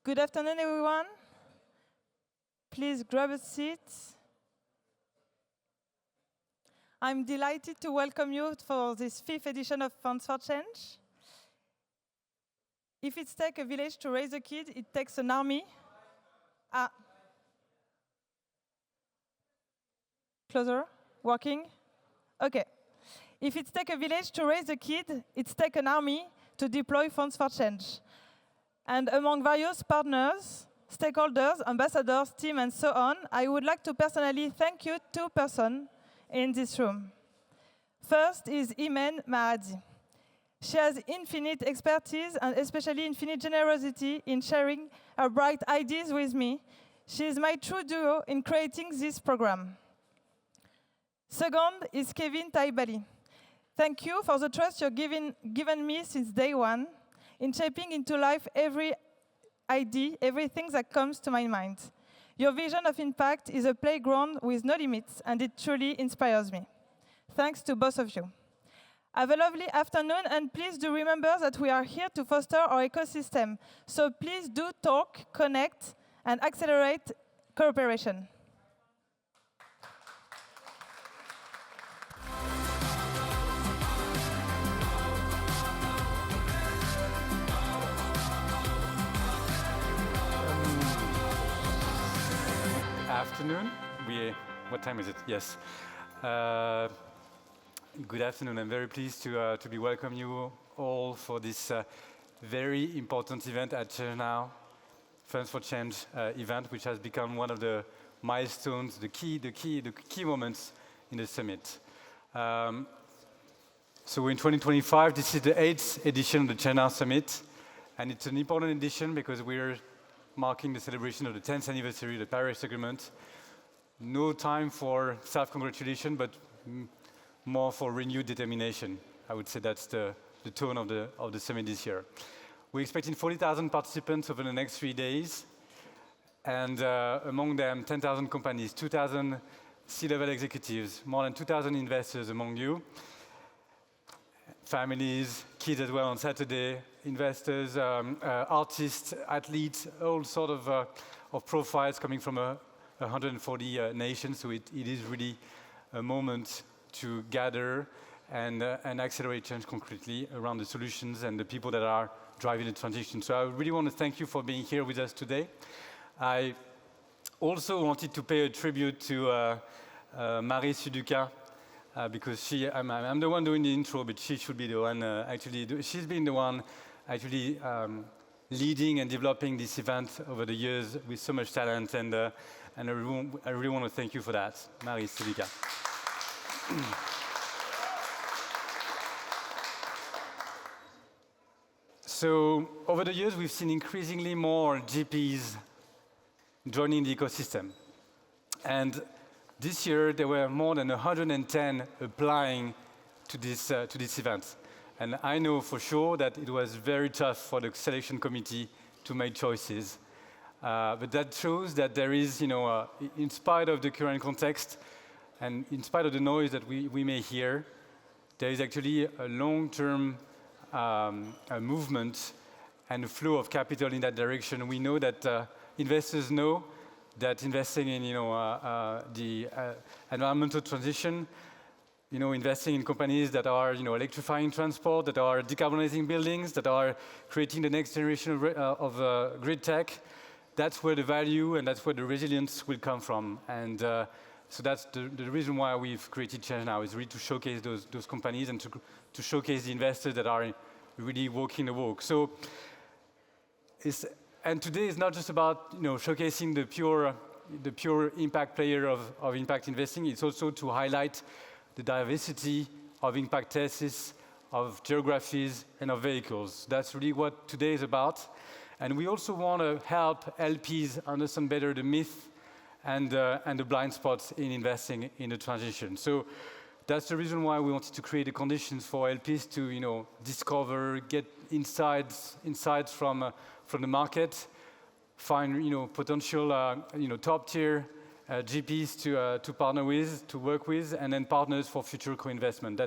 Good afternoon, everyone. Please grab a seat. I'm delighted to welcome you for this 5th edition of Funds for Change. If it takes a village to raise a kid, it takes an army. Closer? Working? Okay. If it takes a village to raise a kid, it takes an army to deploy Funds for Change. And among various partners, stakeholders, ambassadors, team, and so on, I would like to personally thank you, 2 persons in this room. First is Maharzi. She has infinite expertise and especially infinite generosity in sharing her bright ideas with me. She is my true duo in creating this program. Second is Tayebaly. Thank you for the trust you've given me since day one in shaping into life every idea, everything that comes to my mind. Your vision of impact is a playground with no limits, and it truly inspires me. Thanks to both of you. Have a lovely afternoon, and please do remember that we are here to foster our ecosystem. So please do talk, connect, and accelerate cooperation. Afternoon. What time is it? Yes. Good afternoon. I'm very pleased to be welcoming you all for this very important event at ChangeNOW, Funds for Change event, which has become one of the milestones, the key moments in the summit. So in 2025, this is the 8th edition of the ChangeNOW Summit, and it's an important edition because we're marking the celebration of the 10th anniversary of the Paris Agreement. No time for self-congratulation, but more for renewed determination. I would say that's the tone of the summit this year. We're expecting 40,000 participants over the next 3 days, and among them 10,000 companies, 2,000 C-level executives, more than 2,000 investors among you, families, kids as well on Saturday, investors, artists, athletes, all sort of profiles coming from 140 nations. So it is really a moment to gather and accelerate change concretely around the solutions and the people that are driving the transition. So I really want to thank you for being here with us today. I also wanted to pay a tribute to Maharzi, because I'm the one doing the intro, but she should be the one she's been the one actually leading and developing this event over the years with so much talent, and I really want to thank you for that, Maharzi. So over the years, we've seen increasingly more GPs joining the ecosystem, and this year, there were more than 110 applying to this event. And I know for sure that it was very tough for the selection committee to make choices. But that shows that there is, in spite of the current context, and in spite of the noise that we may hear, there is actually a long-term movement and a flow of capital in that direction. We know that investors know that investing in the environmental transition, investing in companies that are electrifying transport, that are decarbonizing buildings, that are creating the next generation of grid tech, that's where the value and that's where the resilience will come from. And so that's the reason why we've created ChangeNOW, is really to showcase those companies and to showcase the investors that are really walking the walk. So and today is not just about showcasing the pure impact player of impact investing. It's also to highlight the diversity of impact thesis, of geographies, and of vehicles. That's really what today is about. And we also want to help LPs understand better the myth and the blind spots in investing in the transition. So that's the reason why we wanted to create the conditions for LPs to discover, get insights from the market, find potential top tier GPs to partner with, to work with, and then partners for future co-investment.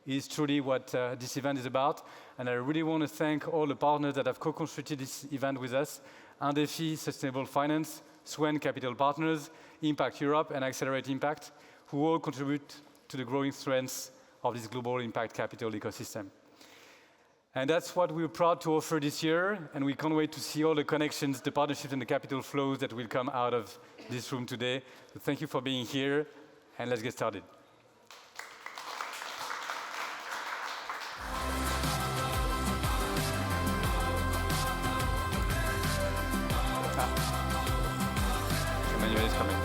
is truly what this event is about. And I really want to thank all the partners that have co-constructed this event with us: INDEFI, Sustainable Finance, SWEN Capital Partners, Impact Europe, and Accelerate Impact, who all contribute to the growing strengths of this global impact capital ecosystem. And that's what we're proud to offer this year, and we can't wait to see all the connections, the partnerships, and the capital flows that will come out of this room today. So thank you for being here, and let's get started. Emmanuel is coming.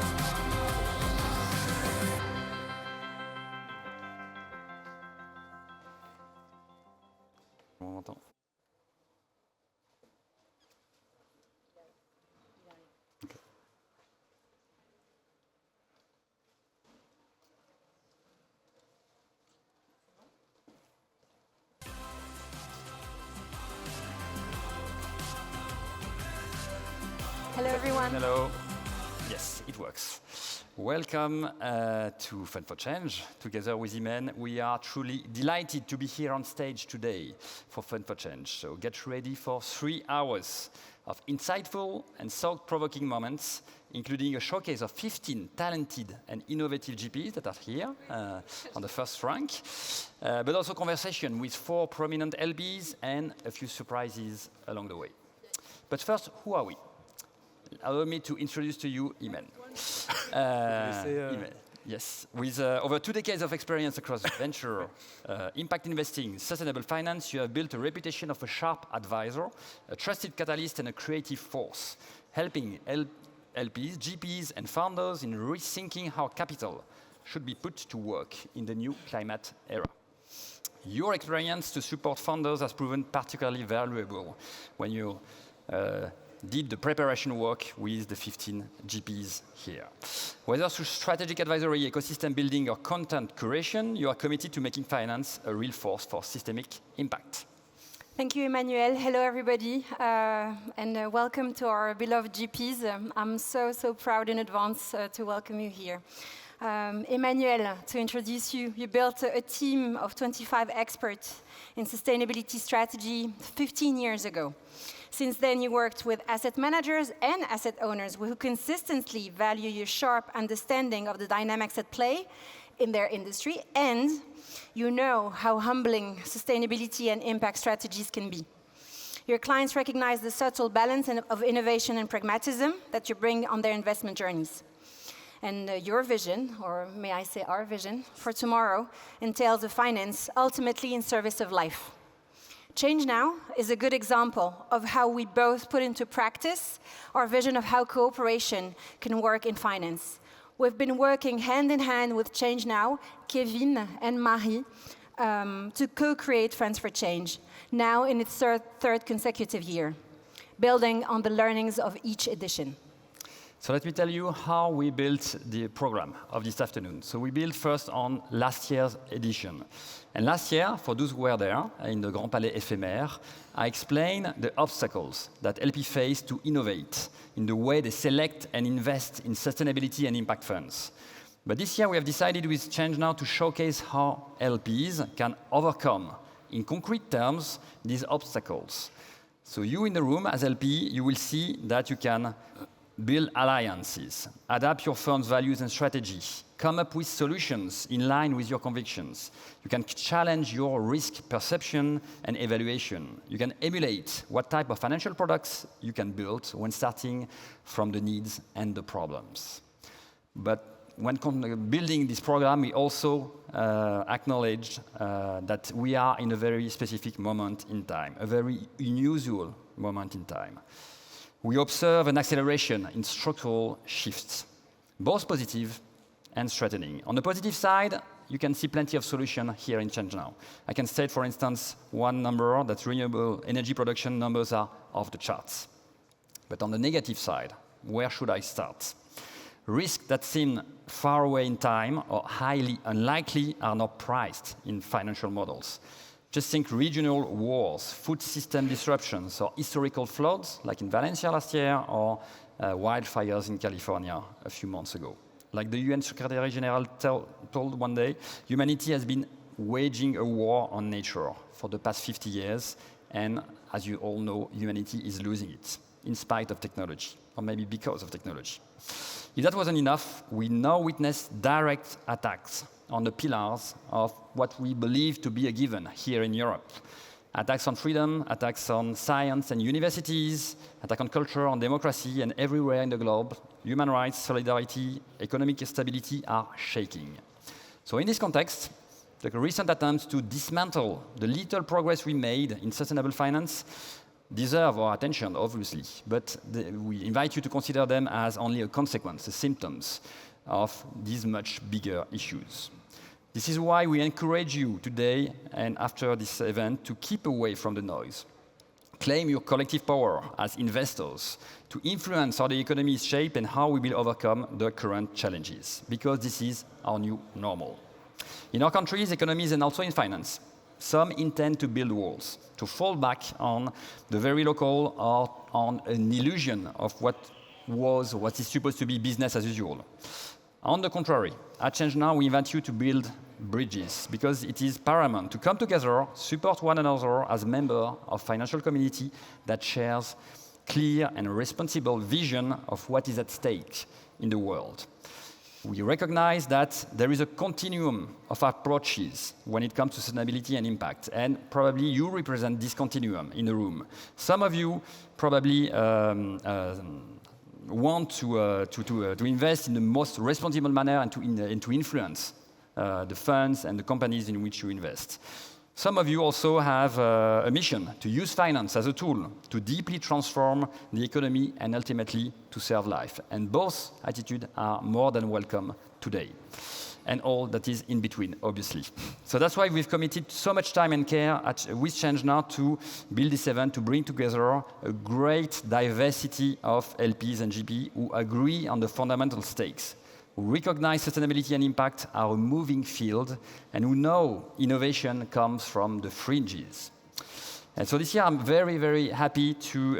Hello, everyone. Hello. Yes, it works. Welcome to Fun for Change. Together with Imen, we are truly delighted to be here on stage today for Fun for Change. So get ready for 3 hours of insightful and thought-provoking moments, including a showcase of 15 talented and innovative GPs that are here on the first rank, but also conversation with 4 prominent LPs and a few surprises along the way. But first, who are we? Allow me to introduce to you Imen. Imen. Yes, with over 2 decades of experience across venture, impact investing, sustainable finance, you have built a reputation of a sharp advisor, a trusted catalyst, and a creative force, helping LPs, GPs, and founders in rethinking how capital should be put to work in the new climate era. Your experience to support founders has proven particularly valuable when you did the preparation work with the 15 GPs here. Whether through strategic advisory, ecosystem building, or content curation, you are committed to making finance a real force for systemic impact. Thank you, Emmanuel. Hello, everybody, and welcome to our beloved GPs. I'm so proud in advance to welcome you here. Emmanuel, to introduce you, you built a team of 25 experts in sustainability strategy 15 years ago. Since then, you worked with asset managers and asset owners who consistently value your sharp understanding of the dynamics at play in their industry, and you know how humbling sustainability and impact strategies can be. Your clients recognize the subtle balance of innovation and pragmatism that you bring on their investment journeys. And your vision, or may I say our vision, for tomorrow entails a finance ultimately in service of life. ChangeNOW is a good example of how we both put into practice our vision of how cooperation can work in finance. We've been working hand in hand with ChangeNOW, Kevin and Marie, to co-create Friends for Change, now in its third consecutive year, building on the learnings of each edition. So let me tell you how we built the program of this afternoon. So we built first on last year's edition. And last year, for those who were there, in the Grand Palais éphémère, I explained the obstacles that LP face to innovate in the way they select and invest in sustainability and impact funds. But this year, we have decided with ChangeNOW to showcase how LPs can overcome, in concrete terms, these obstacles. So you in the room, as LP, you will see that you can build alliances, adapt your firm's values and strategy, come up with solutions in line with your convictions. You can challenge your risk perception and evaluation. You can emulate what type of financial products you can build when starting from the needs and the problems. But when building this program, we also acknowledge that we are in a very specific moment in time, a very unusual moment in time. We observe an acceleration in structural shifts, both positive and threatening. On the positive side, you can see plenty of solutions here in ChangeNOW. I can state, for instance, one number that renewable energy production numbers are off the charts. But on the negative side, where should I start? Risks that seem far away in time or highly unlikely are not priced in financial models. Just think regional wars, food system disruptions, or historical floods, like in Valencia last year, or wildfires in California a few months ago. Like the UN Secretary General told one day, humanity has been waging a war on nature for the past 50 years, and as you all know, humanity is losing it, in spite of technology, or maybe because of technology. If that wasn't enough, we now witness direct attacks on the pillars of what we believe to be a given here in Europe. Attacks on freedom, attacks on science and universities, attack on culture, on democracy, and everywhere in the globe, human rights, solidarity, economic stability are shaking. So in this context, the recent attempts to dismantle the little progress we made in sustainable finance deserve our attention, obviously, but we invite you to consider them as only a consequence, the symptoms of these much bigger issues. This is why we encourage you today and after this event to keep away from the noise. Claim your collective power as investors to influence how the economy is shaped and how we will overcome the current challenges, because this is our new normal. In our countries, economies, and also in finance, some intend to build walls, to fall back on the very local or on an illusion of what is supposed to be business as usual. On the contrary, at ChangeNOW, we invite you to build bridges, because it is paramount to come together, support one another as members of financial community that shares clear and responsible vision of what is at stake in the world. We recognize that there is a continuum of approaches when it comes to sustainability and impact, and probably you represent this continuum in the room. Some of you probably want to invest in the most responsible manner and to influence the funds and the companies in which you invest. Some of you also have a mission to use finance as a tool to deeply transform the economy and ultimately to serve life. And both attitudes are more than welcome today. And all that is in between, obviously. So that's why we've committed so much time and care with ChangeNOW to build this event, to bring together a great diversity of LPs and GP who agree on the fundamental stakes, who recognize sustainability and impact are a moving field, and who know innovation comes from the fringes. And so this year, I'm very, very happy to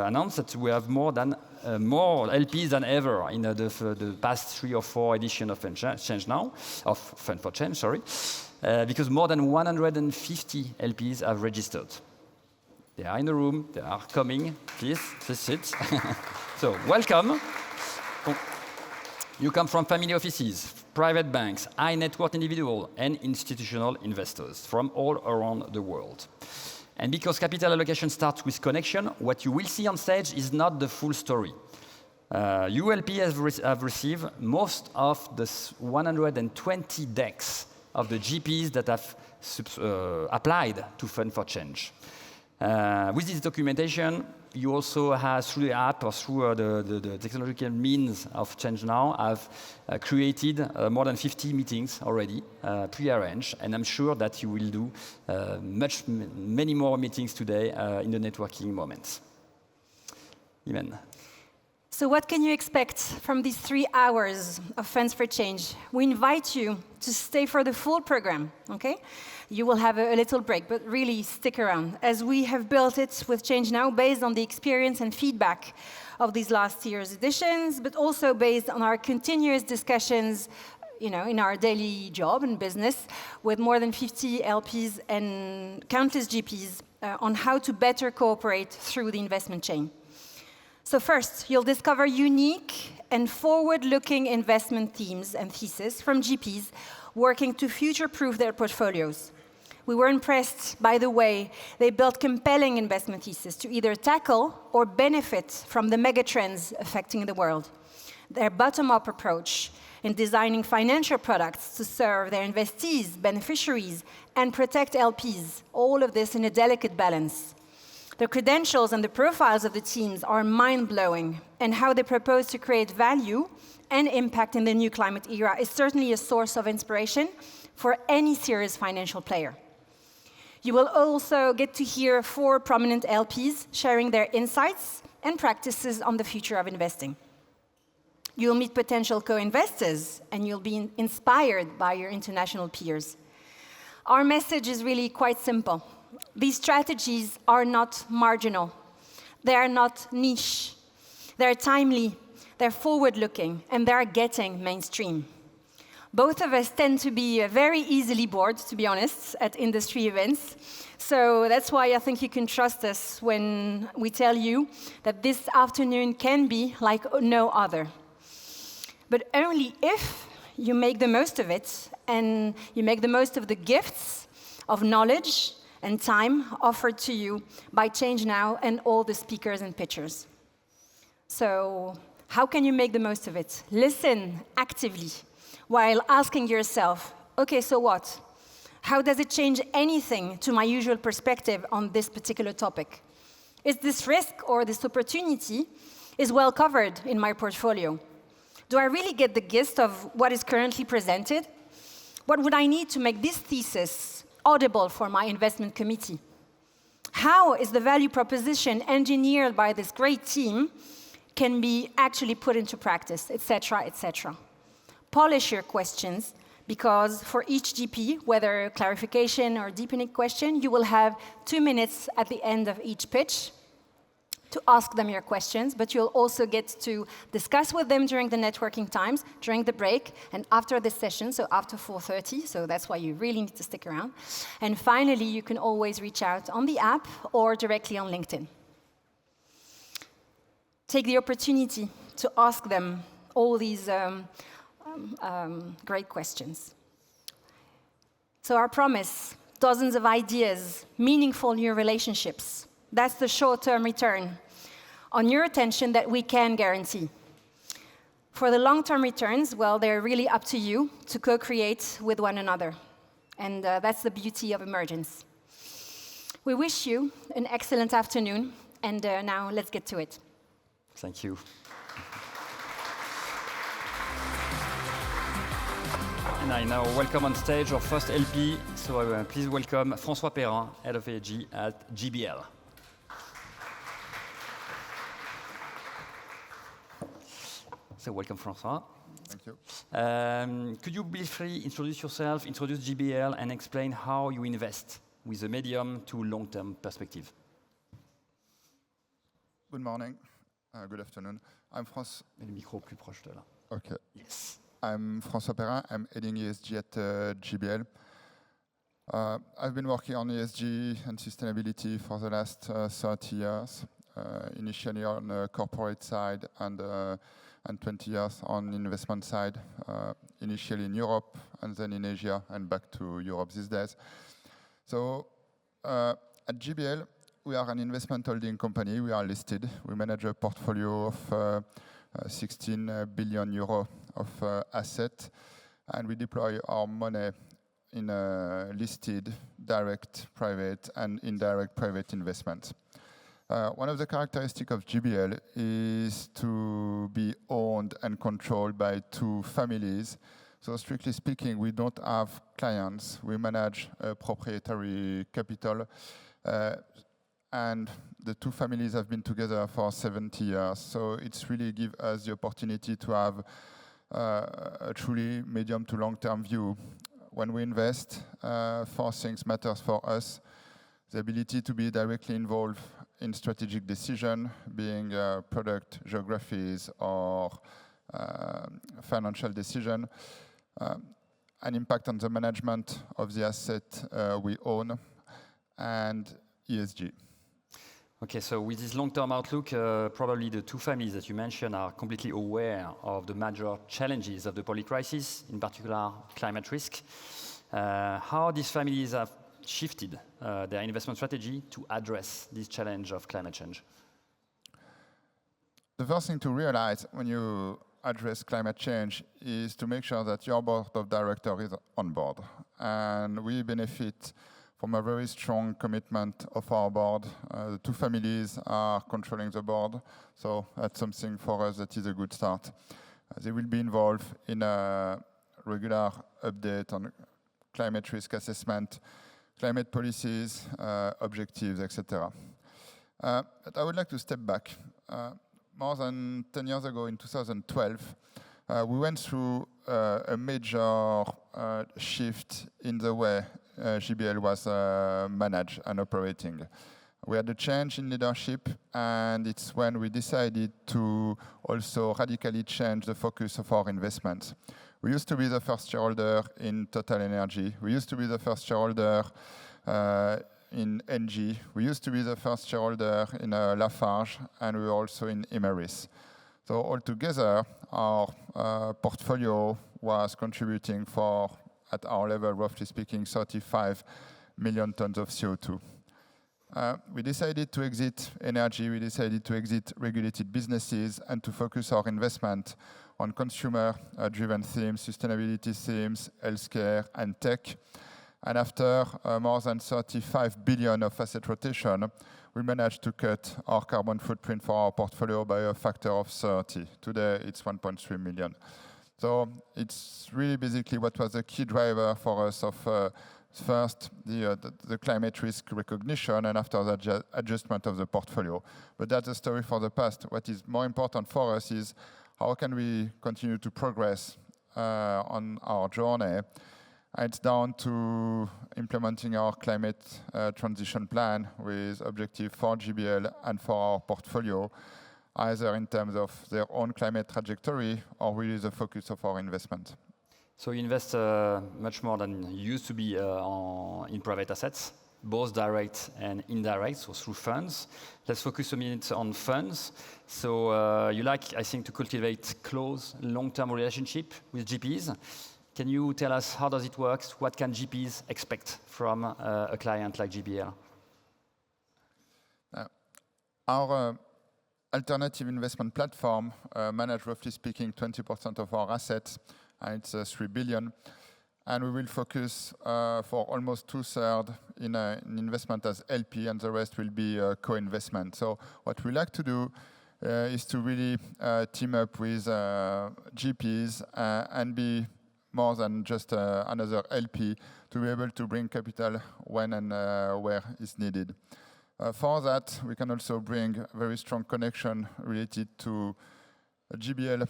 announce that we have more LPs than ever in the past 3 or 4 editions of ChangeNOW, of Fun for Change, sorry, because more than 150 LPs have registered. They are in the room, they are coming. Please sit. So, welcome. You come from family offices, private banks, high net worth individuals, and institutional investors from all around the world. And because capital allocation starts with connection, what you will see on stage is not the full story. ULP have received most of the 120 decks of the GPs that have applied to Fund for Change. With this documentation, you also have, through the app or through the technological means of ChangeNOW, have created more than 50 meetings already, pre-arranged, and I'm sure that you will do many more meetings today in the networking moments. Amen. So what can you expect from these 3 hours of Funds for Change? We invite you to stay for the full program, okay? You will have a little break, but really stick around, as we have built it with ChangeNOW based on the experience and feedback of these last year's editions, but also based on our continuous discussions, in our daily job and business with more than 50 LPs and countless GPs on how to better cooperate through the investment chain. So first, you'll discover unique and forward-looking investment themes and theses from GPs working to future-proof their portfolios. We were impressed by the way they built compelling investment theses to either tackle or benefit from the megatrends affecting the world. Their bottom-up approach in designing financial products to serve their investees, beneficiaries, and protect LPs, all of this in a delicate balance. The credentials and the profiles of the teams are mind-blowing, and how they propose to create value and impact in the new climate era is certainly a source of inspiration for any serious financial player. You will also get to hear 4 prominent LPs sharing their insights and practices on the future of investing. You'll meet potential co-investors, and you'll be inspired by your international peers. Our message is really quite simple. These strategies are not marginal. They are not niche. They're timely, they're forward-looking, and they're getting mainstream. Both of us tend to be very easily bored, to be honest, at industry events. So that's why I think you can trust us when we tell you that this afternoon can be like no other. But only if you make the most of it, and you make the most of the gifts of knowledge and time offered to you by ChangeNOW and all the speakers and pitchers. So how can you make the most of it? Listen actively, while asking yourself, okay, so what? How does it change anything to my usual perspective on this particular topic? Is this risk or this opportunity is well covered in my portfolio? Do I really get the gist of what is currently presented? What would I need to make this thesis audible for my investment committee? How is the value proposition engineered by this great team can be actually put into practice, etc., etc.? Polish your questions, because for each GP, whether clarification or deepening question, you will have 2 minutes at the end of each pitch to ask them your questions, but you'll also get to discuss with them during the networking times, during the break, and after the session, so after 4:30, so that's why you really need to stick around. And finally, you can always reach out on the app or directly on LinkedIn. Take the opportunity to ask them all these great questions. So our promise, dozens of ideas, meaningful new relationships. That's the short-term return on your attention that we can guarantee. For the long-term returns, well, they're really up to you to co-create with one another. And that's the beauty of emergence. We wish you an excellent afternoon, and now let's get to it. Thank you. And I now welcome on stage our first LP. So please welcome François Perrin, Head of AG at GBL. So welcome, François. Thank you. Could you briefly introduce yourself, introduce GBL, and explain how you invest with a medium to long-term perspective? Good morning. Good afternoon. I'm François. Le micro plus proche de là. Okay. Yes. I'm François Perrin. I'm heading ESG at GBL. I've been working on ESG and sustainability for the last 30 years, initially on the corporate side and 20 years on investment side, initially in Europe and then in Asia and back to Europe these days. So at GBL, we are an investment holding company. We are listed. We manage a portfolio of 16 billion euro of asset, and we deploy our money in listed direct private and indirect private investments. One of the characteristics of GBL is to be owned and controlled by two families. So strictly speaking, we don't have clients. We manage proprietary capital, and the two families have been together for 70 years. So it's really give us the opportunity to have a truly medium to long-term view. When we invest, four things matters for us: the ability to be directly involved in strategic decision, being product, geographies, or financial decision, an impact on the management of the asset we own, and ESG. Okay, so with this long-term outlook, probably the two families that you mentioned are completely aware of the major challenges of the poly crisis, in particular climate risk. How these families have shifted their investment strategy to address this challenge of climate change? The first thing to realize when you address climate change is to make sure that your board of directors is on board. And we benefit from a very strong commitment of our board. The two families are controlling the board, so that's something for us that is a good start. They will be involved in a regular update on climate risk assessment, climate policies, objectives, etc. But I would like to step back. More than 10 years ago, in 2012, we went through a major shift in the way GBL was managed and operating. We had a change in leadership, and it's when we decided to also radically change the focus of our investments. We used to be the first shareholder in Total Energy. We used to be the first shareholder in NG. We used to be the first shareholder in Lafarge, and we were also in Imerys. So altogether, our portfolio was contributing for, at our level, roughly speaking, 35 million tons of CO2. We decided to exit energy, we decided to exit regulated businesses and to focus our investment on consumer-driven themes, sustainability themes, healthcare, and tech. And after more than 35 billion of asset rotation, we managed to cut our carbon footprint for our portfolio by a factor of 30. Today, it's 1.3 million. So it's really basically what was the key driver for us of first, the climate risk recognition, and after that, adjustment of the portfolio. But that's a story for the past. What is more important for us is how can we continue to progress on our journey. It's down to implementing our climate transition plan with objective for GBL and for our portfolio, either in terms of their own climate trajectory or really the focus of our investment. So you invest much more than you used to be in private assets, both direct and indirect, so through funds. Let's focus a minute on funds. So you like, I think, to cultivate close, long-term relationship with GPs. Can you tell us how does it work? What can GPs expect from a client like GBL? Our alternative investment platform manages, roughly speaking, 20% of our assets. It's 3 billion. And we will focus for almost 2/3 in investment as LP, and the rest will be co-investment. So what we like to do is to really team up with GPs and be more than just another LP to be able to bring capital when and where is needed. For that, we can also bring a very strong connection related to a GBL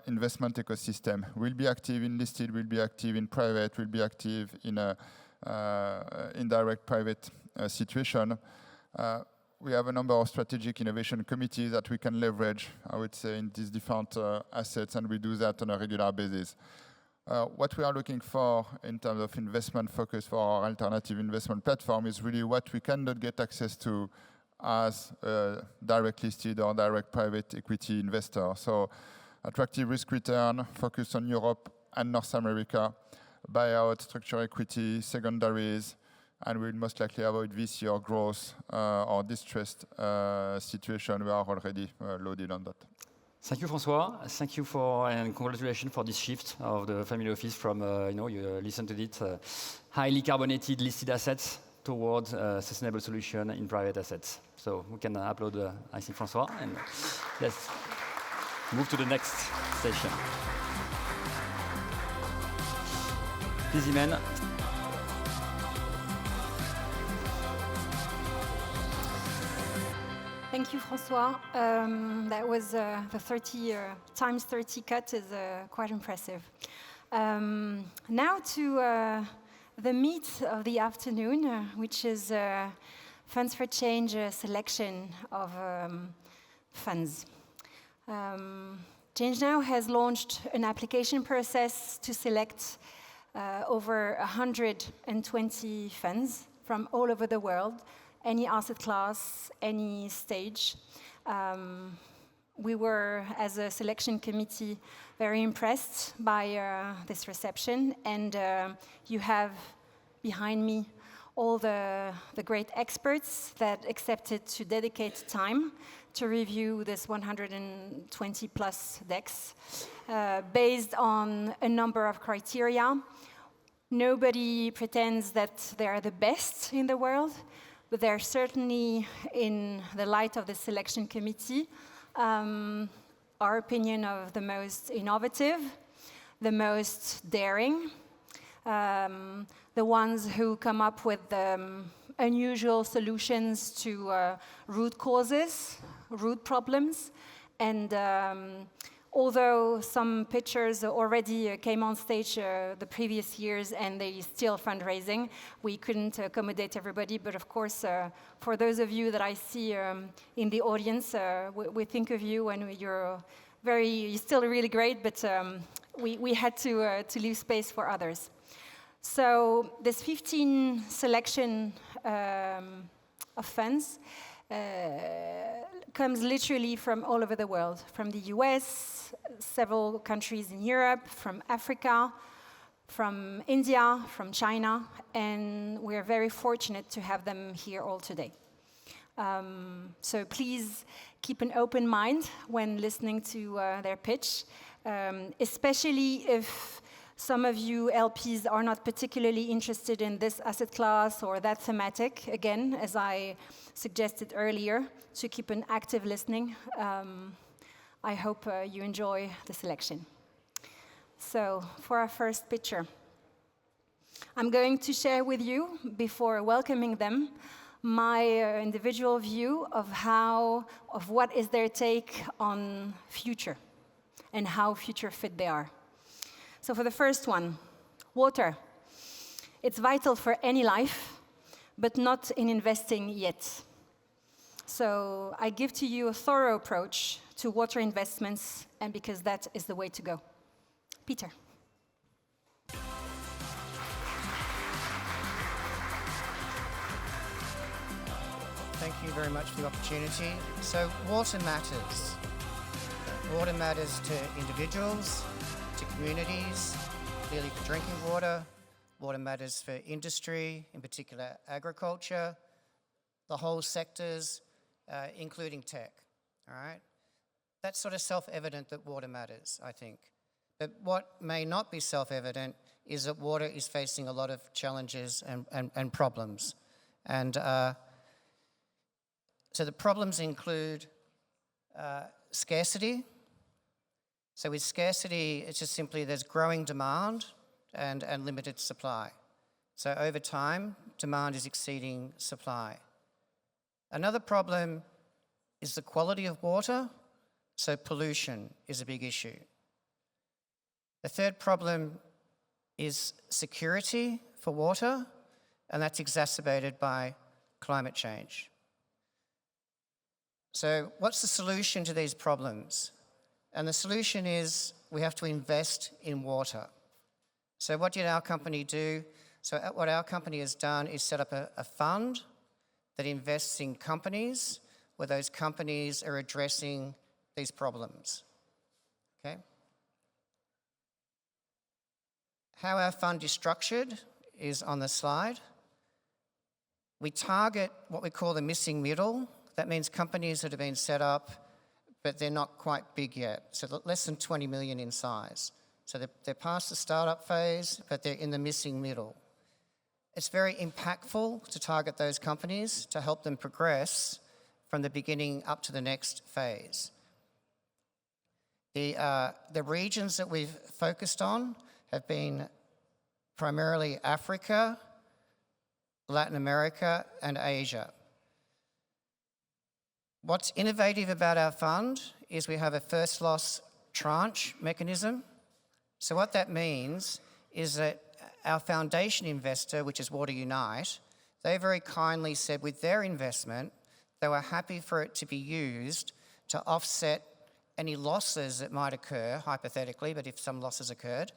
investment ecosystem. We'll be active in listed, we'll be active in private, we'll be active in a indirect private situation. We have a number of strategic innovation committees that we can leverage, I would say, in these different assets, and we do that on a regular basis. What we are looking for in terms of investment focus for our alternative investment platform is really what we cannot get access to as a direct listed or direct private equity investor. So attractive risk return, focus on Europe and North America, buyout, structured equity, secondaries, and we'll most likely avoid VC or growth or distressed situation. We are already loaded on that. Thank you, François. Thank you for, and congratulations for this shift of the family office from, you listened to it, highly carbonated listed assets towards sustainable solution in private assets. So we can upload, I think, François, and let's move to the next session. Please, Emmanuel. Thank you, François. That was the 30 times 30 cut is quite impressive. Now to the meat of the afternoon, which is Funds for Change selection of funds. ChangeNOW has launched an application process to select over 120 funds from all over the world, any asset class, any stage. We were, as a selection committee, very impressed by this reception, and you have behind me all the great experts that accepted to dedicate time to review this 120 plus decks based on a number of criteria. Nobody pretends that they are the best in the world, but they're certainly, in the light of the selection committee, our opinion of the most innovative, the most daring, the ones who come up with unusual solutions to root causes, root problems, and Although some pitchers already came on stage the previous years and they still fundraising, we couldn't accommodate everybody. But of course, for those of you that I see in the audience, we think of you, and you're still really great, but we had to leave space for others. So this 15 selection of funds comes literally from all over the world, from the US, several countries in Europe, from Africa, from India, from China, and we're very fortunate to have them here all today. So please keep an open mind when listening to their pitch, especially if some of you LPs are not particularly interested in this asset class or that thematic. Again, as I suggested earlier, to keep an active listening. I hope you enjoy the selection. So, for our first pitcher, I'm going to share with you, before welcoming them, my individual view of what is their take on future and how future fit they are. So for the first one, water. It's vital for any life, but not in investing yet. So I give to you a thorough approach to water investments, and because that is the way to go. Peter. Thank you very much for the opportunity. So water matters. Water matters to individuals, to communities, clearly for drinking water. Water matters for industry, in particular agriculture, the whole sectors, including tech, all right? That's sort of self-evident that water matters, I think. But what may not be self-evident is that water is facing a lot of challenges and problems. And so the problems include scarcity. So with scarcity, it's just simply there's growing demand and limited supply. So over time, demand is exceeding supply. Another problem is the quality of water, so pollution is a big issue. The third problem is security for water, and that's exacerbated by climate change. So what's the solution to these problems? And the solution is we have to invest in water. So what did our company do? So what our company has done is set up a fund that invests in companies where those companies are addressing these problems. Okay? How our fund is structured is on the slide. We target what we call the missing middle. That means companies that have been set up, but they're not quite big yet, so less than 20 million in size. So they're past the startup phase, but they're in the missing middle. It's very impactful to target those companies to help them progress from the beginning up to the next phase. The regions that we've focused on have been primarily Africa, Latin America, and Asia. What's innovative about our fund is we have a first loss tranche mechanism. So what that means is that our foundation investor, which is Water Unite, they very kindly said with their investment, they were happy for it to be used to offset any losses that might occur, hypothetically, but if some losses occurred,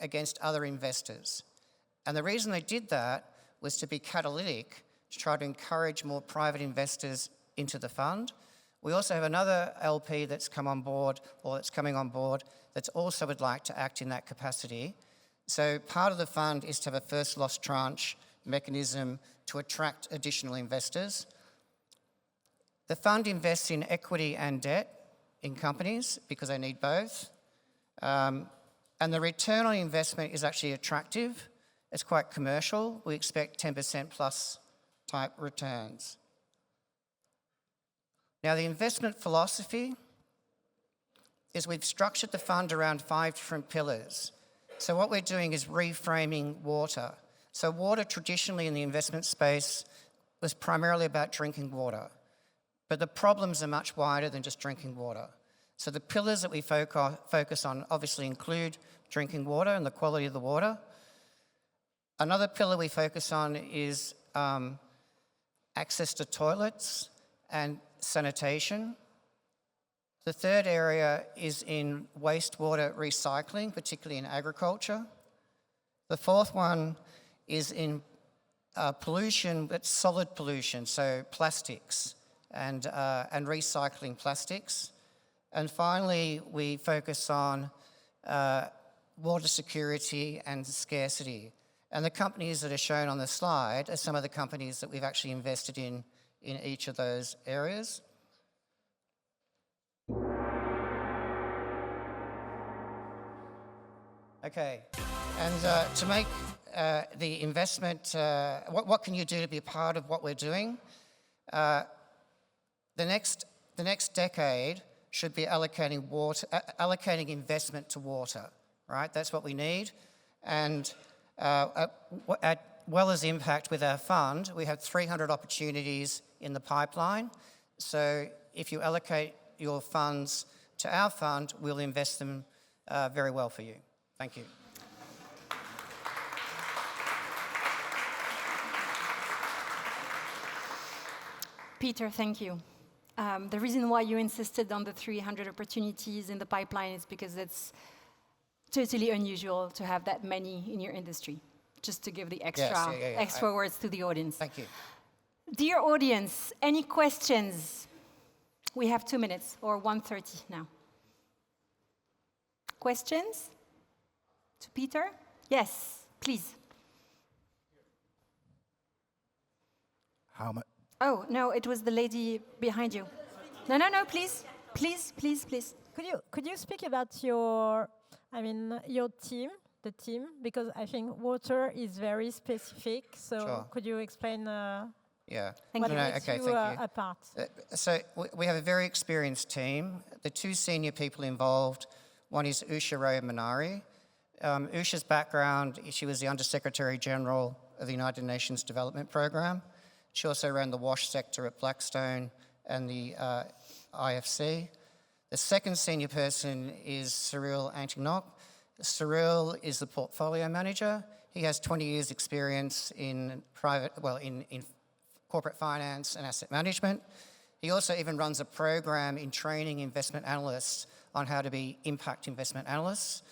against other investors. And the reason they did that was to be catalytic, to try to encourage more private investors into the fund. We also have another LP that's come on board, or that's coming on board, that also would like to act in that capacity. So part of the fund is to have a first loss tranche mechanism to attract additional investors. The fund invests in equity and debt in companies because they need both. And the return on investment is actually attractive. It's quite commercial. We expect 10% plus type returns. Now, the investment philosophy is we've structured the fund around 5 different pillars. So what we're doing is reframing water. So water traditionally in the investment space was primarily about drinking water. But the problems are much wider than just drinking water. So the pillars that we focus on obviously include drinking water and the quality of the water. Another pillar we focus on is access to toilets and sanitation. The third area is in wastewater recycling, particularly in agriculture. The fourth one is in pollution, but solid pollution, so plastics and recycling plastics. And finally, we focus on water security and scarcity. And the companies that are shown on the slide are some of the companies that we've actually invested in each of those areas. Okay, and to make the investment, what can you do to be part of what we're doing? The next decade should be allocating investment to water, right? That's what we need. And as well as impact with our fund, we have 300 opportunities in the pipeline. So if you allocate your funds to our fund, we'll invest them very well for you. Thank you. Peter, thank you. The reason why you insisted on the 300 opportunities in the pipeline is because it's totally unusual to have that many in your industry. Just to give the extra words to the audience. Thank you. Dear audience, any questions? We have 2 minutes, or 1:30 now. Questions? To Peter? Yes, please. How much? Oh, no, it was the lady behind you. No, please. Please. Could you speak about your team, the team, because I think water is very specific. So Sure. could you explain Thank what you. makes you apart? So we have a very experienced team. The two senior people involved, one is Usha Manari. Usha's background, she was the Undersecretary General of the United Nations Development Programme. She also ran the WASH sector at Blackstone and the IFC. The second senior person is Cyril Antinok. Cyril is the portfolio manager. He has 20 years experience in in corporate finance and asset management. He also even runs a program in training investment analysts on how to be impact investment analysts.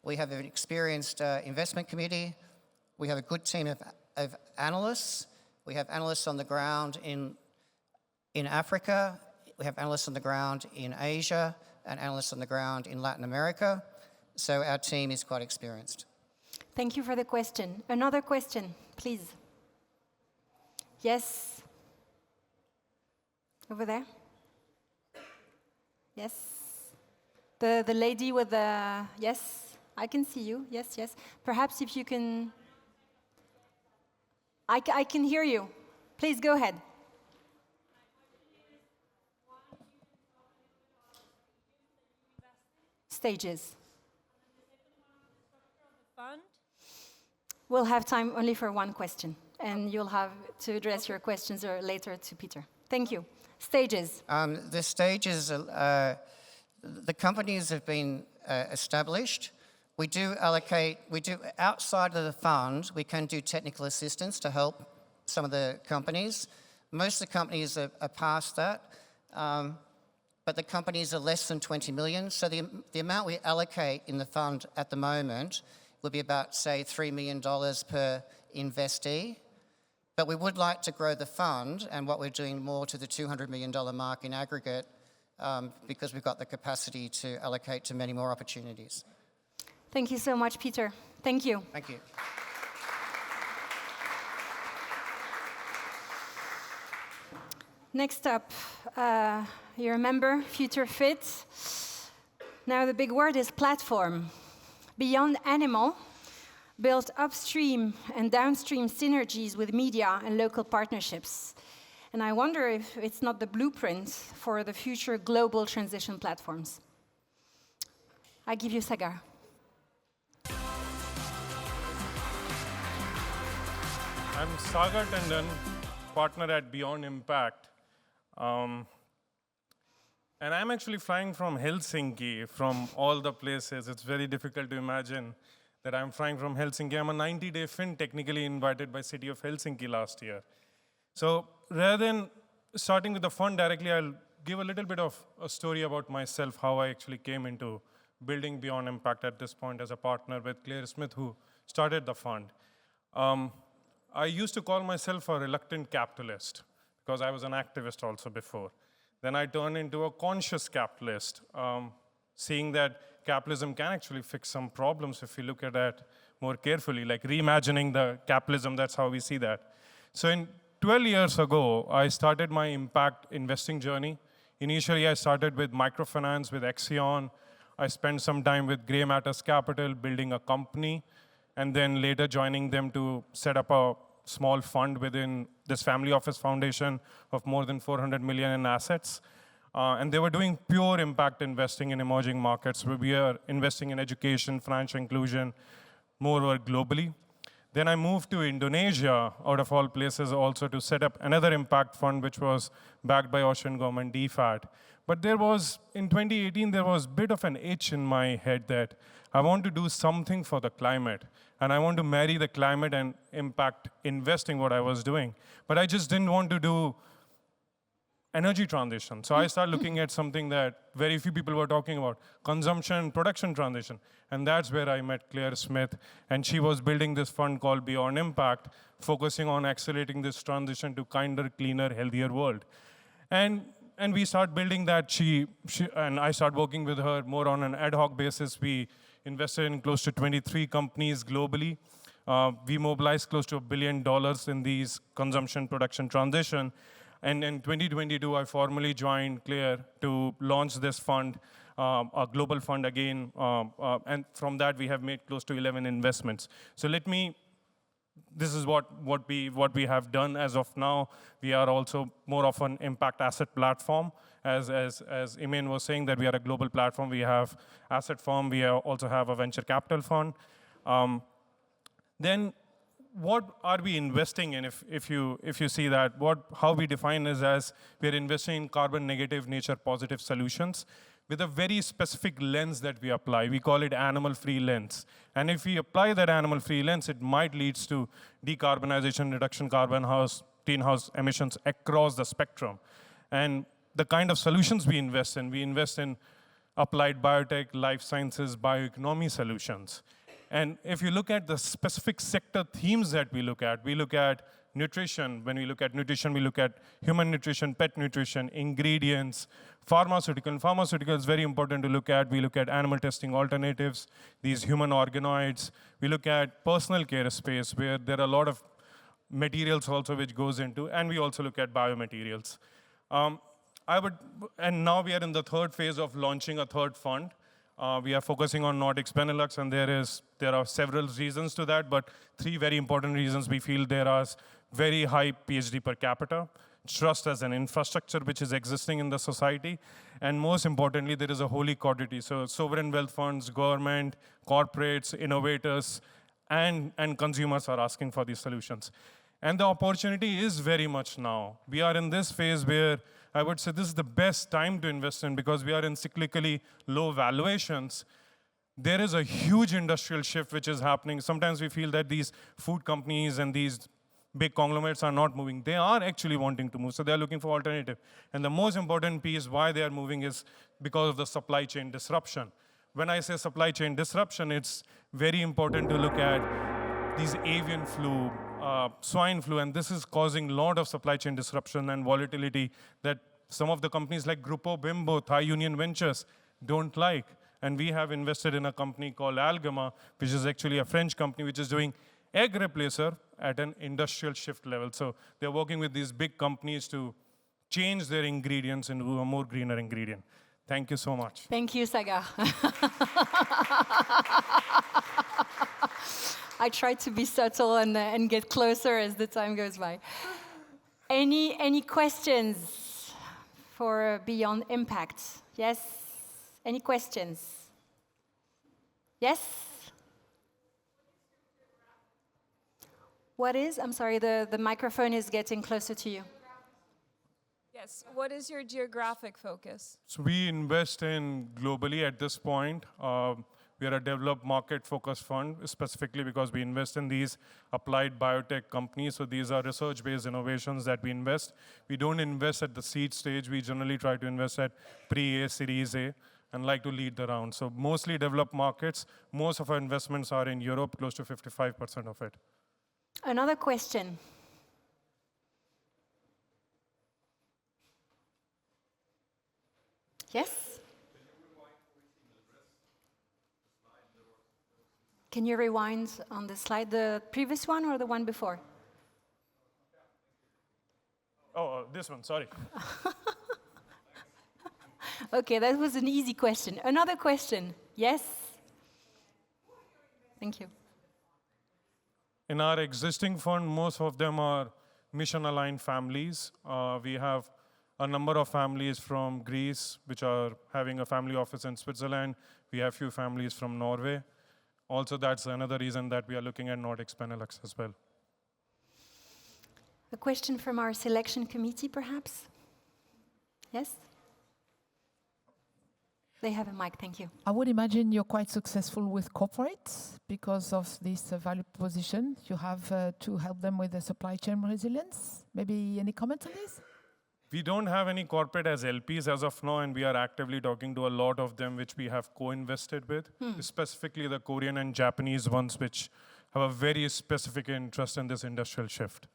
We have an experienced investment committee. We have a good team of analysts. We have analysts on the ground in Africa. We have analysts on the ground in Asia and analysts on the ground in Latin America. So our team is quite experienced. Thank you for the question. Another question, please. Yes. Over there. Yes. The lady with the... Yes, I can see you. Yes. Perhaps if you can... I can hear you. Please go ahead. Stages. We'll have time only for one question, and you'll have to address your questions later to Peter. Thank you. Stages. The stages, the companies have been established. We do outside of the fund, we can do technical assistance to help some of the companies. Most of the companies are past that, but the companies are less than 20 million. So the amount we allocate in the fund at the moment will be about, say, $3 million per investee. But we would like to grow the fund, and what we're doing more to the $200 million mark in aggregate, because we've got the capacity to allocate to many more opportunities. Thank you so much, Peter. Thank you. Thank you. Next up, you remember Future Fit. Now the big word is platform. Beyond Animal built upstream and downstream synergies with media and local partnerships. And I wonder if it's not the blueprint for the future global transition platforms. I give you Sagar. I'm Sagar Tandon, partner at Beyond Impact. And I'm actually flying from Helsinki, from all the places. It's very difficult to imagine that I'm flying from Helsinki. I'm a 90-day Fin technically invited by City of Helsinki last year. So rather than starting with the fund directly, I'll give a little bit of a story about myself, how I actually came into building Beyond Impact at this point as a partner with Claire Smith, who started the fund. I used to call myself a reluctant capitalist because I was an activist also before. Then I turned into a conscious capitalist, seeing that capitalism can actually fix some problems if you look at that more carefully, like reimagining the capitalism, that's how we see that. So 12 years ago, I started my impact investing journey. Initially, I started with microfinance with Exion. I spent some time with Grey Matters Capital, building a company, and then later joining them to set up a small fund within this family office foundation of more than 400 million in assets. And they were doing pure impact investing in emerging markets, where we are investing in education, financial inclusion, more globally. Then I moved to Indonesia, out of all places, also to set up another impact fund, which was backed by Austrian government, DFAT. But in 2018, there was a bit of an itch in my head that I want to do something for the climate. And I want to marry the climate and impact investing, what I was doing. But I just didn't want to do energy transition. So I started looking at something that very few people were talking about, consumption, production transition. And that's where I met Claire Smith. And she was building this fund called Beyond Impact, focusing on accelerating this transition to kinder, cleaner, healthier world. And we started building that. And I started working with her more on an ad hoc basis. We invested in close to 23 companies globally. We mobilized close to $1 billion in these consumption production transition. And in 2022, I formally joined Claire to launch this fund, a global fund again. And from that, we have made close to 11 investments. So this is what we have done as of now. We are also more of an impact asset platform. As Emmanuel was saying, that we are a global platform. We have asset firm. We also have a venture capital fund. Then what are we investing in? If you see that, how we define is as we are investing in carbon negative, nature positive solutions with a very specific lens that we apply. We call it animal-free lens. And if we apply that animal-free lens, it might lead to decarbonization, reduction greenhouse emissions across the spectrum. And the kind of solutions we invest in applied biotech, life sciences, bioeconomy solutions. And if you look at the specific sector themes that we look at nutrition. When we look at nutrition, we look at human nutrition, pet nutrition, ingredients, pharmaceutical. And pharmaceutical is very important to look at. We look at animal testing alternatives, these human organoids. We look at personal care space, where there are a lot of materials also which goes into, and we also look at biomaterials. And now we are in the third phase of launching a third fund. We are focusing on Nordics, Benelux, and there are several reasons to that, but 3 very important reasons. We feel there are very high PhD per capita, trust as an infrastructure which is existing in the society, and most importantly, there is a holy quadrity. So sovereign wealth funds, government, corporates, innovators, and consumers are asking for these solutions. And the opportunity is very much now. We are in this phase where I would say this is the best time to invest in, because we are in cyclically low valuations. There is a huge industrial shift which is happening. Sometimes we feel that these food companies and these big conglomerates are not moving. They are actually wanting to move, so they are looking for alternative. And the most important piece why they are moving is because of the supply chain disruption. When I say supply chain disruption, it's very important to look at these avian flu, swine flu, and this is causing a lot of supply chain disruption and volatility that some of the companies like Groupe, Bimbo, Thai Union Ventures don't like. And we have invested in a company called Algama, which is actually a French company which is doing egg replacer at an industrial shift level. So they're working with these big companies to change their ingredients into a more greener ingredient. Thank you so much. Thank you, Sagar. I try to be subtle and get closer as the time goes by. Any questions for Beyond Impact? Yes? Any questions? Yes? What is? I'm sorry, the microphone is getting closer to you. Yes. What is your geographic focus? So we invest in globally at this point. We are a developed market-focused fund, specifically because we invest in these applied biotech companies. So these are research-based innovations that we invest. We don't invest at the seed stage. We generally try to invest at pre-A, Series A, and like to lead the round. So mostly developed markets. Most of our investments are in Europe, close to 55% of it. Another question. Yes? Can you rewind on the slide, the previous one or the one before? Oh, this one, sorry. Okay, that was an easy question. Another question. Yes? Thank you. In our existing fund, most of them are mission-aligned families. We have a number of families from Greece, which are having a family office in Switzerland. We have few families from Norway. Also, that's another reason that we are looking at Nordics Benelux as well. A question from our selection committee, perhaps? Yes? They have a mic, thank you. I would imagine you're quite successful with corporates because of this value proposition. You have to help them with the supply chain resilience. Maybe any comment on this? We don't have any corporate as LPs as of now, and we are actively talking to a lot of them, which we have co-invested with, specifically the Korean and Japanese ones, which have a very specific interest in this industrial shift.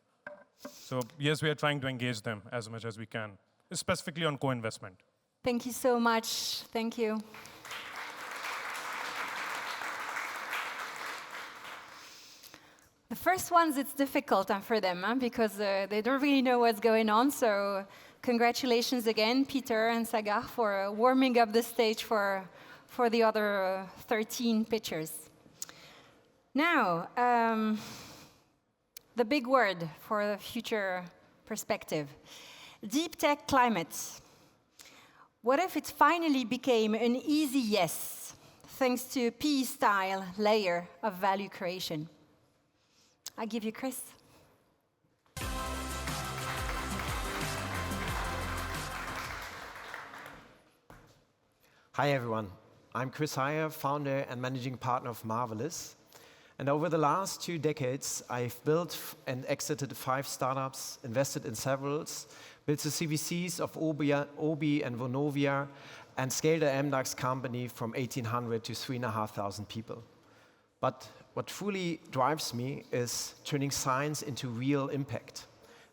So yes, we are trying to engage them as much as we can, specifically on co-investment. Thank you so much. Thank you. The first ones, it's difficult for them because they don't really know what's going on. So congratulations again, Peter and Sagar, for warming up the stage for the other 13 pitchers. Now, the big word for the future perspective, deep tech climate. What if it finally became an easy yes, thanks to a PE-style layer of value creation? I give you Chris. Hi everyone, I'm Chris Heyer, founder and managing partner of Marvelous. And over the last 2 decades, I've built and exited 5 startups, invested in several, built the CVCs of Obi and Vonovia, and scaled a MDAX company from 1,800 to 3,500 people. But what truly drives me is turning science into real impact.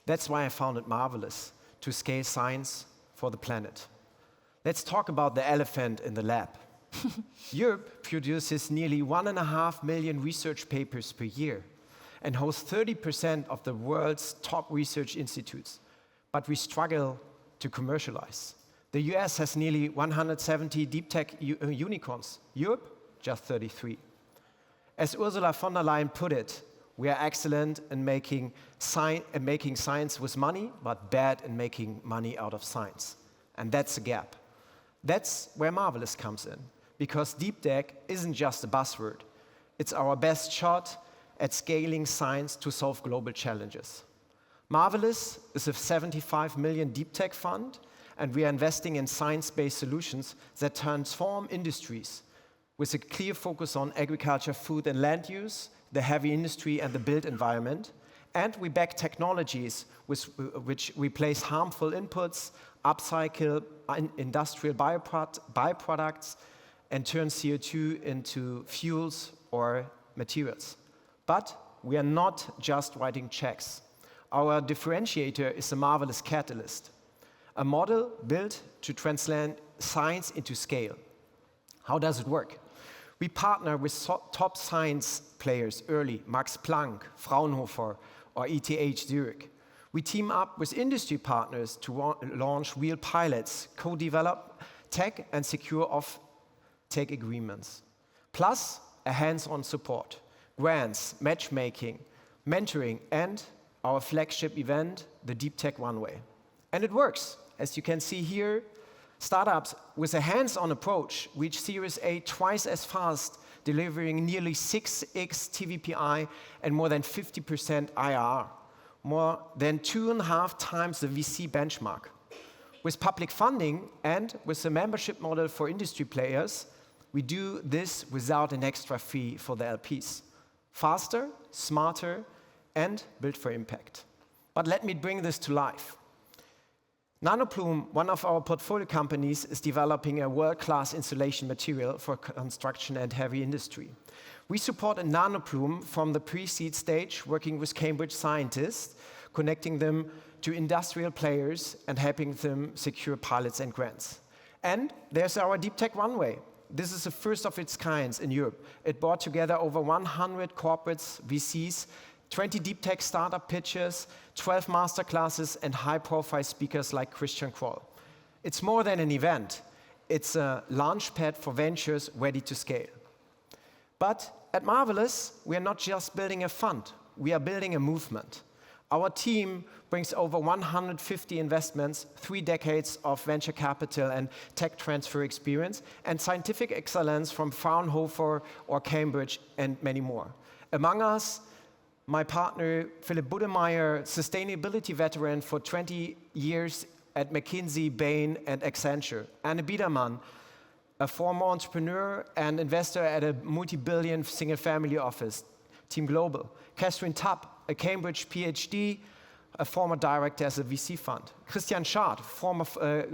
That's why I founded Marvelous, to scale science for the planet. Let's talk about the elephant in the lab. Europe produces nearly 1.5 million research papers per year and hosts 30% of the world's top research institutes. But we struggle to commercialize. The US has nearly 170 deep tech unicorns. Europe, just 33. As Ursula von der Leyen put it, we are excellent in making science with money, but bad in making money out of science. And that's a gap. That's where Marvelous comes in, because deep tech isn't just a buzzword. It's our best shot at scaling science to solve global challenges. Marvelous is a 75 million deep tech fund, and we are investing in science-based solutions that transform industries with a clear focus on agriculture, food, and land use, the heavy industry, and the built environment. And we back technologies which replace harmful inputs, upcycle industrial byproducts, and turn CO2 into fuels or materials. But we are not just writing checks. Our differentiator is a Marvelous catalyst, a model built to translate science into scale. How does it work? We partner with top science players early, Max Planck, Fraunhofer, or ETH Zurich. We team up with industry partners to launch real pilots, co-develop tech, and secure off-take agreements. Plus, a hands-on support, grants, matchmaking, mentoring, and our flagship event, the Deep Tech One Way. And it works. As you can see here, startups with a hands-on approach reach Series A twice as fast, delivering nearly 6x TVPI and more than 50% IRR, more than 2.5 times the VC benchmark. with public funding and with a membership model for industry players, we do this without an extra fee for the LPs. Faster, smarter, and built for impact. But let me bring this to life. Nanoplume, one of our portfolio companies, is developing a world-class insulation material for construction and heavy industry. We support a Nanoplume from the pre-seed stage, working with Cambridge scientists, connecting them to industrial players and helping them secure pilots and grants. And there's our deep tech runway. This is the first of its kind in Europe. It brought together over 100 corporates, VCs, 20 deep tech startup pitches, 12 masterclasses, and high-profile speakers like Christian Kroll. It's more than an event. It's a launchpad for ventures ready to scale. But at Marvelous, we are not just building a fund. We are building a movement. Our team brings over 150 investments, 3 decades of venture capital and tech transfer experience, and scientific excellence from Fraunhofer or Cambridge, and many more. Among us, my partner, Philippe Budemeyer, sustainability veteran for 20 years at McKinsey, Bain, and Accenture. Anne Biedermann, a former entrepreneur and investor at a multi-billion single-family office, Team Global. Catherine Tapp, a Cambridge PhD, a former director as a VC fund. Christian Schad, former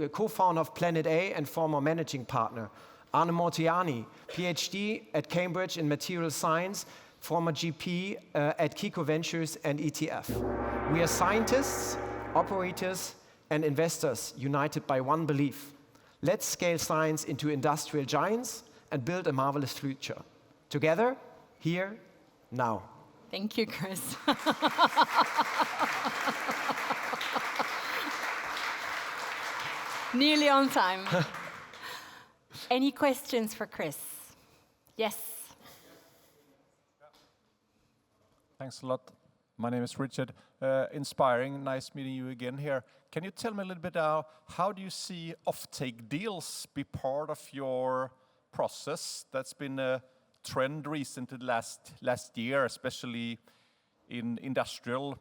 co-founder of Planet A and former managing partner. Arne Mortiani, PhD at Cambridge in material science, former GP at Kiko Ventures and ETF. We are scientists, operators, and investors united by one belief. Let's scale science into industrial giants and build a marvelous future. Together, here, now. Thank you, Chris. Nearly on time. Any questions for Chris? Yes. Thanks a lot. My name is Richard. Inspiring, nice meeting you again here. Can you tell me a little bit how do you see offtake deals be part of your process? That's been a trend recently last year, especially in industrial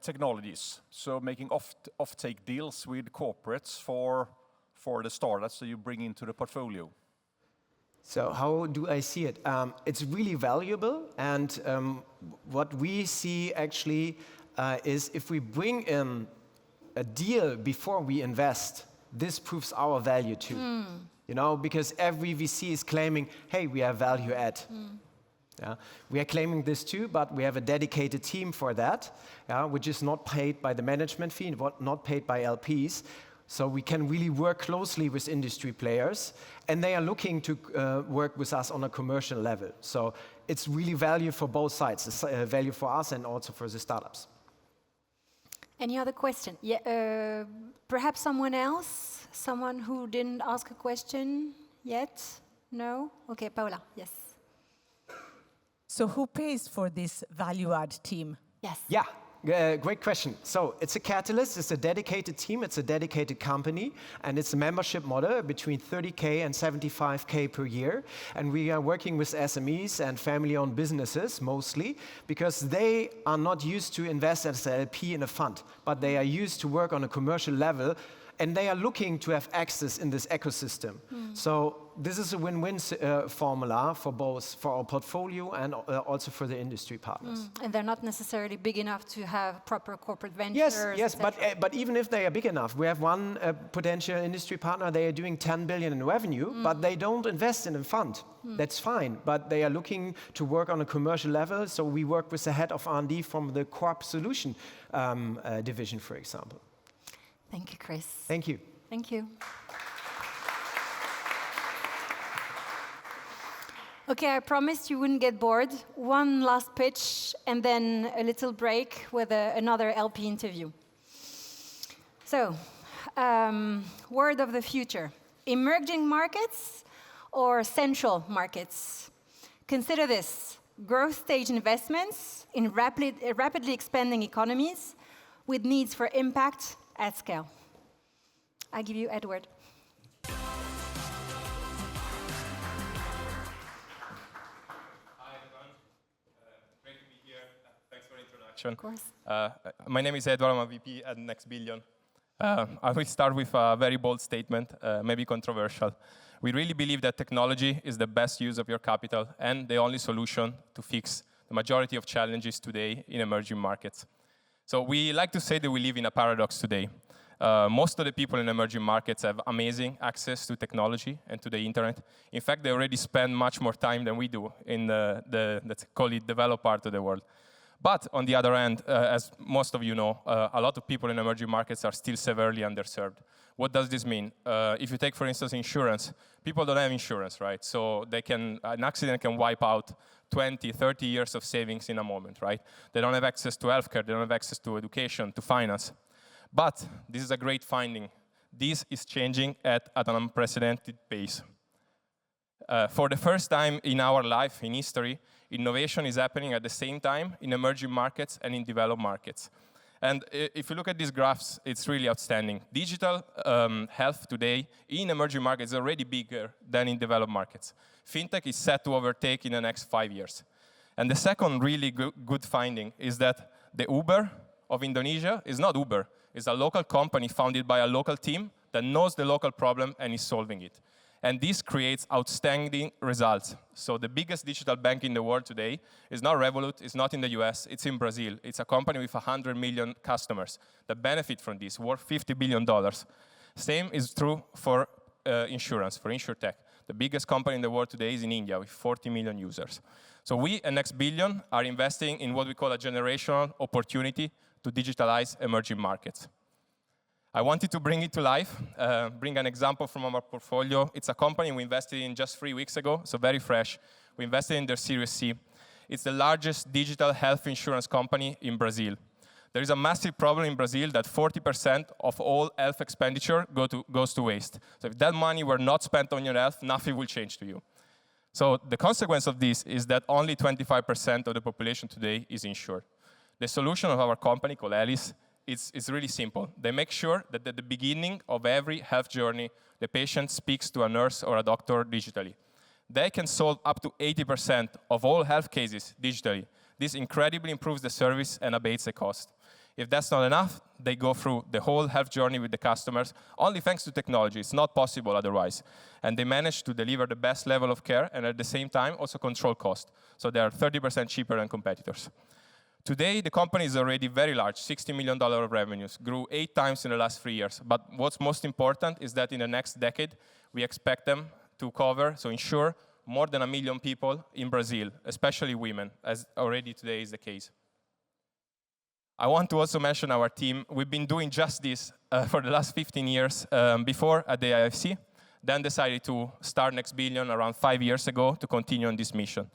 technologies. So making offtake deals with corporates for the startups that you bring into the portfolio. So how do I see it? It's really valuable, and what we see actually is if we bring in a deal before we invest, this proves our value too. You know, because every VC is claiming, hey, we have value add. Yeah? We are claiming this too, but we have a dedicated team for that, which is not paid by the management fee, not paid by LPs. So we can really work closely with industry players, and they are looking to work with us on a commercial level. So it's really value for both sides, it's value for us and also for the startups. Any other question? Yeah, perhaps someone else? Someone who didn't ask a question yet? No? Okay, Paola, yes. So who pays for this value-add team? Yes. Yeah. Great question. So it's a catalyst, it's a dedicated team, it's a dedicated company, and it's a membership model between 30K and 75K per year. And we are working with SMEs and family-owned businesses mostly, because they are not used to invest as an LP in a fund, but they are used to work on a commercial level, and they are looking to have access in this ecosystem. So this is a win-win formula for both, for our portfolio and also for the industry partners. And they're not necessarily big enough to have proper corporate ventures. Yes, but even if they are big enough, we have one potential industry partner, they are doing 10 billion in revenue, but they don't invest in a fund. That's fine, but they are looking to work on a commercial level, so we work with the head of R&D from the Corp Solution division, for example. Thank you, Chris. Thank you. Thank you. Okay, I promised you wouldn't get bored. One last pitch, and then a little break with another LP interview. So, word of the future. Emerging markets or central markets? Consider this. Growth stage investments in rapidly expanding economies with needs for impact at scale. I give you Edward. Hi, everyone. Great to be here. Thanks for the introduction. Of course. My name is Edward. I'm a VP at Next Billion. I will start with a very bold statement, maybe controversial. We really believe that technology is the best use of your capital and the only solution to fix the majority of challenges today in emerging markets. So we like to say that we live in a paradox today. Most of the people in emerging markets have amazing access to technology and to the internet. In fact, they already spend much more time than we do in let's call it, developed part of the world. But on the other hand, as most of you know, a lot of people in emerging markets are still severely underserved. What does this mean? If you take, for instance, insurance, people don't have insurance, right? So an accident can wipe out 20, 30 years of savings in a moment, right? They don't have access to healthcare, they don't have access to education, to finance. But this is a great finding. This is changing at an unprecedented pace. For the first time in our life, in history, innovation is happening at the same time in emerging markets and in developed markets. And if you look at these graphs, it's really outstanding. Digital health today in emerging markets is already bigger than in developed markets. Fintech is set to overtake in the next 5 years. And the second really good finding is that the Uber of Indonesia is not Uber. It's a local company founded by a local team that knows the local problem and is solving it. And this creates outstanding results. So the biggest digital bank in the world today is not Revolut, it's not in the US, it's in Brazil. It's a company with 100 million customers that benefit from this, worth $50 billion. Same is true for insurance, for InsurTech. The biggest company in the world today is in India with 40 million users. So we at Next Billion are investing in what we call a generational opportunity to digitalize emerging markets. I wanted to bring it to life, bring an example from our portfolio. It's a company we invested in just 3 weeks ago, so very fresh. We invested in their Series C. It's the largest digital health insurance company in Brazil. There is a massive problem in Brazil that 40% of all health expenditure goes to waste. So if that money were not spent on your health, nothing will change to you. So the consequence of this is that only 25% of the population today is insured. The solution of our company, called Alice, it's really simple. They make sure that at the beginning of every health journey, the patient speaks to a nurse or a doctor digitally. They can solve up to 80% of all health cases digitally. This incredibly improves the service and abates the cost. If that's not enough, they go through the whole health journey with the customers, only thanks to technology. It's not possible otherwise. And they manage to deliver the best level of care and at the same time also control cost. So they are 30% cheaper than competitors. Today, the company is already very large, $60 million of revenues, grew 8 times in the last 3 years. But what's most important is that in the next decade, we expect them to cover, so insure, more than 1 million people in Brazil, especially women, as already today is the case. I want to also mention our team. We've been doing just this for the last 15 years, before at the IFC, then decided to start Next Billion around 5 years ago to continue on this mission.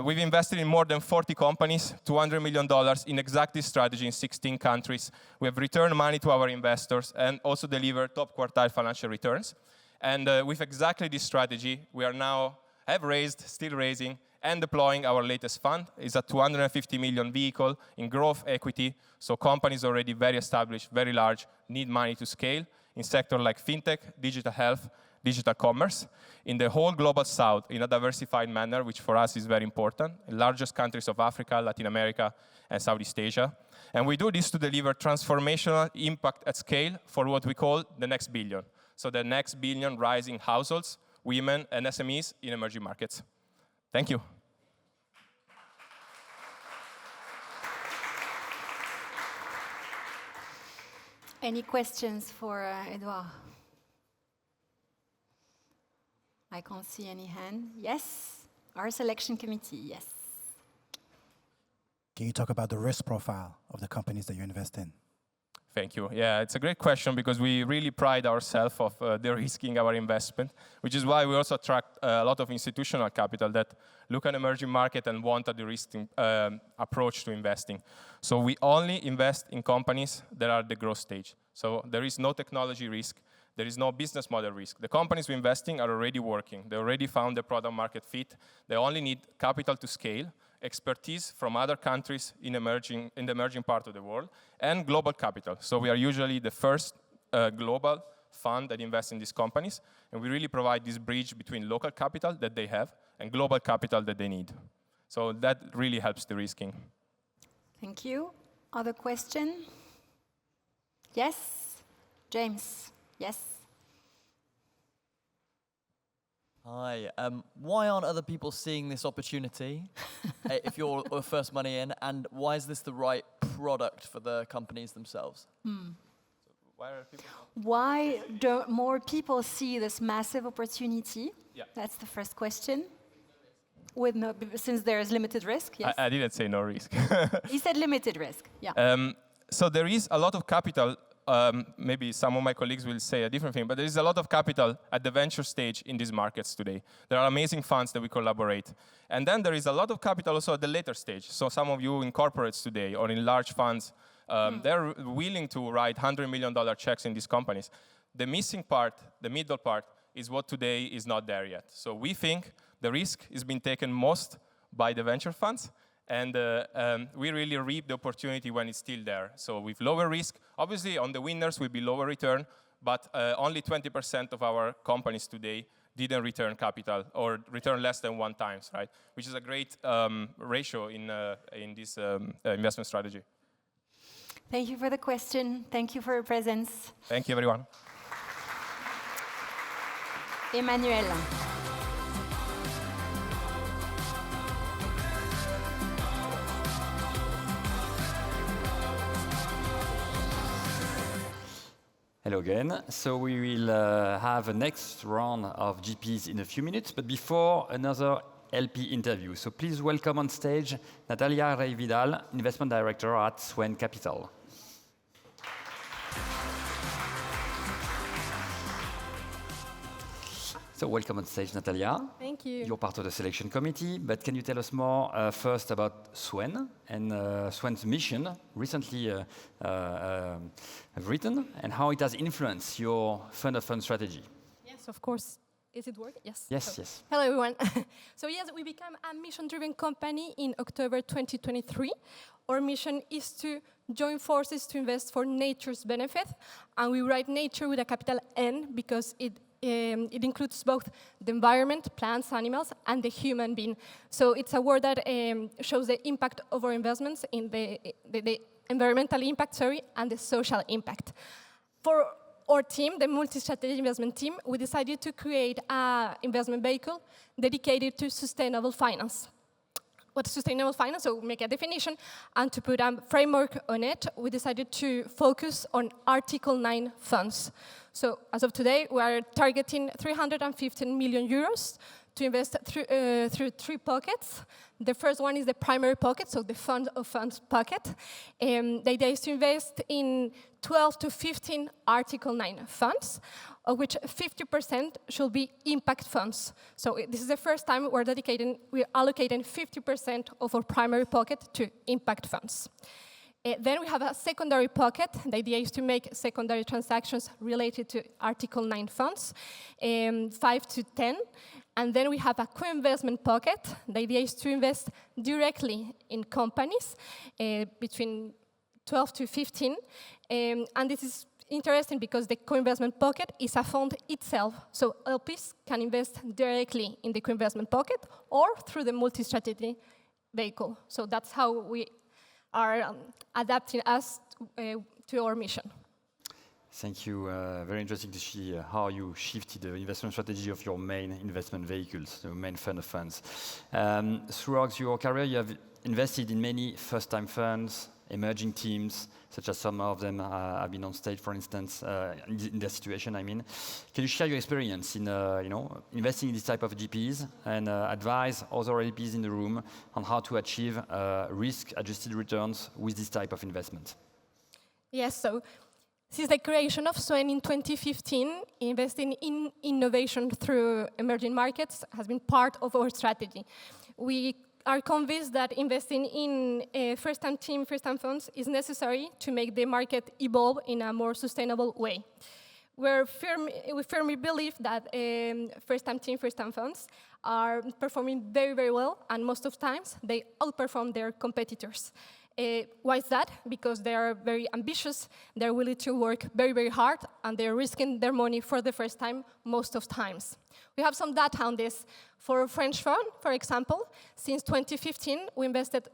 We've invested in more than 40 companies, $200 million in exact this strategy in 16 countries. We have returned money to our investors and also delivered top quartile financial returns. And with exactly this strategy, we are now have raised, still raising, and deploying our latest fund. It's a 250 million vehicle in growth equity. So companies already very established, very large, need money to scale in sectors like fintech, digital health, digital commerce, in the whole global south in a diversified manner, which for us is very important, in largest countries of Africa, Latin America, and Southeast Asia. And we do this to deliver transformational impact at scale for what we call the next billion. So the next billion rising households, women, and SMEs in emerging markets. Thank you. Any questions for Edouard? I can't see any hand. Yes? Our selection committee, yes. Can you talk about the risk profile of the companies that you invest in? Thank you. Yeah, it's a great question because we really pride ourselves of de-risking our investment, which is why we also attract a lot of institutional capital that look at emerging market and want a de-risking approach to investing. So we only invest in companies that are at the growth stage. So there is no technology risk. There is no business model risk. The companies we invest in are already working. They already found the product market fit. They only need capital to scale, expertise from other countries in the emerging part of the world, and global capital. So we are usually the first global fund that invests in these companies, and we really provide this bridge between local capital that they have and global capital that they need. So that really helps the risking. Thank you. Other question? Yes? James, yes. Hi. Why aren't other people seeing this opportunity if you're first money in, and why is this the right product for the companies themselves? Why don't more people see this massive opportunity? Yeah. That's the first question. Since there is limited risk, yes? I didn't say no risk. He said limited risk, yeah. So there is a lot of capital. Maybe some of my colleagues will say a different thing, but there is a lot of capital at the venture stage in these markets today. There are amazing funds that we collaborate. And then there is a lot of capital also at the later stage. So some of you in corporates today or in large funds, they're willing to write $100 million checks in these companies. The missing part, the middle part, is what today is not there yet. So we think the risk is being taken most by the venture funds, and we really reap the opportunity when it's still there. So with lower risk, obviously on the winners will be lower return, but only 20% of our companies today didn't return capital or return less than 1 time, right? Which is a great ratio in this investment strategy. Thank you for the question. Thank you for your presence. Thank you, everyone. Emmanuel. Hello again. So we will have a next round of GPs in a few minutes, but before another LP interview. So please welcome on stage Natalia Vidal, Investment Director at SWEN Capital. So welcome on stage, Natalia. Thank you. You're part of the selection committee, but can you tell us more first about SWEN and SWEN's mission, recently written, and how it has influenced your fund of fund strategy? Yes, of course. Is it working? Yes. Yes, yes. Hello, everyone. So yes, we became a mission-driven company in October 2023. Our mission is to join forces to invest for nature's benefit, and we write nature with a capital N because it includes both the environment, plants, animals, and the human being. So it's a word that shows the impact of our investments in the environmental impact, and the social impact. For our team, the multi-strategy investment team, we decided to create an investment vehicle dedicated to sustainable finance. What's sustainable finance? So we make a definition, and to put a framework on it, we decided to focus on Article 9 funds. So as of today, we are targeting 315 million euros to invest through 3 pockets. The first one is the primary pocket, so the fund of funds pocket. The idea is to invest in 12 to 15 Article 9 funds, of which 50% should be impact funds. So this is the first time we're allocating 50% of our primary pocket to impact funds. Then we have a secondary pocket. The idea is to make secondary transactions related to Article 9 funds, 5 to 10. And then we have a co-investment pocket. The idea is to invest directly in companies between 12 to 15. And this is interesting because the co-investment pocket is a fund itself. So LPs can invest directly in the co-investment pocket or through the multi-strategy vehicle. So that's how we are adapting us to our mission. Thank you. Very interesting to see how you shifted the investment strategy of your main investment vehicles, the main fund of funds. Throughout your career, you have invested in many first-time funds, emerging teams, such as some of them have been on stage, for instance, in their situation, I mean. Can you share your experience in investing in this type of GPs and advise other LPs in the room on how to achieve risk-adjusted returns with this type of investment? Yes, so since the creation of SWEN in 2015, investing in innovation through emerging markets has been part of our strategy. We are convinced that investing in first-time team, first-time funds is necessary to make the market evolve in a more sustainable way. We firmly believe that first-time team, first-time funds are performing very, very well, and most of the times they outperform their competitors. Why is that? Because they are very ambitious, they're willing to work very, very hard, and they're risking their money for the first time most of times. We have some data on this. For a French fund, for example, since 2015, we invested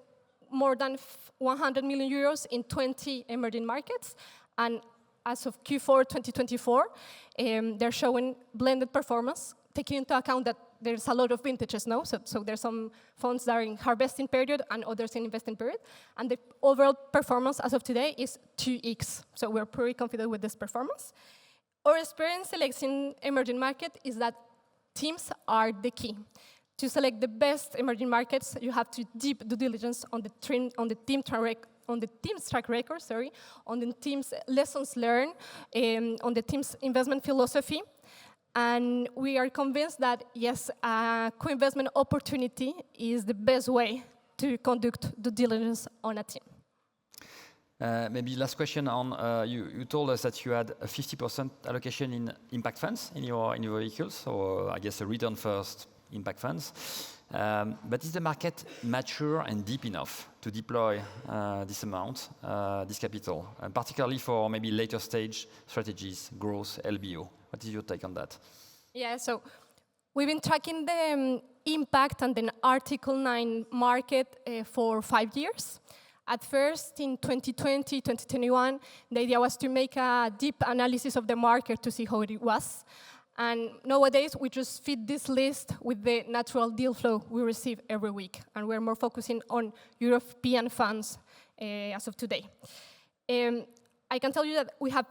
more than 100 million euros in 20 emerging markets, and as of Q4 2024, they're showing blended performance, taking into account that there's a lot of vintages now. So there's some funds that are in harvesting period and others in investing period. And the overall performance as of today is 2x. So we're pretty confident with this performance. Our experience selecting emerging market is that teams are the key. To select the best emerging markets, you have to deep due diligence on the team's track record, on the team's lessons learned, on the team's investment philosophy. And we are convinced that, yes, a co-investment opportunity is the best way to conduct due diligence on a team. Maybe last question on, you told us that you had a 50% allocation in impact funds in your vehicles, so I guess a return first impact funds. But is the market mature and deep enough to deploy this amount, this capital, and particularly for maybe later stage strategies, growth, LBO? What is your take on that? Yeah, so we've been tracking the impact and the Article 9 market for 5 years. At first, in 2020, 2021, the idea was to make a deep analysis of the market to see how it was. And nowadays, we just feed this list with the natural deal flow we receive every week. And we're more focusing on European funds as of today. I can tell you that we have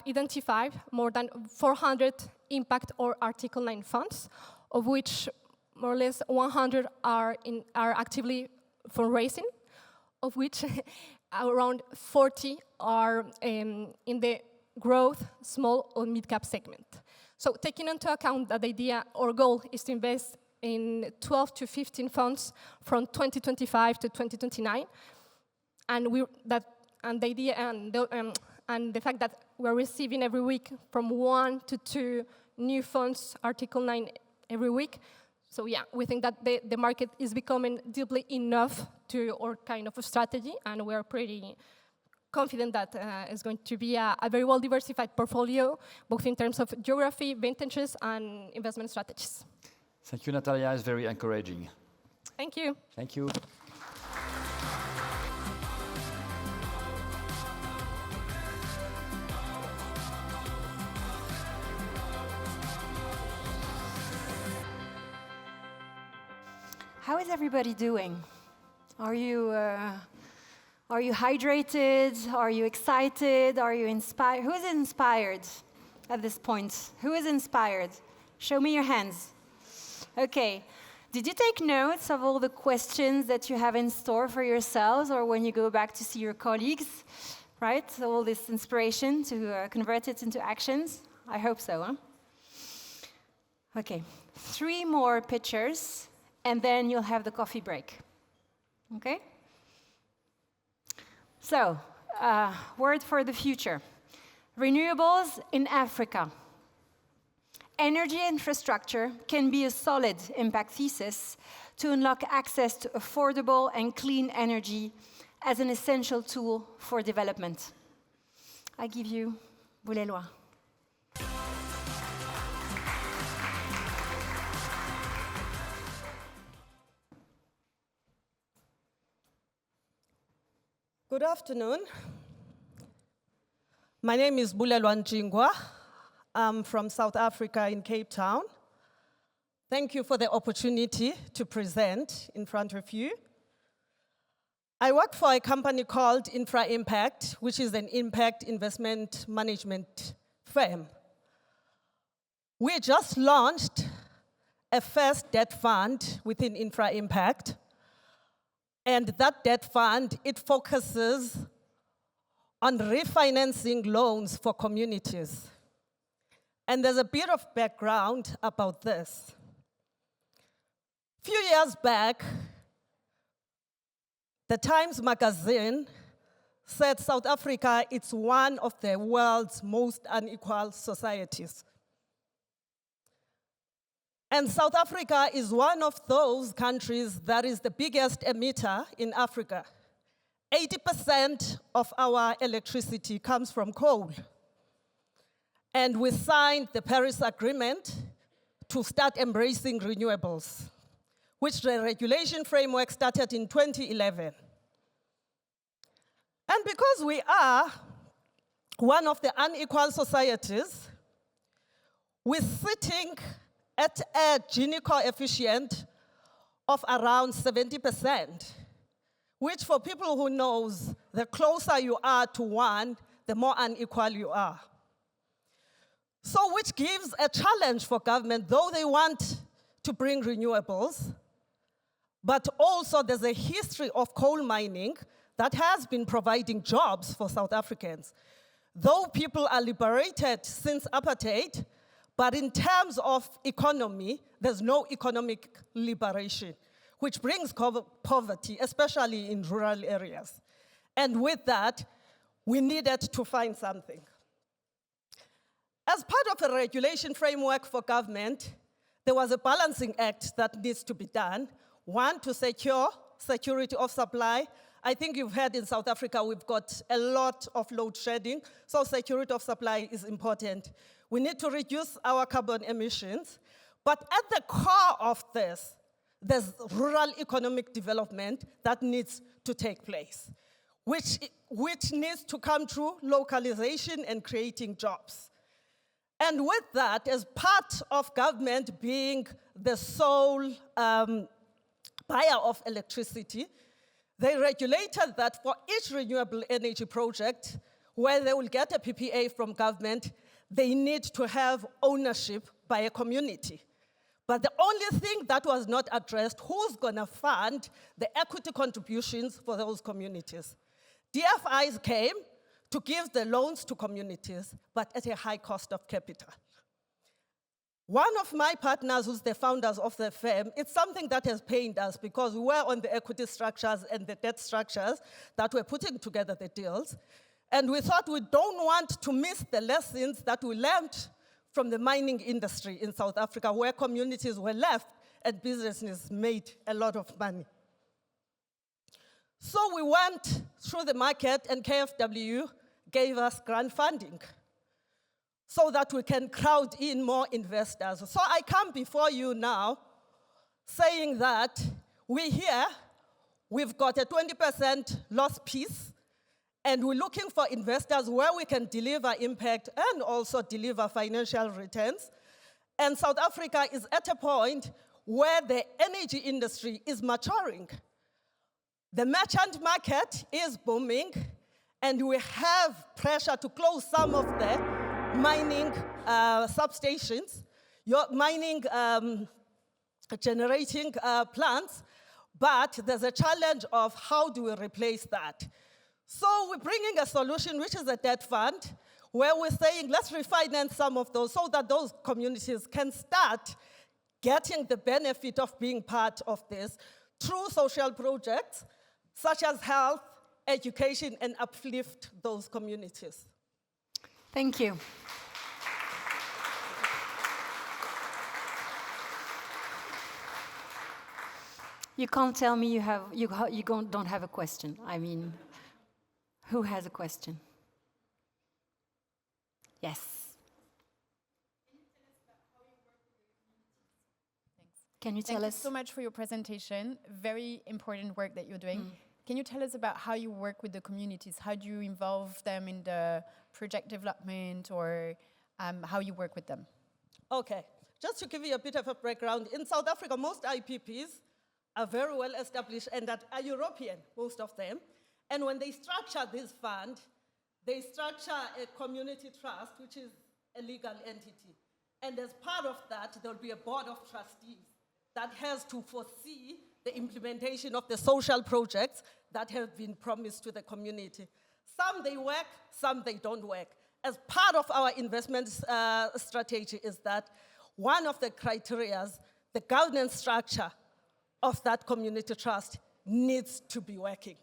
identified more than 400 impact or Article 9 funds, of which more or less 100 are actively fundraising, of which around 40 are in the growth, small or mid-cap segment. So taking into account that the idea or goal is to invest in 12 to 15 funds from 2025 to 2029, and the fact that we're receiving every week from 1 to 2 new funds, Article 9 every week. So yeah, we think that the market is becoming deeply enough to our kind of a strategy, and we're pretty confident that it's going to be a very well-diversified portfolio, both in terms of geography, vintages, and investment strategies. Thank you, Natalia. It's very encouraging. Thank you. Thank you. How is everybody doing? Are you hydrated? Are you excited? Are you inspired? Who is inspired at this point? Who is inspired? Show me your hands. Okay. Did you take notes of all the questions that you have in store for yourselves, or when you go back to see your colleagues, right? So all this inspiration to convert it into actions? I hope so, huh? Okay. 3 more pictures, and then you'll have the coffee break. Okay? So, word for the future. Renewables in Africa. Energy infrastructure can be a solid impact thesis to unlock access to affordable and clean energy as an essential tool for development. I give you Boulellois. Good afternoon. My name is Bulelwa Njingwa. I'm from South Africa in Cape Town. Thank you for the opportunity to present in front of you. I work for a company called Infra Impact, which is an impact investment management firm. We just launched a first debt fund within Infra Impact. And that debt fund, it focuses on refinancing loans for communities. And there's a bit of background about this. A few years back, the Times magazine said South Africa is one of the world's most unequal societies. And South Africa is one of those countries that is the biggest emitter in Africa. 80% of our electricity comes from coal. And we signed the Paris Agreement to start embracing renewables, which the regulation framework started in 2011. And because we are one of the unequal societies, we're sitting at a Gini coefficient of around 70%, which for people who knows, the closer you are to 1, the more unequal you are. So which gives a challenge for government, though they want to bring renewables, but also there's a history of coal mining that has been providing jobs for South Africans. Though people are liberated since apartheid, but in terms of economy, there's no economic liberation, which brings poverty, especially in rural areas. And with that, we needed to find something. As part of a regulation framework for government, there was a balancing act that needs to be done. One, to secure security of supply. I think you've heard in South Africa, we've got a lot of load shedding, so security of supply is important. We need to reduce our carbon emissions, but at the core of this, there's rural economic development that needs to take place, which needs to come through localization and creating jobs. And with that, as part of government being the sole buyer of electricity, they regulated that for each renewable energy project, where they will get a PPA from government, they need to have ownership by a community. But the only thing that was not addressed, who's gonna fund the equity contributions for those communities? DFIs came to give the loans to communities, but at a high cost of capital. One of my partners, who's the founders of the firm, it's something that has pained us because we were on the equity structures and the debt structures that were putting together the deals. And we thought we don't want to miss the lessons that we learned from the mining industry in South Africa, where communities were left and businesses made a lot of money. So we went through the market, and KfW gave us grant funding so that we can crowd in more investors. So I come before you now saying that we've got a 20% loss piece, and we're looking for investors where we can deliver impact and also deliver financial returns. And South Africa is at a point where the energy industry is maturing. The merchant market is booming, and we have pressure to close some of the mining substations, your mining generating plants, but there's a challenge of how do we replace that. So we're bringing a solution, which is a debt fund, where we're saying let's refinance some of those so that those communities can start getting the benefit of being part of this through social projects, such as health, education, and uplift those communities. Thank you. You can't tell me you don't have a question. I mean, who has a question? Yes. Can you tell us? Thank you so much for your presentation. Very important work that you're doing. Can you tell us about how you work with the communities? How do you involve them in the project development, or how you work with them? Okay, just to give you a bit of a background, in South Africa, most IPPs are very well established and that are European, most of them. And when they structure this fund, they structure a community trust, which is a legal entity. And as part of that, there'll be a board of trustees that has to foresee the implementation of the social projects that have been promised to the community. Some they work, some they don't work. As part of our investment strategy is that one of the criteria, the governance structure of that community trust needs to be working.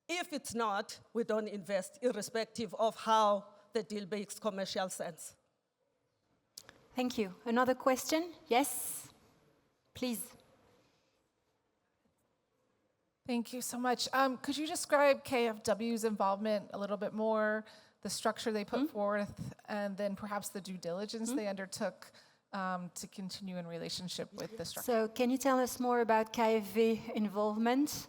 If it's not, we don't invest, irrespective of how the deal makes commercial sense. Thank you. Another question? Yes, please. Thank you so much. Could you describe KfW's involvement a little bit more, the structure they put forth, and then perhaps the due diligence they undertook to continue in relationship with the structure? So can you tell us more about KfW involvement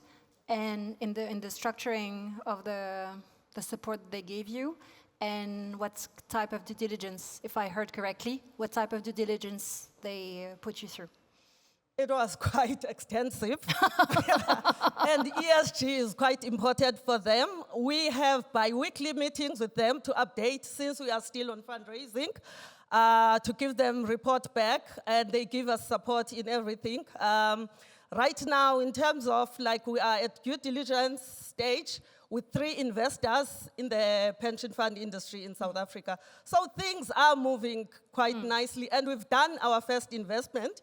and in the structuring of the support they gave you, and what type of due diligence, if I heard correctly, what type of due diligence they put you through? It was quite extensive. And ESG is quite important for them. We have bi-weekly meetings with them to update, since we are still on fundraising, to give them report back, and they give us support in everything. Right now, in terms of, like, we are at due diligence stage with 3 investors in the pension fund industry in South Africa. So things are moving quite nicely, and we've done our first investment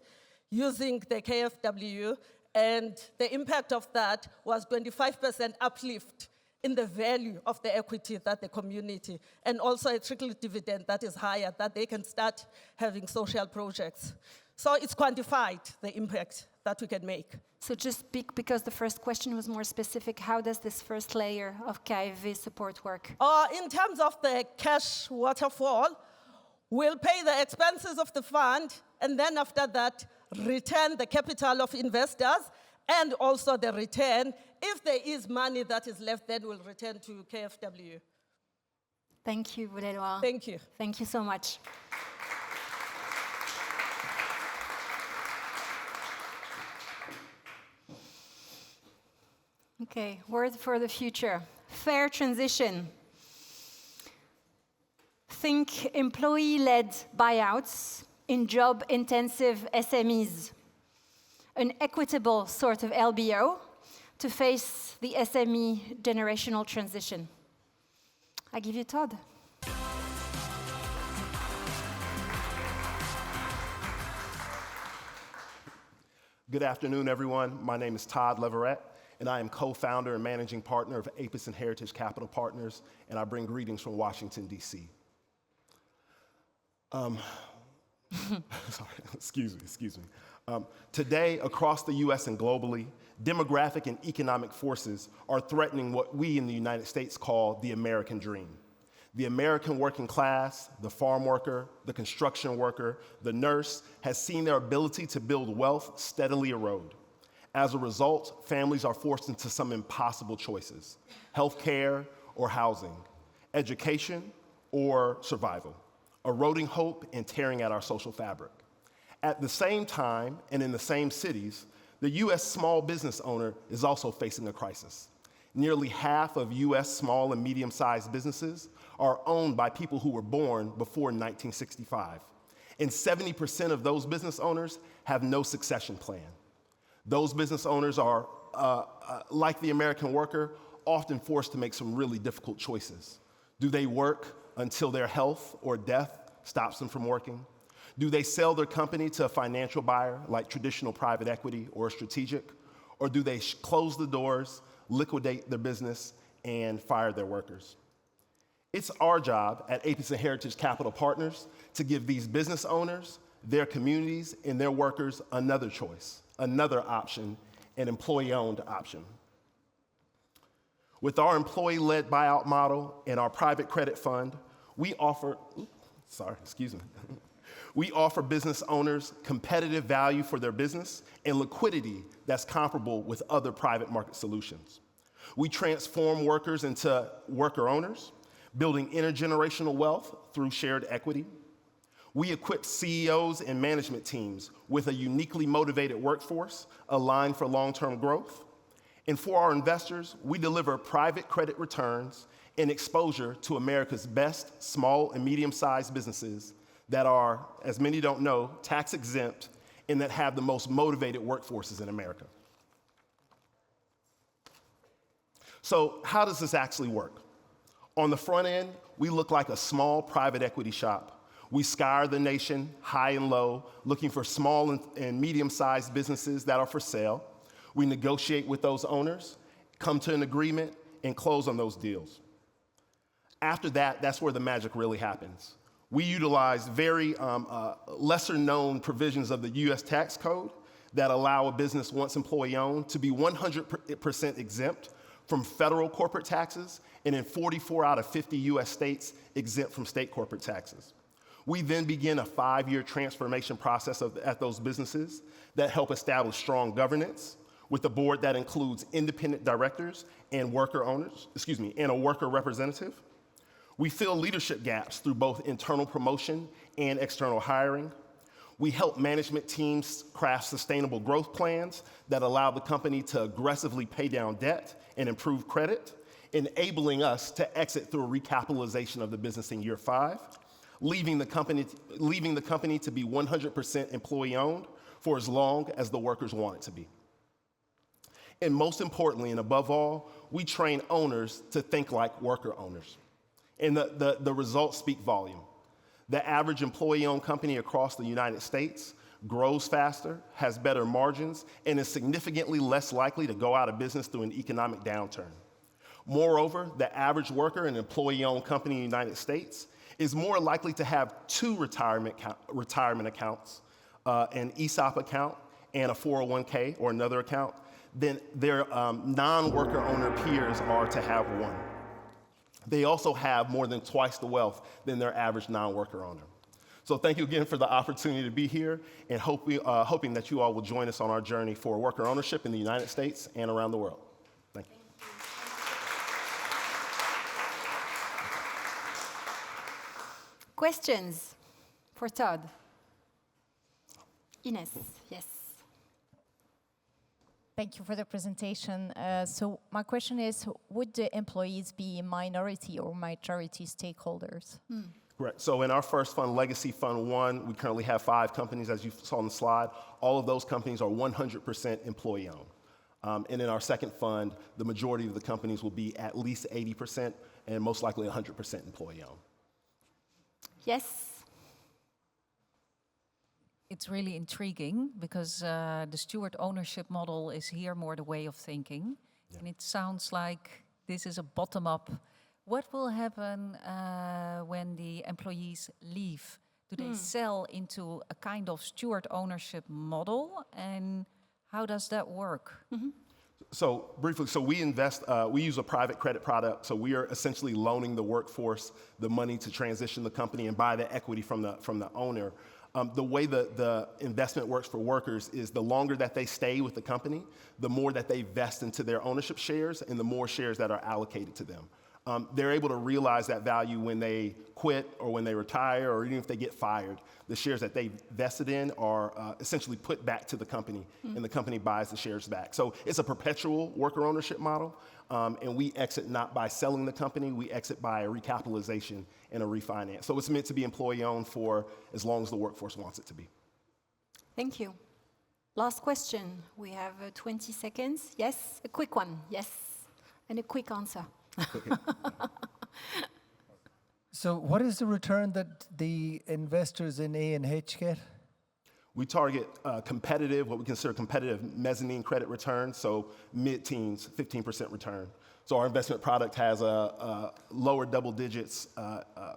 using the KfW, and the impact of that was 25% uplift in the value of the equity that the community, and also a trickle dividend that is higher, that they can start having social projects. So it's quantified, the impact that we can make. So just because the first question was more specific, how does this first layer of KfW support work? In terms of the cash waterfall, we'll pay the expenses of the fund, and then after that, return the capital of investors, and also the return. If there is money that is left, then we'll return to KfW. Thank you, Vidal. Thank you. Thank you so much. Okay, word for the future. Fair transition. Think employee-led buyouts in job-intensive SMEs. An equitable sort of LBO to face the SME generational transition. I give you Todd. Good afternoon, everyone. My name is Todd Leverett, and I am co-founder and managing partner of Apis and Heritage Capital Partners, and I bring greetings from Washington, D.C. Sorry, excuse me. Today, across the U.S. and globally, demographic and economic forces are threatening what we in the United States call the American dream. The American working class, the farm worker, the construction worker, the nurse has seen their ability to build wealth steadily erode. As a result, families are forced into some impossible choices: healthcare or housing, education or survival, eroding hope and tearing at our social fabric. At the same time, and in the same cities, the U.S. small business owner is also facing a crisis. Nearly half of U.S. small and medium-sized businesses are owned by people who were born before 1965. And 70% of those business owners have no succession plan. Those business owners are, like the American worker, often forced to make some really difficult choices. Do they work until their health or death stops them from working? Do they sell their company to a financial buyer like traditional private equity or strategic? Or do they close the doors, liquidate their business, and fire their workers? It's our job at Apis and Heritage Capital Partners to give these business owners, their communities, and their workers another choice, another option, an employee-owned option. With our employee-led buyout model and our private credit fund, we offer business owners competitive value for their business and liquidity that's comparable with other private market solutions. We transform workers into worker owners, building intergenerational wealth through shared equity. We equip CEOs and management teams with a uniquely motivated workforce aligned for long-term growth. And for our investors, we deliver private credit returns and exposure to America's best small and medium-sized businesses that are, as many don't know, tax exempt and that have the most motivated workforces in America. So how does this actually work? On the front end, we look like a small private equity shop. We scour the nation, high and low, looking for small and medium-sized businesses that are for sale. We negotiate with those owners, come to an agreement, and close on those deals. After that, that's where the magic really happens. We utilize very lesser-known provisions of the U.S. tax code that allow a business, once employee-owned, to be 100% exempt from federal corporate taxes, and in 44 out of 50 U.S. states exempt from state corporate taxes. We then begin a 5-year transformation process at those businesses that help establish strong governance with a board that includes independent directors and and a worker representative. We fill leadership gaps through both internal promotion and external hiring. We help management teams craft sustainable growth plans that allow the company to aggressively pay down debt and improve credit, enabling us to exit through a recapitalization of the business in year 5, leaving the company to be 100% employee-owned for as long as the workers want it to be. And most importantly, and above all, we train owners to think like worker owners. And the results speak volume. The average employee-owned company across the United States grows faster, has better margins, and is significantly less likely to go out of business through an economic downturn. Moreover, the average worker in an employee-owned company in the United States is more likely to have 2 retirement accounts, an ESOP account and a 401k or another account, than their non-worker owner peers are to have 1. They also have more than twice the wealth than their average non-worker owner. So thank you again for the opportunity to be here, and hoping that you all will join us on our journey for worker ownership in the United States and around the world. Thank you. Questions for Todd? Ines, yes. Thank you for the presentation. So my question is, would the employees be minority or majority stakeholders? Correct. So in our first fund, Legacy Fund 1, we currently have 5 companies, as you saw on the slide. All of those companies are 100% employee-owned. And in our second fund, the majority of the companies will be at least 80% and most likely 100% employee-owned. Yes. It's really intriguing because the steward ownership model is here more the way of thinking. Yeah. And it sounds like this is a bottom-up. What will happen when the employees leave? Do they sell into a kind of steward ownership model? And how does that work? So briefly, so we invest, we use a private credit product. So we are essentially loaning the workforce the money to transition the company and buy the equity from the owner. The way the investment works for workers is the longer that they stay with the company, the more that they vest into their ownership shares and the more shares that are allocated to them. They're able to realize that value when they quit or when they retire or even if they get fired. The shares that they vested in are essentially put back to the company and the company buys the shares back. So it's a perpetual worker ownership model and we exit not by selling the company, we exit by a recapitalization and a refinance. So it's meant to be employee owned for as long as the workforce wants it to be. Thank you. Last question. We have 20 seconds. Yes, a quick one. Yes, and a quick answer. So what is the return that the investors in A and H get? We target competitive, what we consider competitive mezzanine credit return, so mid-teens, 15% return. So our investment product has a lower double digits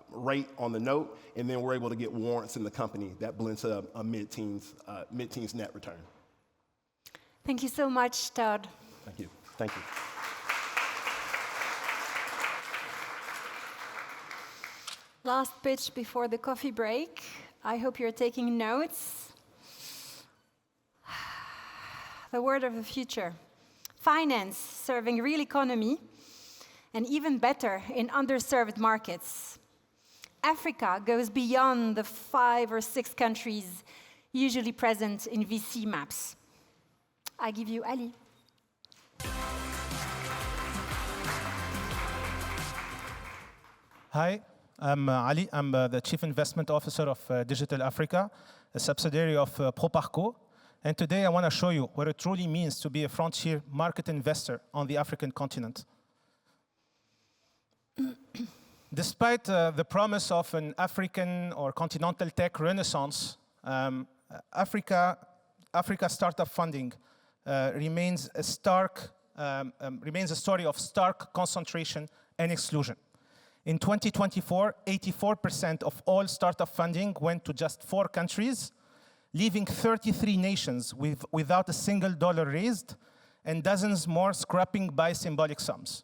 rate on the note, and then we're able to get warrants in the company that blends to a mid-teens net return. Thank you so much, Todd. Thank you. Thank you. Last pitch before the coffee break. I hope you're taking notes. The word of the future. Finance serving real economy, and even better, in underserved markets. Africa goes beyond the 5 or 6 countries usually present in VC maps. I give you Ali. Hi, I'm Ali. I'm the Chief Investment Officer of Digital Africa, a subsidiary of Proparco. And today I want to show you what it truly means to be a frontier market investor on the African continent. Despite the promise of an African or continental tech renaissance, Africa startup funding remains a story of stark concentration and exclusion. In 2024, 84% of all startup funding went to just 4 countries, leaving 33 nations without a single dollar raised and dozens more scrapping by symbolic sums.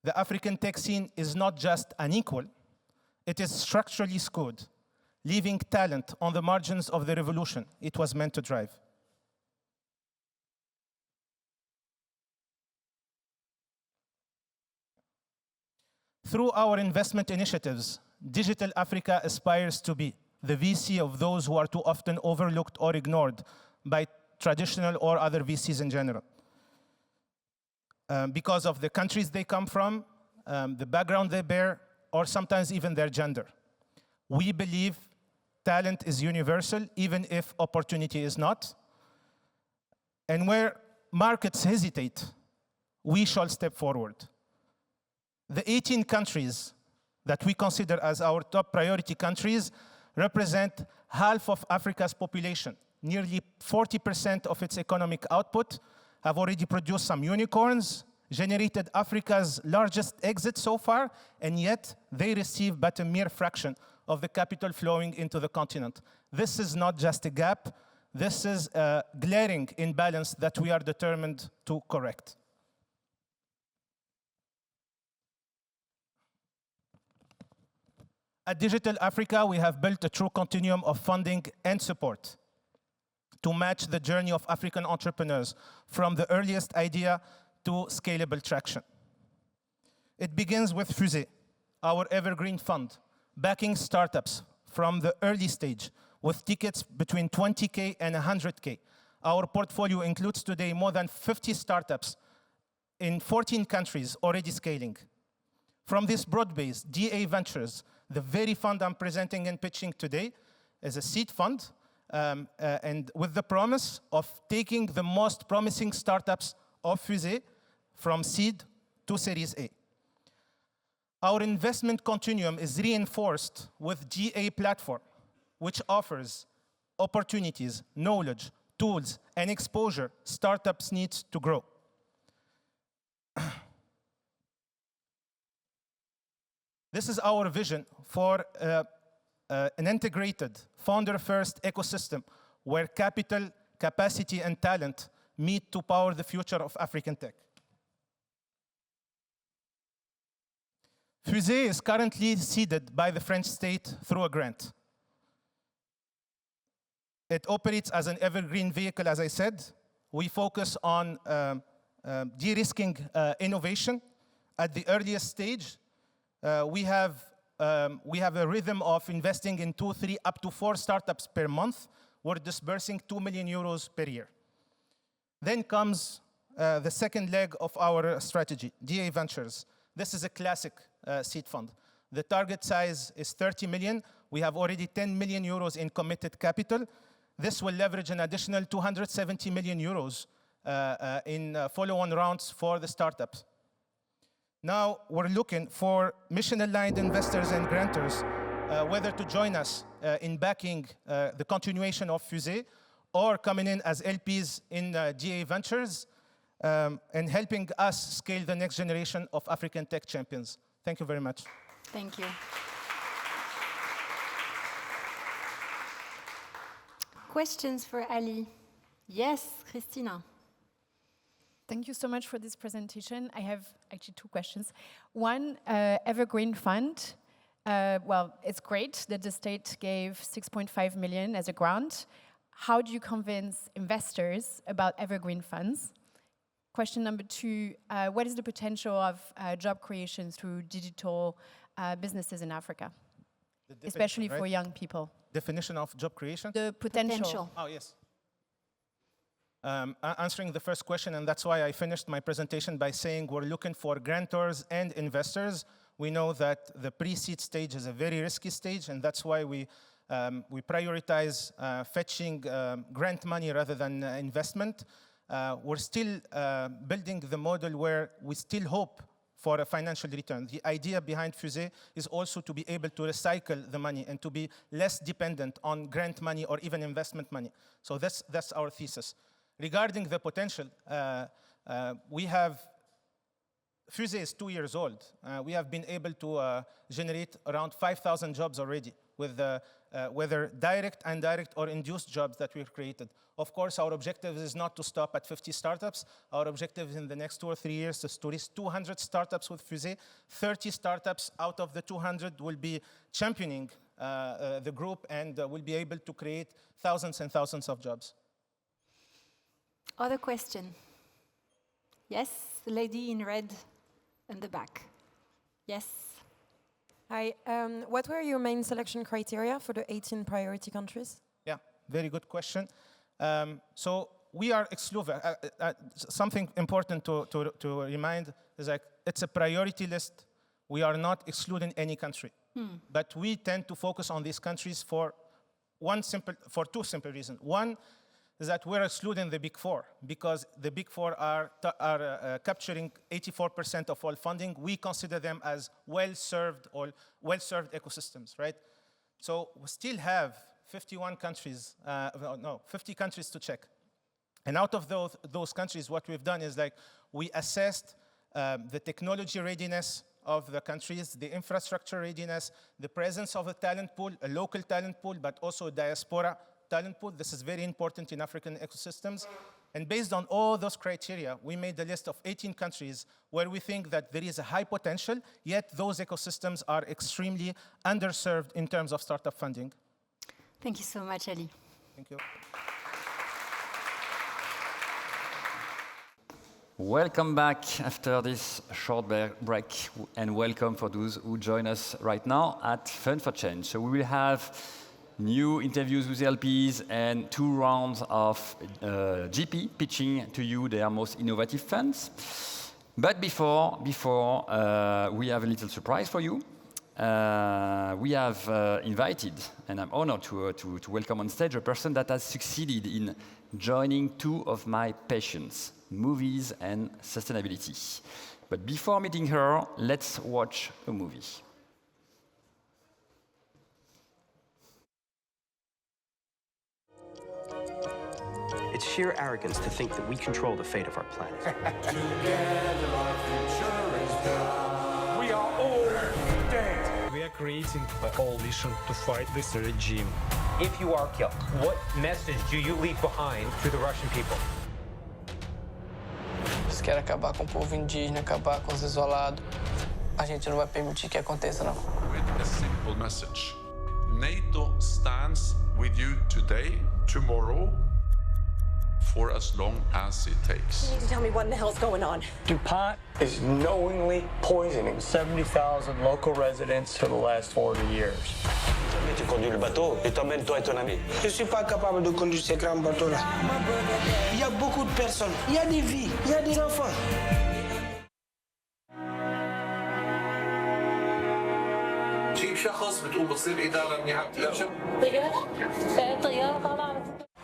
The African tech scene is not just unequal, it is structurally skewed, leaving talent on the margins of the revolution it was meant to drive. Through our investment initiatives, Digital Africa aspires to be the VC of those who are too often overlooked or ignored by traditional or other VCs in general. Because of the countries they come from, the background they bear, or sometimes even their gender. We believe talent is universal, even if opportunity is not. And where markets hesitate, we shall step forward. The 18 countries that we consider as our top priority countries represent half of Africa's population. Nearly 40% of its economic output have already produced some unicorns, generated Africa's largest exit so far, and yet they receive but a mere fraction of the capital flowing into the continent. This is not just a gap, this is a glaring imbalance that we are determined to correct. At Digital Africa, we have built a true continuum of funding and support to match the journey of African entrepreneurs from the earliest idea to scalable traction. It begins with FUSE, our evergreen fund, backing startups from the early stage with tickets between 20K and 100K. Our portfolio includes today more than 50 startups in 14 countries already scaling. From this broad base, DA Ventures, the very fund I'm presenting and pitching today, is a seed fund, and with the promise of taking the most promising startups of FUSE from seed to Series A. Our investment continuum is reinforced with GA Platform, which offers opportunities, knowledge, tools, and exposure startups need to grow. This is our vision for an integrated, founder-first ecosystem where capital, capacity, and talent meet to power the future of African tech. FUSE is currently seeded by the French state through a grant. It operates as an evergreen vehicle, as I said. We focus on de-risking innovation at the earliest stage. We have a rhythm of investing in 2, 3, up to 4 startups per month. We're disbursing 2 million euros per year. Then comes the second leg of our strategy, DA Ventures. This is a classic seed fund. The target size is 30 million. We have already 10 million euros in committed capital. This will leverage an additional 270 million euros in follow-on rounds for the startups. Now we're looking for mission-aligned investors and grantors, whether to join us in backing the continuation of FUSE or coming in as LPs in DA Ventures and helping us scale the next generation of African tech champions. Thank you very much. Thank you. Questions for Ali? Yes, Christina. Thank you so much for this presentation. I have actually 2 questions. One, Evergreen Fund. Well, it's great that the state gave 6.5 million as a grant. How do you convince investors about evergreen funds? Question number 2, what is the potential of job creation through digital businesses in Africa, especially for young people? Definition of job creation? The potential. Oh, yes. Answering the first question, and that's why I finished my presentation by saying we're looking for grantors and investors. We know that the pre-seed stage is a very risky stage, and that's why we prioritize fetching grant money rather than investment. We're still building the model where we still hope for a financial return. The idea behind FUSE is also to be able to recycle the money and to be less dependent on grant money or even investment money. So that's our thesis. Regarding the potential, FUSE is 2 years old. We have been able to generate around 5,000 jobs already, with whether direct, indirect, or induced jobs that we've created. Of course, our objective is not to stop at 50 startups. Our objective in the next 2 or 3 years is to reach 200 startups with FUSE. 30 startups out of the 200 will be championing the group and will be able to create thousands and thousands of jobs. Other question? Yes, the lady in red in the back. Yes. Hi. What were your main selection criteria for the 18 priority countries? Yeah, very good question. So we are exclusive. Something important to remind is like it's a priority list. We are not excluding any country, but we tend to focus on these countries for two simple reasons. One is that we're excluding the Big Four because the Big Four are capturing 84% of all funding. We consider them as well-served ecosystems, right? So we still have 50 countries to check. And out of those countries, what we've done is like we assessed the technology readiness of the countries, the infrastructure readiness, the presence of a talent pool, a local talent pool, but also diaspora talent pool. This is very important in African ecosystems. And based on all those criteria, we made a list of 18 countries where we think that there is a high potential, yet those ecosystems are extremely underserved in terms of startup funding. Thank you so much, Ali. Thank you. Welcome back after this short break, and welcome for those who join us right now at Fund for Change. So we will have new interviews with LPs and 2 rounds of GP pitching to you their most innovative funds. But before we have a little surprise for you. We have invited, and I'm honored to welcome on stage a person that has succeeded in joining 2 of my passions, movies and sustainability. But before meeting her, let's watch a movie. It's sheer arrogance to think that we control the fate of our planet. Together our future is bright. We are all dead. We are creating a coalition to fight this regime. If you are killed, what message do you leave behind to the Russian people? Se quer acabar com o povo indígena, acabar com os isolados, a gente não vai permitir que aconteça, não. With a simple message. NATO stands with you today, tomorrow, for as long as it takes. You need to tell me what the hell's going on. DuPont is knowingly poisoning 70,000 local residents for the last 40 years. Tu conduis le bateau et t'emmènes toi et ton ami. Je suis pas capable de conduire ces grands bateaux-là. Il y a beaucoup de personnes, il y a des vies, il y a des enfants.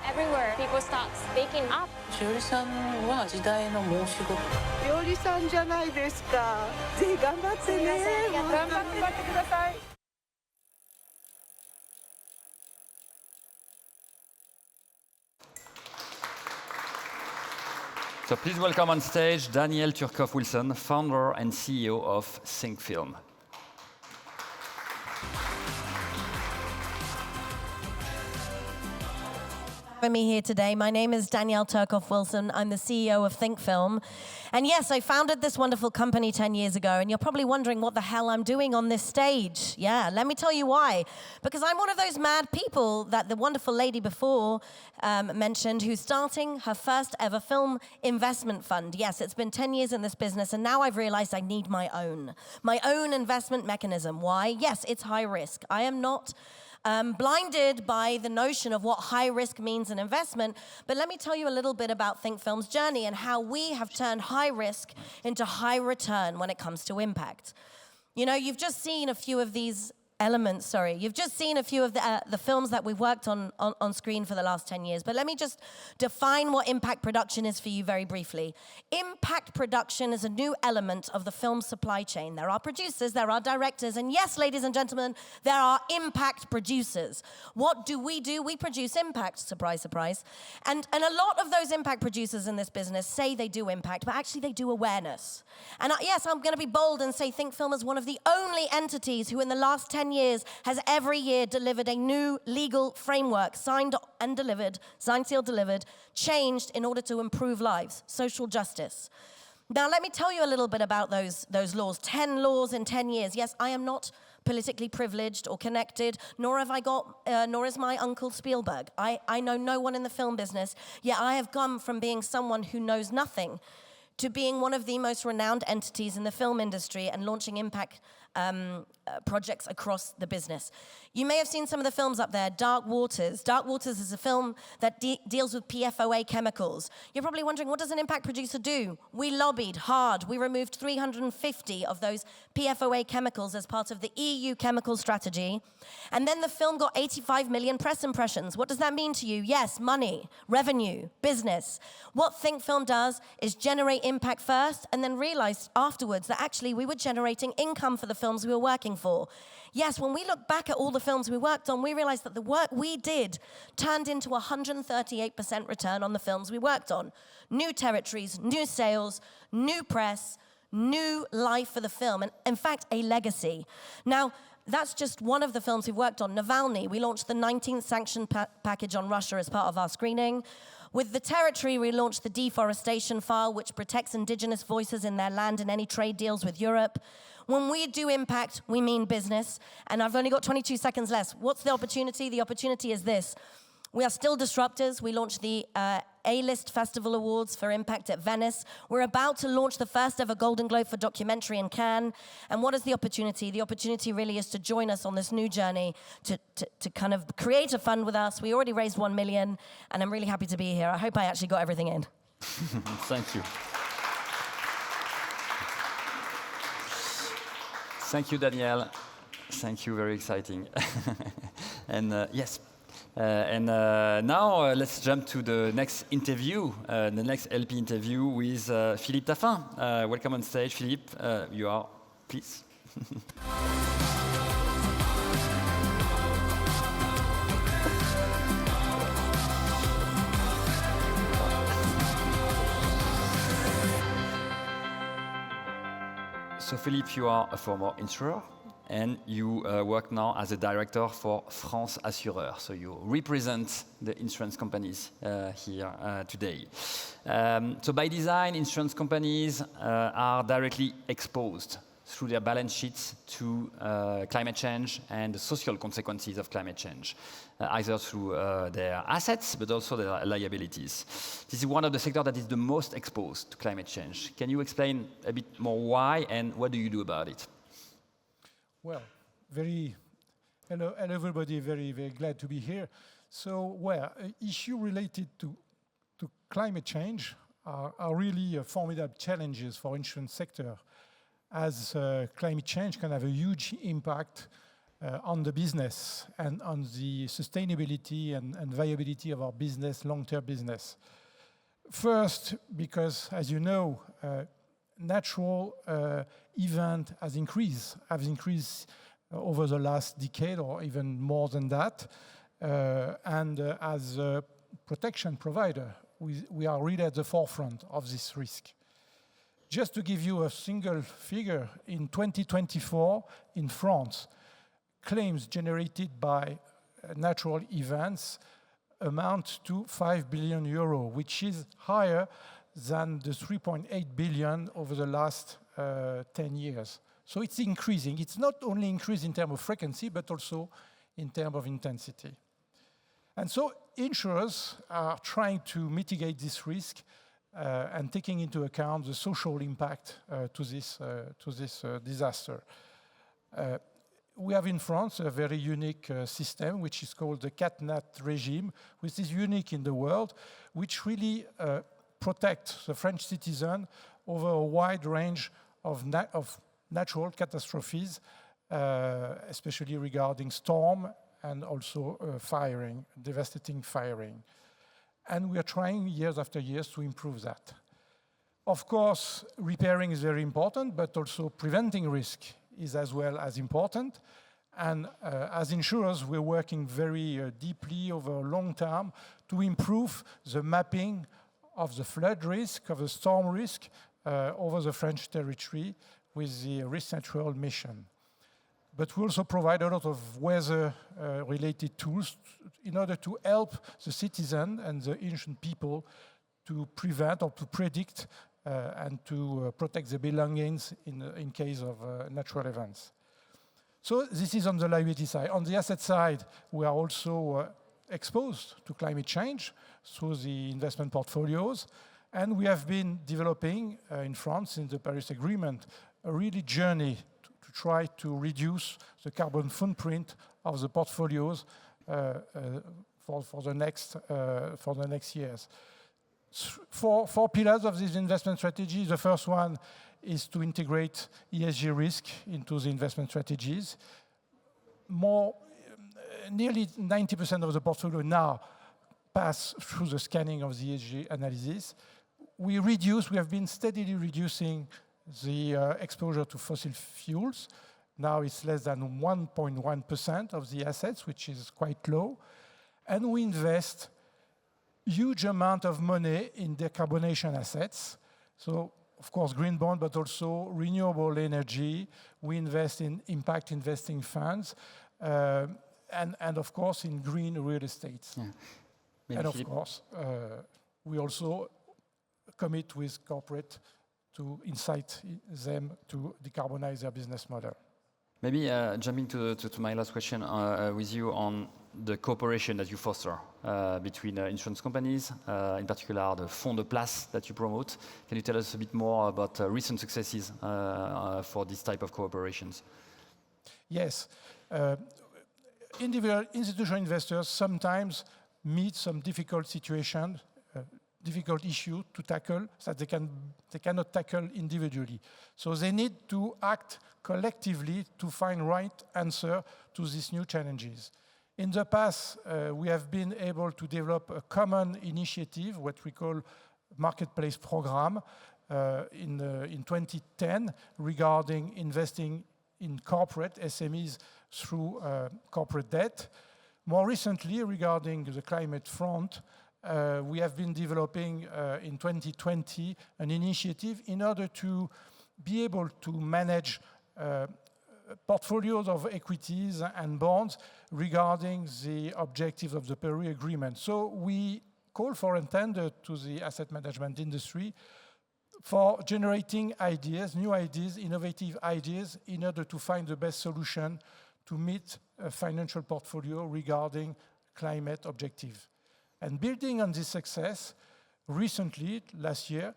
Everywhere, people start speaking up. しおりさんは時代の申し子。しおりさんじゃないですか。ぜひ頑張ってね。頑張ってください。So please welcome on stage Daniel Turcoff-Wilson, founder and CEO of Think Film. For me here today. My name is Danielle Turcoff-Wilson. I'm the CEO of Think Film. And yes, I founded this wonderful company 10 years ago, and you're probably wondering what the hell I'm doing on this stage. Yeah, let me tell you why. Because I'm one of those mad people that the wonderful lady before mentioned, who's starting her first ever film investment fund. Yes, it's been 10 years in this business, and now I've realized I need my own investment mechanism. Why? Yes, it's high risk. I am not blinded by the notion of what high risk means in investment. But let me tell you a little bit about Think Film's journey and how we have turned high risk into high return when it comes to impact. You know, you've just seen a few of these elements, you've just seen a few of the films that we've worked on screen for the last 10 years. But let me just define what impact production is for you very briefly. Impact production is a new element of the film supply chain. There are producers, there are directors, and yes, ladies and gentlemen, there are impact producers. What do? We produce impact, surprise, surprise. And a lot of those impact producers in this business say they do impact, but actually they do awareness. And yes, I'm going to be bold and say Think Film is one of the only entities who in the last 10 years has every year delivered a new legal framework, signed, sealed, delivered, changed in order to improve lives, social justice. Now, let me tell you a little bit about those laws. 10 laws in 10 years. Yes, I am not politically privileged or connected, nor is my uncle Spielberg. I know no one in the film business, yet I have come from being someone who knows nothing to being one of the most renowned entities in the film industry and launching impact projects across the business. You may have seen some of the films up there, Dark Waters. Dark Waters is a film that deals with PFOA chemicals. You're probably wondering, what does an impact producer do? We lobbied hard. We removed 350 of those PFOA chemicals as part of the EU chemical strategy. And then the film got 85 million press impressions. What does that mean to you? Yes, money, revenue, business. What Think Film does is generate impact first and then realize afterwards that actually we were generating income for the films we were working for. Yes, when we look back at all the films we worked on, we realized that the work we did turned into 138% return on the films we worked on. New territories, new sales, new press, new life for the film, and in fact, a legacy. Now, that's just one of the films we've worked on. Navalny, we launched the 19th sanction package on Russia as part of our screening. With the territory, we launched the deforestation file, which protects indigenous voices in their land in any trade deals with Europe. When we do impact, we mean business. And I've only got 22 seconds left. What's the opportunity? The opportunity is this. We are still disruptors. We launched the A-List Festival Awards for Impact at Venice. We're about to launch the first ever Golden Globe for documentary in Cannes. And what is the opportunity? The opportunity really is to join us on this new journey, to kind of create a fund with us. We already raised 1 million, and I'm really happy to be here. I hope I actually got everything in. Thank you. Thank you, Danielle. Thank you, very exciting. And yes. Now let's jump to the next interview, the next LP interview with Philippe Taffin. Welcome on stage, Philippe. You are, please. So Philippe, you are a former insurer, and you work now as a director for France ASSUREURS. So you represent the insurance companies here today. So by design, insurance companies are directly exposed through their balance sheets to climate change and the social consequences of climate change, either through their assets, but also their liabilities. This is one of the sectors that is the most exposed to climate change. Can you explain a bit more why, and what do you do about it? Well, hello everybody, very, very glad to be here. So, issues related to climate change are really formidable challenges for insurance sector, as climate change can have a huge impact on the business and on the sustainability and viability of our business, long-term business. First, because, as you know, natural event have increased over the last decade or even more than that. And as a protection provider, we are really at the forefront of this risk. Just to give you a single figure, in 2024 in France, claims generated by natural events amount to 5 billion euro, which is higher than the 3.8 billion over the last 10 years. So it's increasing. It's not only increasing in terms of frequency, but also in terms of intensity. And so insurers are trying to mitigate this risk and taking into account the social impact to this disaster. We have in France a very unique system, which is called the CatNat regime, which is unique in the world, which really protects the French citizen over a wide range of natural catastrophes, especially regarding storm and also firing, devastating firing. And we are trying years after years to improve that. Of course, repairing is very important, but also preventing risk is as well as important. And as insurers, we're working very deeply over a long term to improve the mapping of the flood risk, of the storm risk over the French territory with the Risk Central mission. But we also provide a lot of weather-related tools in order to help the citizen and the insurance people to prevent or to predict and to protect their belongings in case of natural events. So this is on the liability side. On the asset side, we are also exposed to climate change through the investment portfolios. And we have been developing in France, in the Paris Agreement, a really journey to try to reduce the carbon footprint of the portfolios for the next years. Four pillars of this investment strategy. The first one is to integrate ESG risk into the investment strategies. Nearly 90% of the portfolio now pass through the scanning of the ESG analysis. We have been steadily reducing the exposure to fossil fuels. Now it's less than 1.1% of the assets, which is quite low. And we invest huge amount of money in decarbonation assets. So, of course, green bond, but also renewable energy. We invest in impact investing funds, and of course, in green real estate. Yeah. And of course, we also commit with corporate to incite them to decarbonize their business model. Maybe jumping to my last question with you on the cooperation that you foster between insurance companies, in particular the fonds de place that you promote. Can you tell us a bit more about recent successes for this type of cooperations? Yes. Individual institutional investors sometimes meet some difficult situations, difficult issue to tackle that they cannot tackle individually. So they need to act collectively to find right answer to these new challenges. In the past, we have been able to develop a common initiative, what we call marketplace program, in 2010 regarding investing in corporate SMEs through corporate debt. More recently, regarding the climate front, we have been developing in 2020 an initiative in order to be able to manage portfolios of equities and bonds regarding the objectives of the Paris Agreement. So we call for a tender to the asset management industry for generating ideas, new ideas, innovative ideas, in order to find the best solution to meet a financial portfolio regarding climate objective. And building on this success, recently, last year,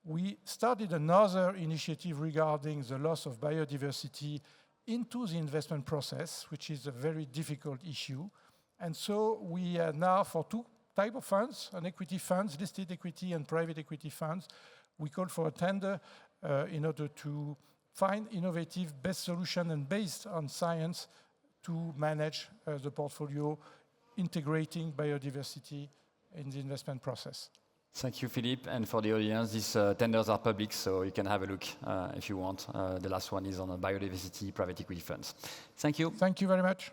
we started another initiative regarding the loss of biodiversity into the investment process, which is a very difficult issue. And so we are now, for two types of funds, an equity funds, listed equity and private equity funds, we call for a tender in order to find innovative best solution and based on science to manage the portfolio, integrating biodiversity in the investment process. Thank you, Philippe. And for the audience, these tenders are public, so you can have a look if you want. The last one is on the biodiversity private equity funds. Thank you. Thank you very much.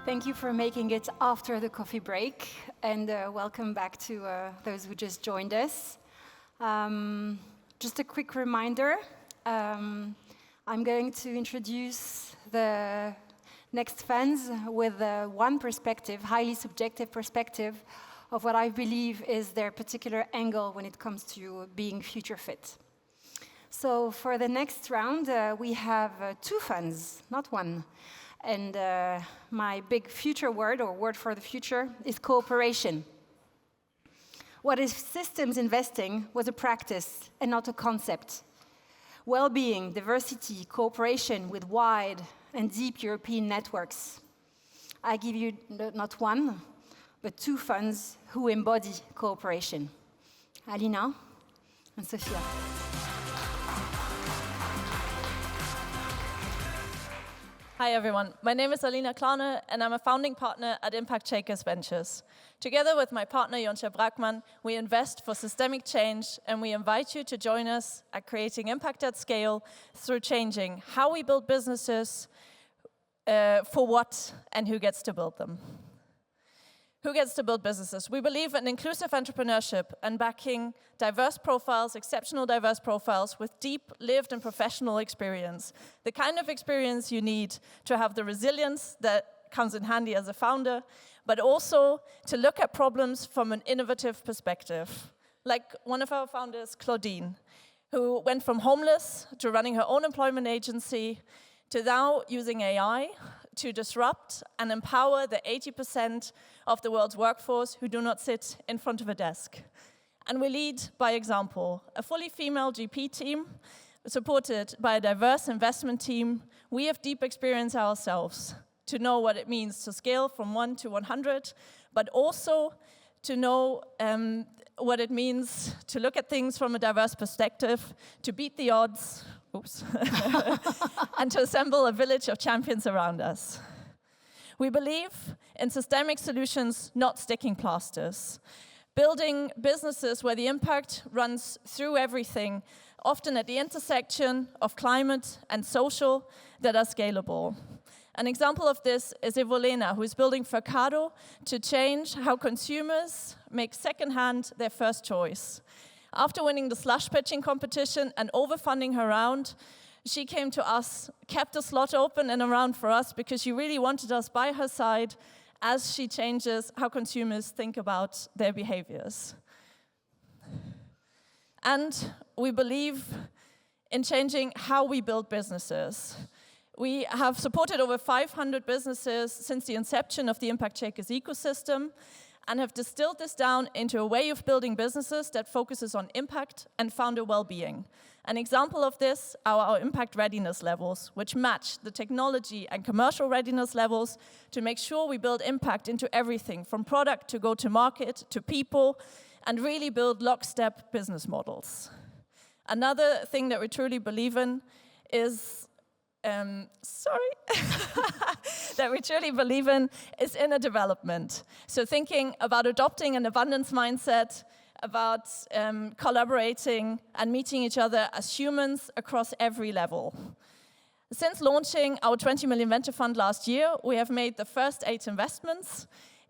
Thank you for making it after the coffee break, and welcome back to those who just joined us. Just a quick reminder, I'm going to introduce the next funds with one perspective, highly subjective perspective, of what I believe is their particular angle when it comes to being future fit. So for the next round, we have two funds, not one. And my big future word, or word for the future, is cooperation. What is systems investing was a practice and not a concept. Well-being, diversity, cooperation with wide and deep European networks. I give you not one, but two funds who embody cooperation. Alina and Sophia. Hi everyone, my name is Alina Klaune and I'm a founding partner at Impact Shakers Ventures. Together with my partner Jontje Brackmann, we invest for systemic change and we invite you to join us at creating impact at scale through changing how we build businesses, for what and who gets to build them. Who gets to build businesses? We believe in inclusive entrepreneurship and backing diverse profiles, exceptional diverse profiles with deep lived and professional experience. The kind of experience you need to have the resilience that comes in handy as a founder, but also to look at problems from an innovative perspective. Like one of our founders, Claudine, who went from homeless to running her own employment agency, to now using AI to disrupt and empower the 80% of the world's workforce who do not sit in front of a desk. And we lead by example. A fully female GP team, supported by a diverse investment team. We have deep experience ourselves to know what it means to scale from 1 to 100, but also to know what it means to look at things from a diverse perspective, to beat the odds, and to assemble a village of champions around us. We believe in systemic solutions, not sticking plasters. Building businesses where the impact runs through everything, often at the intersection of climate and social, that are scalable. An example of this is Evolena, who is building Mercado to change how consumers make secondhand their first choice. After winning the slush pitching competition and overfunding her round, she came to us, kept a slot open and a round for us because she really wanted us by her side as she changes how consumers think about their behaviors. And we believe in changing how we build businesses. We have supported over 500 businesses since the inception of the Impact Shakers ecosystem and have distilled this down into a way of building businesses that focuses on impact and founder well-being. An example of this are our impact readiness levels, which match the technology and commercial readiness levels to make sure we build impact into everything, from product to go-to-market to people, and really build lockstep business models. Another thing that we truly believe in is that we truly believe in is inner development. So thinking about adopting an abundance mindset, about collaborating and meeting each other as humans across every level. Since launching our 20 million venture fund last year, we have made the first 8 investments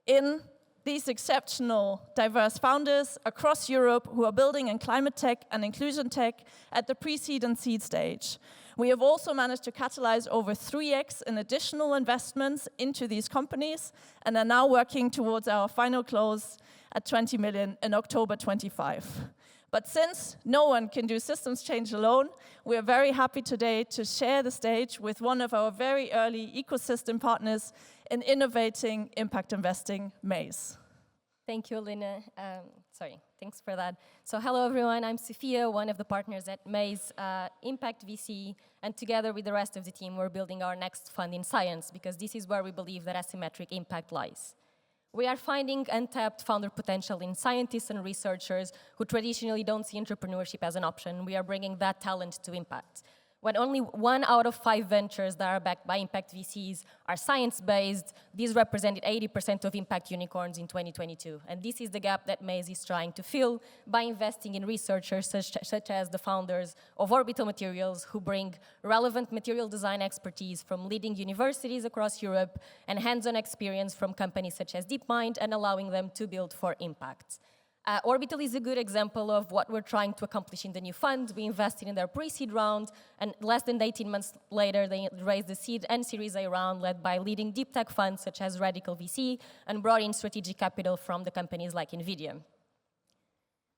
in these exceptional, diverse founders across Europe who are building in climate tech and inclusion tech at the pre-seed and seed stage. We have also managed to catalyze over 3x in additional investments into these companies and are now working towards our final close at 20 million in October 25. But since no one can do systems change alone, we are very happy today to share the stage with one of our very early ecosystem partners in innovating impact investing, Maze. Thank you, Lina. Thanks for that. So hello, everyone. I'm Sophia, one of the partners at Maze Impact VC, and together with the rest of the team, we're building our next fund in science, because this is where we believe that asymmetric impact lies. We are finding untapped founder potential in scientists and researchers who traditionally don't see entrepreneurship as an option. We are bringing that talent to impact. When only 1 out of 5 ventures that are backed by impact VCs are science-based, these represented 80% of impact unicorns in 2022. And this is the gap that Maze is trying to fill by investing in researchers such as the founders of Orbital Materials, who bring relevant material design expertise from leading universities across Europe and hands-on experience from companies such as DeepMind, and allowing them to build for impact. Orbital is a good example of what we're trying to accomplish in the new fund. We invested in their pre-seed round, and less than 18 months later, they raised the seed and Series A round led by leading deep tech funds such as Radical VC, and brought in strategic capital from the companies like NVIDIA.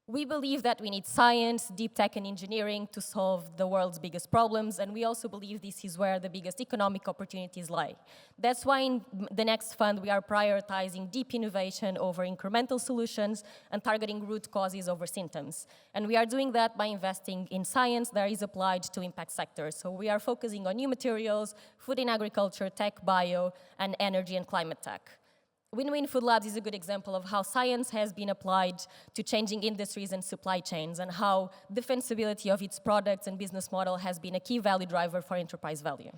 We believe that we need science, deep tech, and engineering to solve the world's biggest problems, and we also believe this is where the biggest economic opportunities lie. That's why in the next fund we are prioritizing deep innovation over incremental solutions and targeting root causes over symptoms. And we are doing that by investing in science that is applied to impact sectors. So we are focusing on new materials, food and agriculture, tech, bio, and energy and climate tech. Win-Win Food Labs is a good example of how science has been applied to changing industries and supply chains, and how defensibility of its products and business model has been a key value driver for enterprise value.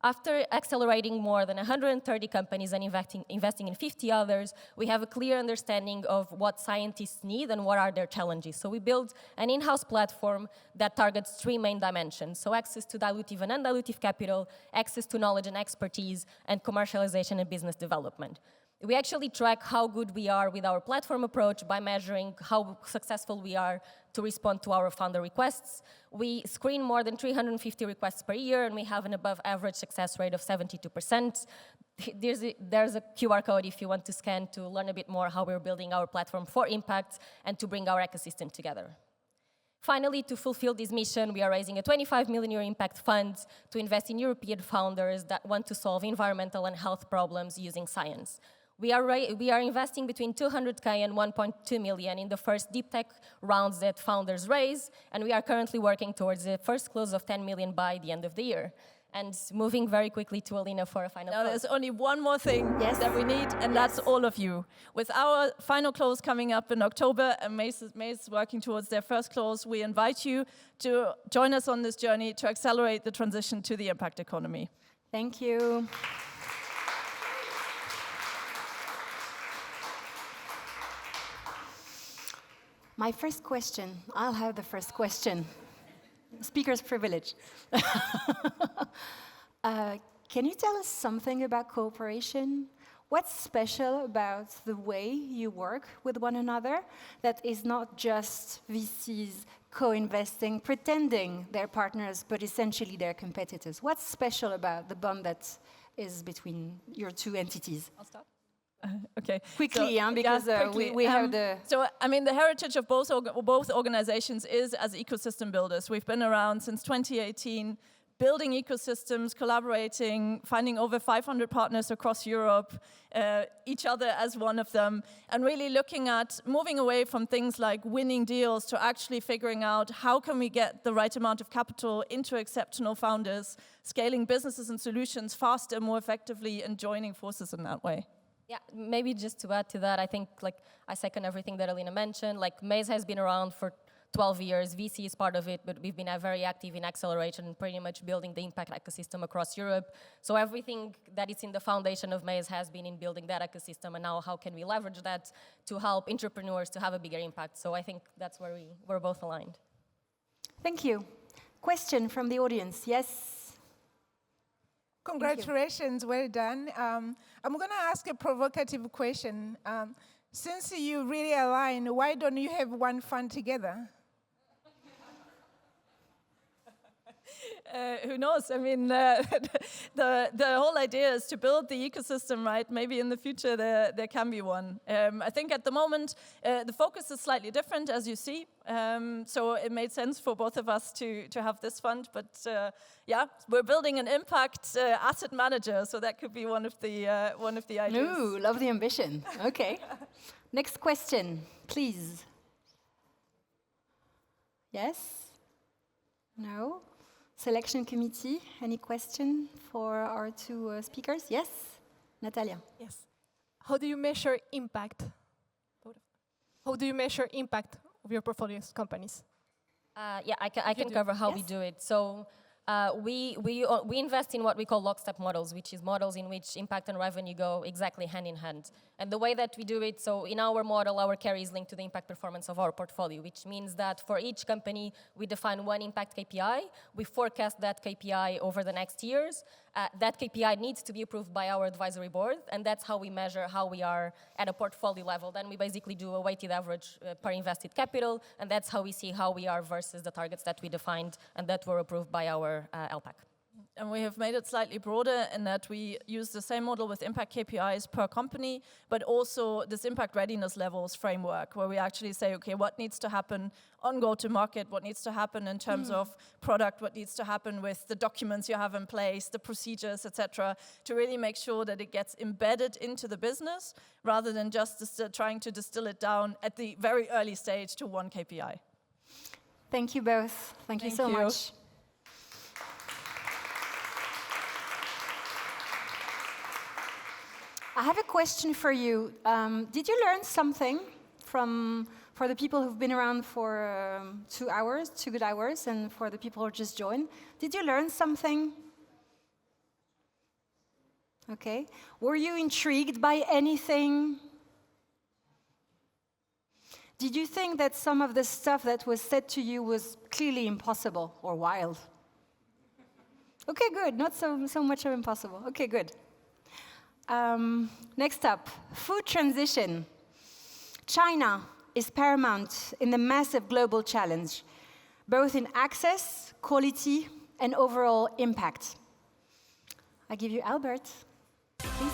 After accelerating more than 130 companies and investing in 50 others, we have a clear understanding of what scientists need and what are their challenges. So we built an in-house platform that targets 3 main dimensions. So access to dilutive and undilutive capital, access to knowledge and expertise, and commercialization and business development. We actually track how good we are with our platform approach by measuring how successful we are to respond to our founder requests. We screen more than 350 requests per year, and we have an above average success rate of 72%. There's a QR code if you want to scan to learn a bit more how we're building our platform for impact and to bring our ecosystem together. Finally, to fulfill this mission, we are raising a 25 million euro impact fund to invest in European founders that want to solve environmental and health problems using science. We are investing between 200K and 1.2 million in the first deep tech rounds that founders raise, and we are currently working towards the first close of 10 million by the end of the year. And moving very quickly to Alina for a final Now, close. there's only one more thing that we need, and that's all of you. With our final close coming up in October, and Maze is working towards their first close, we invite you to join us on this journey to accelerate the transition to the impact economy. Thank you. My first question, I'll have the first question. Speaker's privilege. Can you tell us something about cooperation? What's special about the way you work with one another that is not just VCs co-investing, pretending they're partners, but essentially they're competitors? What's special about the bond that is between your two entities? I'll start. Okay. Quickly, so, because quickly. we have the... So, I mean, the heritage of both organizations is as ecosystem builders. We've been around since 2018, building ecosystems, collaborating, finding over 500 partners across Europe, each other as one of them, and really looking at moving away from things like winning deals to actually figuring out how can we get the right amount of capital into exceptional founders, scaling businesses and solutions faster, more effectively, and joining forces in that way. Yeah, maybe just to add to that, I think I second everything that Alina mentioned. Maze has been around for 12 years. VC is part of it, but we've been very active in acceleration and pretty much building the impact ecosystem across Europe. So everything that is in the foundation of Maze has been in building that ecosystem, and now how can we leverage that to help entrepreneurs to have a bigger impact? So I think that's where we're both aligned. Thank you. Question from the audience. Yes? Congratulations, well done. I'm going to ask a provocative question. Since you really align, why don't you have one fund together? Who knows? I mean, the whole idea is to build the ecosystem, right? Maybe in the future there can be one. I think at the moment the focus is slightly different, as you see. So it made sense for both of us to have this fund. But yeah, we're building an impact asset manager, so that could be one of the ideas. Ooh, love the ambition. Okay. Next question, please. Yes? No? Selection committee, any question for our two speakers? Yes? Natalia. Yes. How do you measure impact? How do you measure impact of your portfolio's companies? Yeah, I can cover how we do it. So we invest in what we call lockstep models, which is models in which impact and revenue go exactly hand in hand. And the way that we do it, so in our model, our carry is linked to the impact performance of our portfolio, which means that for each company, we define one impact KPI. We forecast that KPI over the next years. That KPI needs to be approved by our advisory board, and that's how we measure how we are at a portfolio level. Then we basically do a weighted average per invested capital, and that's how we see how we are versus the targets that we defined and that were approved by our LPAC. And we have made it slightly broader in that we use the same model with impact KPIs per company, but also this impact readiness levels framework, where we actually say, okay, what needs to happen on go-to-market, what needs to happen in terms of product, what needs to happen with the documents you have in place, the procedures, etc., to really make sure that it gets embedded into the business, rather than just trying to distill it down at the very early stage to one KPI. Thank you both. Thank you so much. I have a question for you. Did you learn something for the people who've been around for 2 hours, 2 good hours, and for the people who just joined? Did you learn something? Okay. Were you intrigued by anything? Did you think that some of the stuff that was said to you was clearly impossible or wild? Okay, good. Not so much of impossible. Okay, good. Next up, food transition. China is paramount in the massive global challenge, both in access, quality, and overall impact. I give you Albert, please.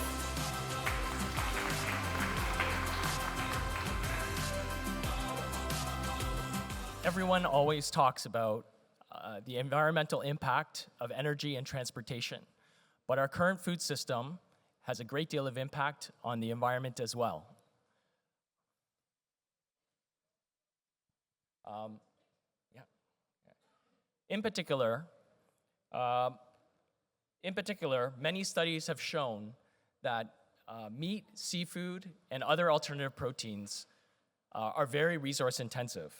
Everyone always talks about the environmental impact of energy and transportation, but our current food system has a great deal of impact on the environment as well. In particular, many studies have shown that meat, seafood, and other alternative proteins are very resource intensive.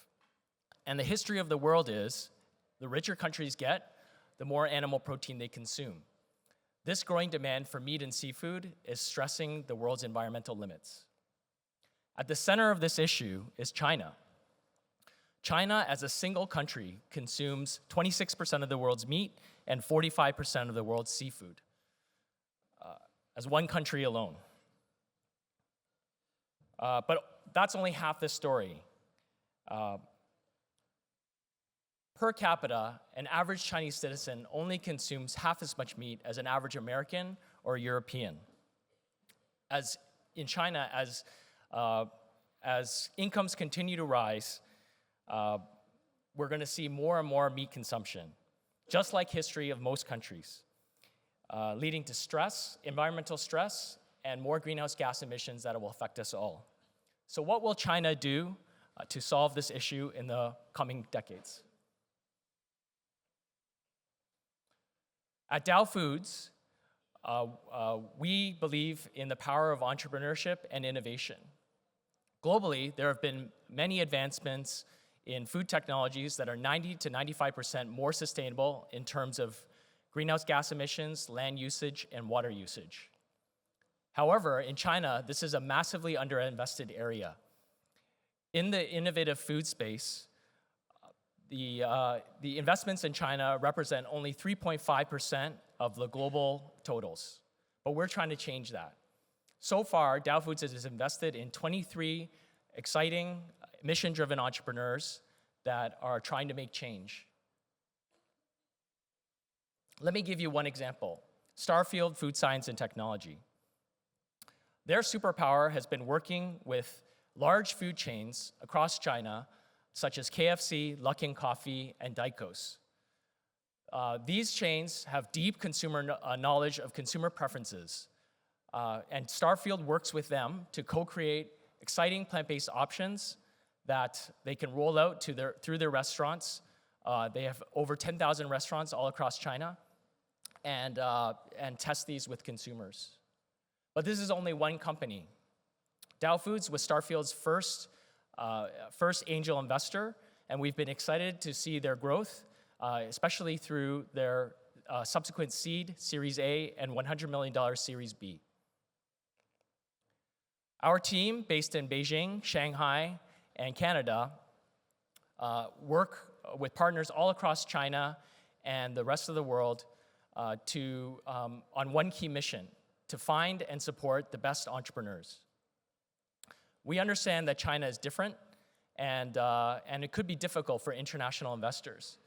And the history of the world is, the richer countries get, the more animal protein they consume. This growing demand for meat and seafood is stressing the world's environmental limits. At the center of this issue is China. China, as a single country, consumes 26% of the world's meat and 45% of the world's seafood, as one country alone. But that's only half the story. Per capita, an average Chinese citizen only consumes half as much meat as an average American or European. As in China, as incomes continue to rise, we're going to see more and more meat consumption, just like history of most countries, leading to stress, environmental stress, and more greenhouse gas emissions that will affect us all. So what will China do to solve this issue in the coming decades? At Dow Foods, we believe in the power of entrepreneurship and innovation. Globally, there have been many advancements in food technologies that are 90 to 95% more sustainable in terms of greenhouse gas emissions, land usage, and water usage. However, in China, this is a massively underinvested area. In the innovative food space, the investments in China represent only 3.5% of the global totals, but we're trying to change that. So far, Dow Foods has invested in 23 exciting, mission-driven entrepreneurs that are trying to make change. Let me give you one example, Starfield Food Science and Technology. Their superpower has been working with large food chains across China, such as KFC, Luckin Coffee, and Dicos. These chains have deep consumer knowledge of consumer preferences, and Starfield works with them to co-create exciting plant-based options that they can roll out through their restaurants. They have over 10,000 restaurants all across China, and test these with consumers. But this is only one company. Dow Foods was Starfield's first angel investor, and we've been excited to see their growth, especially through their subsequent seed, Series A, and $100 million Series B. Our team, based in Beijing, Shanghai, and Canada, work with partners all across China and the rest of the world on one key mission, to find and support the best entrepreneurs. We understand that China is different, and it could be difficult for international investors.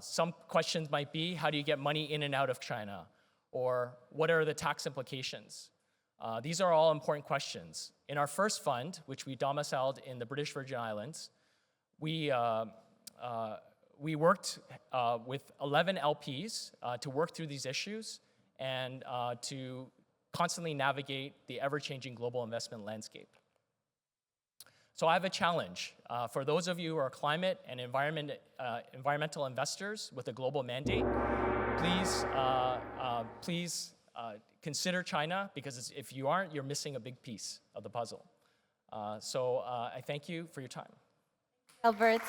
Some questions might be, how do you get money in and out of China? Or what are the tax implications? These are all important questions. In our first fund, which we domiciled in the British Virgin Islands, we worked with 11 LPs to work through these issues and to constantly navigate the ever-changing global investment landscape. So I have a challenge. For those of you who are climate and environmental investors with a global mandate, please consider China, because if you aren't, you're missing a big piece of the puzzle. So I thank you for your time. Albert.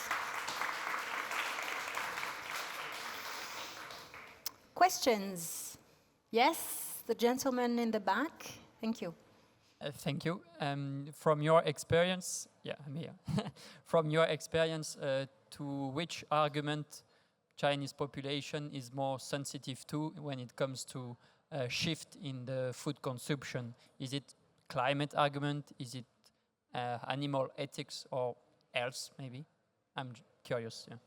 Questions? Yes, the gentleman in the back. Thank you. Thank you. From your experience, I'm here. From your experience, to which argument Chinese population is more sensitive to when it comes to a shift in the food consumption? Is it climate argument? Is it animal ethics or else? Maybe. I'm curious. Yeah.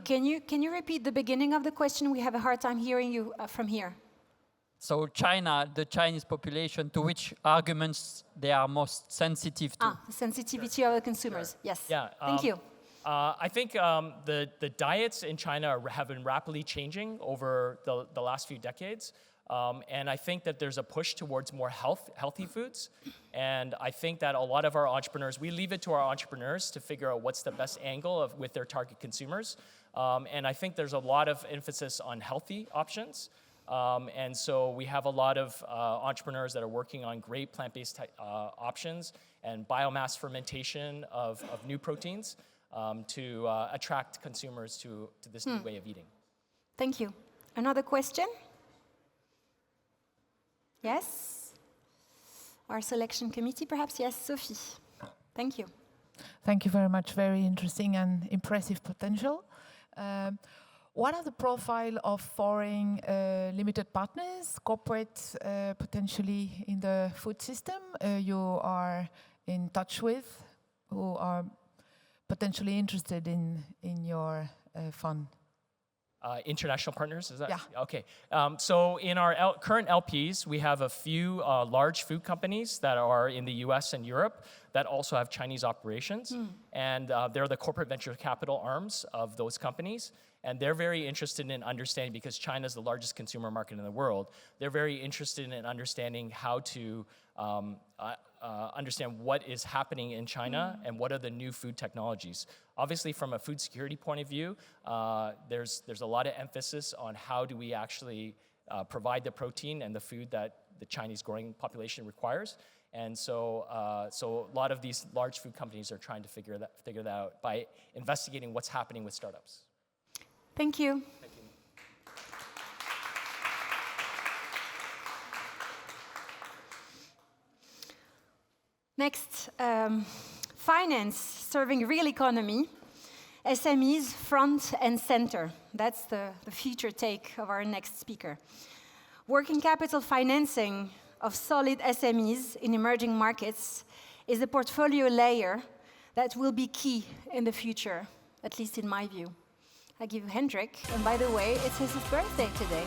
Can you repeat the beginning of the question? We have a hard time hearing you from here. So China, the Chinese population, to which arguments they are most sensitive to? The sensitivity of the consumers. Yes. Yeah. Thank you. I think the diets in China have been rapidly changing over the last few decades. And I think that there's a push towards more healthy foods. And I think that a lot of our entrepreneurs, we leave it to our entrepreneurs to figure out what's the best angle with their target consumers. And I think there's a lot of emphasis on healthy options. And so we have a lot of entrepreneurs that are working on great plant-based options and biomass fermentation of new proteins to attract consumers to this new way of eating. Thank you. Another question? Yes? Our selection committee, perhaps? Yes, Sophie. Thank you. Thank you very much. Very interesting and impressive potential. What are the profile of foreign limited partners, corporates potentially in the food system you are in touch with, who are potentially interested in your fund? International partners, is that? Yeah. Okay. So in our current LPs, we have a few large food companies that are in the US and Europe that also have Chinese operations. And they're the corporate venture capital arms of those companies. And they're very interested in understanding, because China is the largest consumer market in the world, they're very interested in understanding how to understand what is happening in China and what are the new food technologies. Obviously, from a food security point of view, there's a lot of emphasis on how do we actually provide the protein and the food that the Chinese growing population requires. And so, so a lot of these large food companies are trying to figure that out by investigating what's happening with startups. Thank you. Next, finance serving real economy, SMEs front and center. That's the future take of our next speaker. Working capital financing of solid SMEs in emerging markets is a portfolio layer that will be key in the future, at least in my view. I give Hendrik, and by the way, it's his birthday today.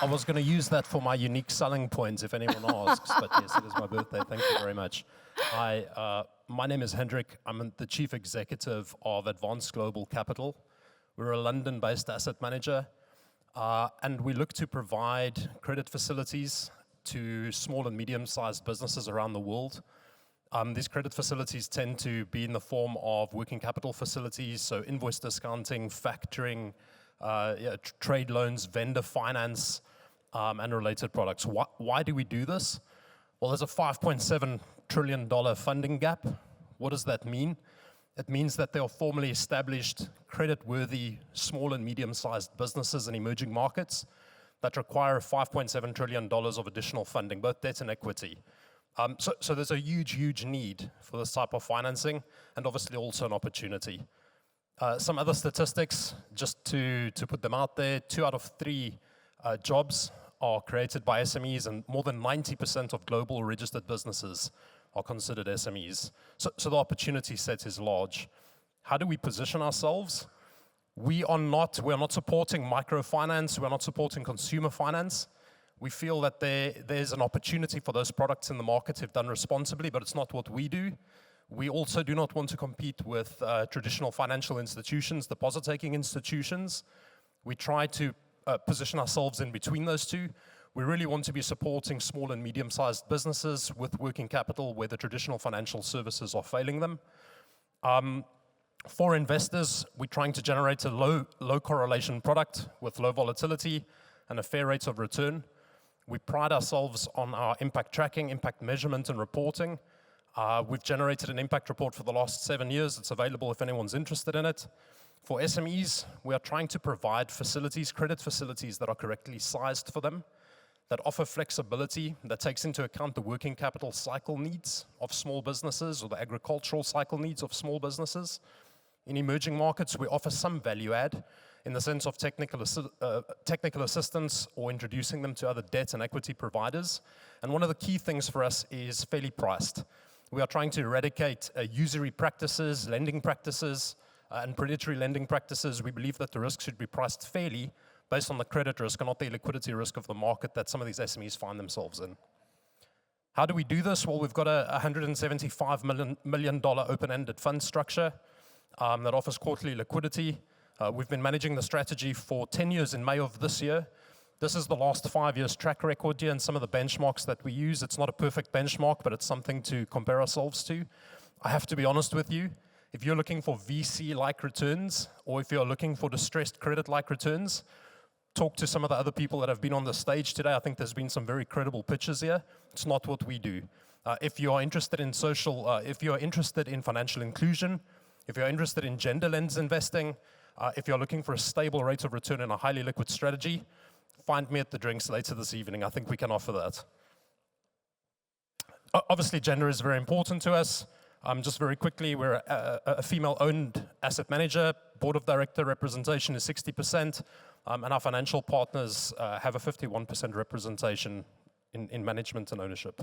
I was going to use that for my unique selling point if anyone asks, but yes, it is my birthday. Thank you very much. Hi, my name is Hendrik. I'm the Chief Executive of Advanced Global Capital. We're a London-based asset manager, and we look to provide credit facilities to small and medium-sized businesses around the world. These credit facilities tend to be in the form of working capital facilities, so invoice discounting, factoring, trade loans, vendor finance, and related products. Why do we do this? Well, there's a $5.7 trillion funding gap. What does that mean? It means that there are formally established, credit-worthy, small and medium-sized businesses in emerging markets that require $5.7 trillion of additional funding, both debt and equity. So there's a huge need for this type of financing, and obviously also an opportunity. Some other statistics, just to put them out there, 2 out of 3 jobs are created by SMEs, and more than 90% of global registered businesses are considered SMEs. So the opportunity set is large. How do we position ourselves? We're not supporting microfinance, we're not supporting consumer finance. We feel that there's an opportunity for those products in the market if done responsibly, but it's not what we do. We also do not want to compete with traditional financial institutions, deposit-taking institutions. We try to position ourselves in between those two. We really want to be supporting small and medium-sized businesses with working capital where the traditional financial services are failing them. For investors, we're trying to generate a low correlation product with low volatility and a fair rate of return. We pride ourselves on our impact tracking, impact measurement, and reporting. We've generated an impact report for the last 7 years. It's available if anyone's interested in it. For SMEs, we are trying to provide facilities, credit facilities that are correctly sized for them, that offer flexibility, that takes into account the working capital cycle needs of small businesses or the agricultural cycle needs of small businesses. In emerging markets, we offer some value add in the sense of technical assistance or introducing them to other debt and equity providers. And one of the key things for us is fairly priced. We are trying to eradicate usury practices, lending practices, and predatory lending practices. We believe that the risk should be priced fairly based on the credit risk and not the liquidity risk of the market that some of these SMEs find themselves in. How do we do this? Well, we've got a $175 million open-ended fund structure that offers quarterly liquidity. We've been managing the strategy for 10 years in May of this year. This is the last 5 years track record here and some of the benchmarks that we use. It's not a perfect benchmark, but it's something to compare ourselves to. I have to be honest with you. If you're looking for VC-like returns, or if you're looking for distressed credit-like returns, talk to some of the other people that have been on the stage today. I think there's been some very credible pitches here. It's not what we do. If you are interested in if you are interested in financial inclusion, if you're interested in gender lens investing, if you're looking for a stable rate of return in a highly liquid strategy, find me at the drinks later this evening. I think we can offer that. Obviously, gender is very important to us. Just very quickly, we're a female-owned asset manager. Board of director representation is 60%, and our financial partners have a 51% representation in management and ownership.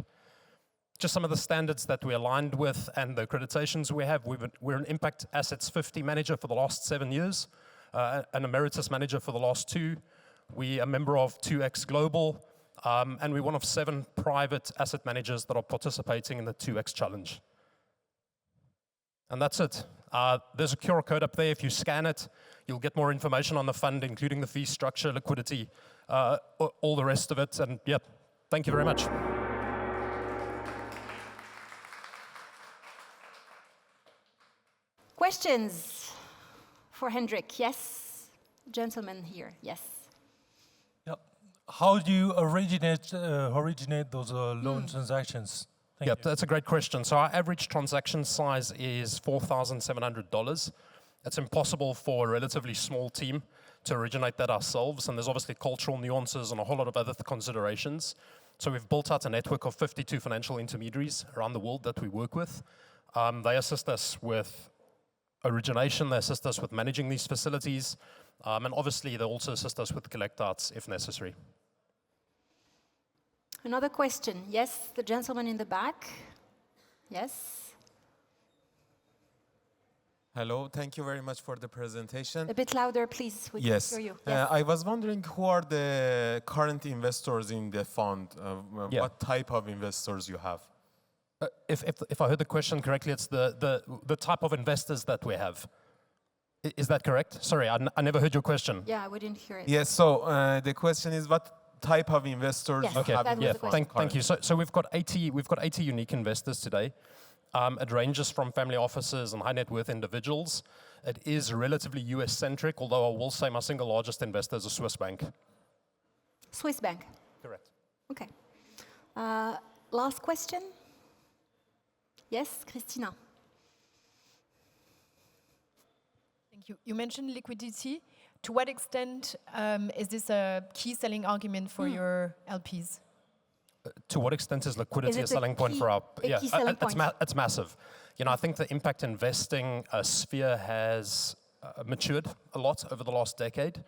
Just some of the standards that we're aligned with and the accreditations we have. We're an Impact Assets 50 manager for the last 7 years, an emeritus manager for the last 2. We're a member of 2X Global, and we're one of 7 private asset managers that are participating in the 2X Challenge. And that's it. There's a QR code up there. If you scan it, you'll get more information on the fund, including the fee structure, liquidity, all the rest of it. And yeah, thank you very much. Questions for Hendrik? Yes, gentleman here. Yes. Yep. How do you originate those loan transactions? Yep, that's a great question. So our average transaction size is $4,700. It's impossible for a relatively small team to originate that ourselves, and there's obviously cultural nuances and a whole lot of other considerations. So we've built out a network of 52 financial intermediaries around the world that we work with. They assist us with origination, they assist us with managing these facilities, and obviously they also assist us with collect-outs if necessary. Another question. Yes, the gentleman in the back. Yes. Hello, thank you very much for the presentation. A bit louder, please. We yes. can hear you. Yes. I was wondering who are the current investors in the fund? What type of investors you have? If I heard the question correctly, it's the type of investors that we have. Is that correct? Sorry, I never heard your question. Yeah, we didn't hear it. Yes, so the question is what type of investors yes, have in the fund? Thank you. So we've got 80 unique investors today. It ranges from family offices and high net worth individuals. It is relatively US centric, although I will say my single largest investor is a Swiss bank. Swiss bank. Correct. Okay. Last question. Yes, Christina. Thank you. You mentioned liquidity. To what extent is this a key selling argument for your LPs? To what extent is liquidity a selling point for our... Yeah, it's massive. You know, I think the impact investing sphere has matured a lot over the last decade.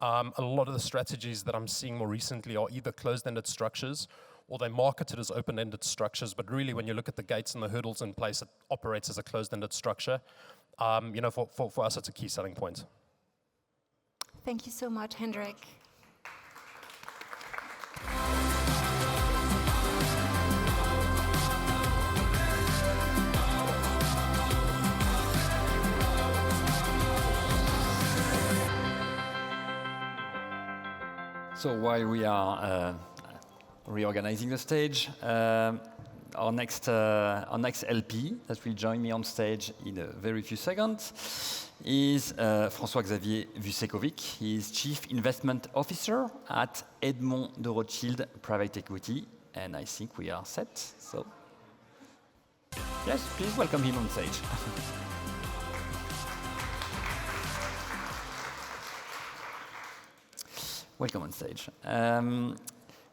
A lot of the strategies that I'm seeing more recently are either closed-ended structures or they're marketed as open-ended structures, but really when you look at the gates and the hurdles in place, it operates as a closed-ended structure. You know, for us, it's a key selling point. Thank you so much, Hendrik. So while we are reorganizing the stage, our next LP that will join me on stage in a very few seconds is François Xavier Vucekovic. He is Chief Investment Officer at Edmond de Rothschild Private Equity, and I think we are set. So, yes, please welcome him on stage. Welcome on stage.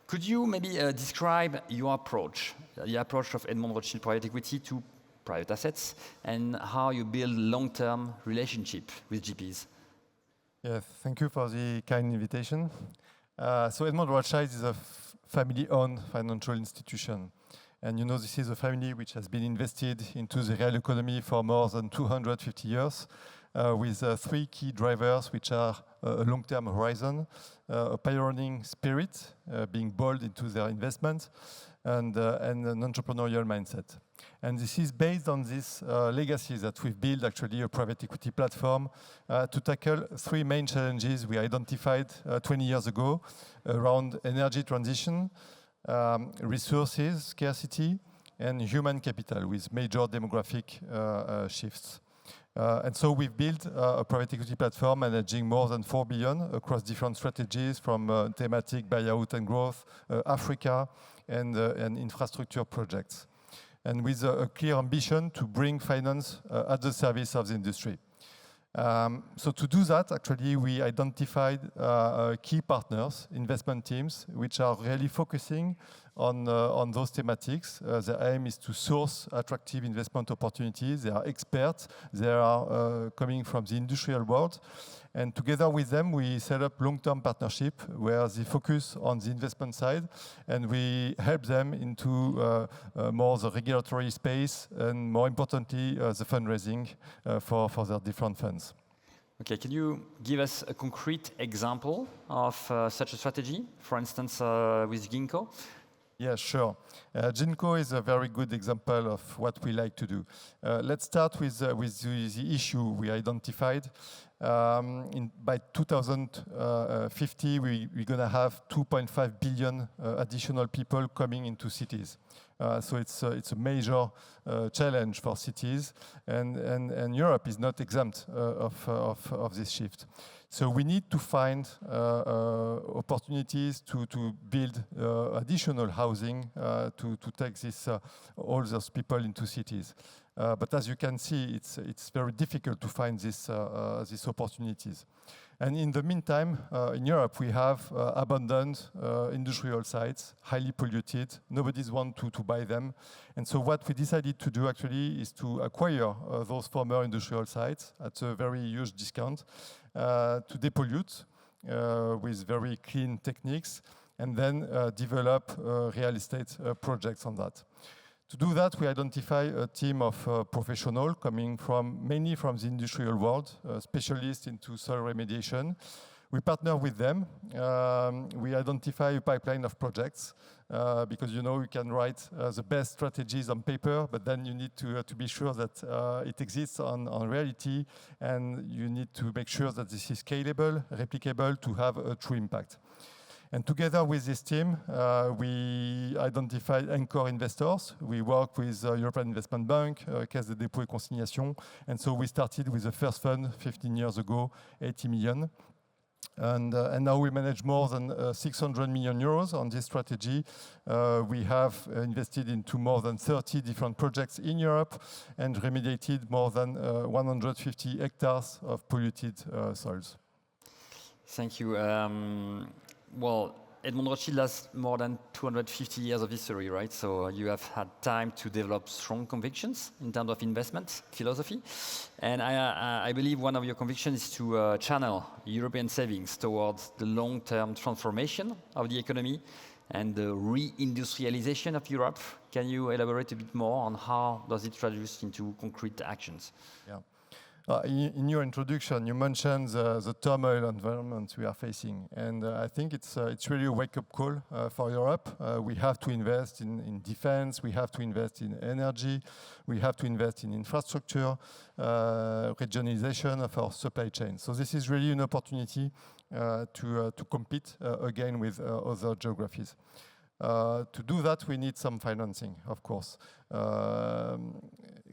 Could you maybe describe your approach, the approach of Edmond Rothschild Private Equity to private assets, and how you build long-term relationship with GPs? Yeah, thank you for the kind invitation. So Edmond Rothschild is a family-owned financial institution. And you know, this is a family which has been invested into the real economy for more than 250 years, with 3 key drivers, which are a long-term horizon, a pioneering spirit, being bold into their investment, and an entrepreneurial mindset. And this is based on this legacy that we've built actually a private equity platform to tackle three main challenges we identified 20 years ago around energy transition, resources scarcity, and human capital with major demographic shifts. And so we've built a private equity platform managing more than 4 billion across different strategies from thematic buyout and growth, Africa, and infrastructure projects. And with a clear ambition to bring finance at the service of the industry. So to do that, actually, we identified key partners, investment teams, which are really focusing on those thematics. Their aim is to source attractive investment opportunities. They are experts. They are coming from the industrial world. And together with them, we set up long-term partnership where they focus on the investment side, and we help them into more the regulatory space, and more importantly, the fundraising for their different funds. Okay, can you give us a concrete example of such a strategy, for instance, with Ginkgo? Yeah, sure. Ginkgo is a very good example of what we like to do. Let's start with the issue we identified. By 2050, we're going to have 2.5 billion additional people coming into cities. So it's a major challenge for cities, and Europe is not exempt of this shift. So we need to find opportunities to build additional housing to take all those people into cities. But as you can see, it's very difficult to find these opportunities. And in the meantime, in Europe, we have abandoned industrial sites, highly polluted. Nobody's want to buy them. And so what we decided to do actually is to acquire those former industrial sites at a very huge discount, to depollute with very clean techniques, and then develop real estate projects on that. To do that, we identify a team of professionals coming mainly from the industrial world, specialists into soil remediation. We partner with them. We identify a pipeline of projects because you can write the best strategies on paper, but then you need to be sure that it exists on reality, and you need to make sure that this is scalable, replicable to have a true impact. And together with this team, we identified anchor investors. We work with European Investment Bank, Caisse de dépôt et consignation. And so we started with the first fund 15 years ago, 80 million. And now we manage more than 600 million euros on this strategy. We have invested into more than 30 different projects in Europe and remediated more than 150 hectares of polluted soils. Thank you. Well, Edmond Rothschild has more than 250 years of history, right? So you have had time to develop strong convictions in terms of investment philosophy. And I believe one of your convictions is to channel European savings towards the long-term transformation of the economy and the re-industrialization of Europe. Can you elaborate a bit more on how does it traduce into concrete actions? Yeah. In your introduction, you mentioned the turmoil environment we are facing, and I think it's really a wake-up call for Europe. We have to invest in defense, we have to invest in energy, we have to invest in infrastructure, regionalization of our supply chain. So this is really an opportunity to compete again with other geographies. To do that, we need some financing, of course.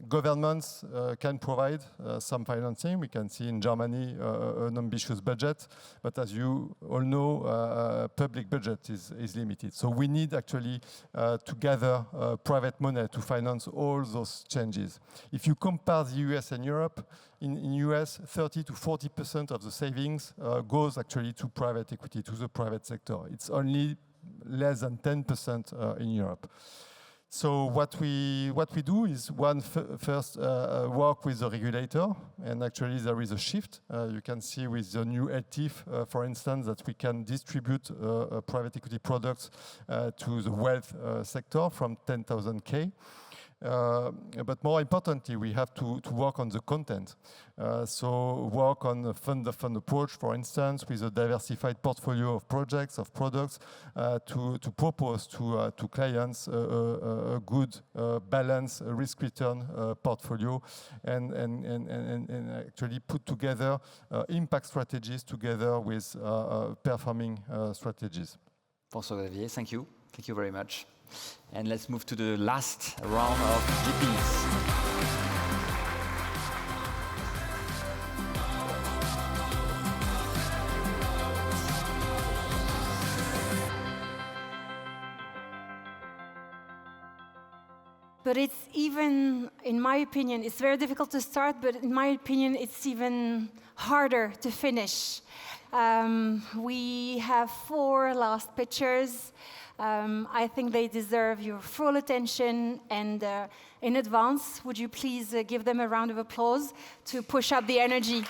Governments can provide some financing. We can see in Germany an ambitious budget, but as you all know, public budget is limited. So we need actually to gather private money to finance all those changes. If you compare the US and Europe, in US, 30 to 40% of the savings goes actually to private equity, to the private sector. It's only less than 10% in Europe. So what we do is first work with the regulator, and actually there is a shift. You can see with the new LTIF, for instance, that we can distribute private equity products to the wealth sector from 10,000 K. But more importantly, we have to work on the content. So work on the fund approach, for instance, with a diversified portfolio of projects, of products, to propose to clients a good balanced risk-return portfolio, and actually put together impact strategies together with performing strategies. François, Xavier, thank you. Thank you very much. And let's move to the last round of GPs. But it's even, in my opinion, it's very difficult to start, but in my opinion, it's even harder to finish. We have 4 last pitchers. I think they deserve your full attention, and in advance, would you please give them a round of applause to push up the energy?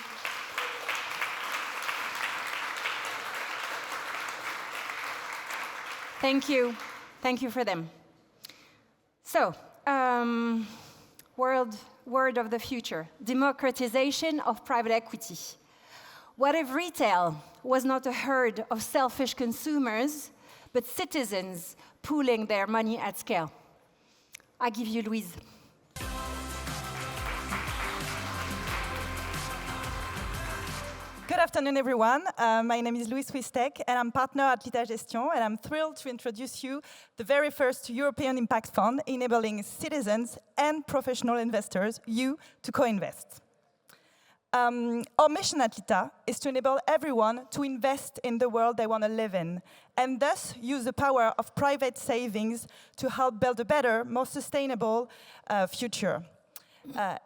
Thank you. Thank you for them. So, word of the future, democratization of private equity. What if retail was not a herd of selfish consumers, but citizens pooling their money at scale? I give you Louise. Good afternoon, everyone. My name is Louise Wistek, and I'm partner at Lita Gestion, and I'm thrilled to introduce you the very first European impact fund enabling citizens and professional investors, you, to co-invest. Our mission at Lita is to enable everyone to invest in the world they want to live in, and thus use the power of private savings to help build a better, more sustainable future.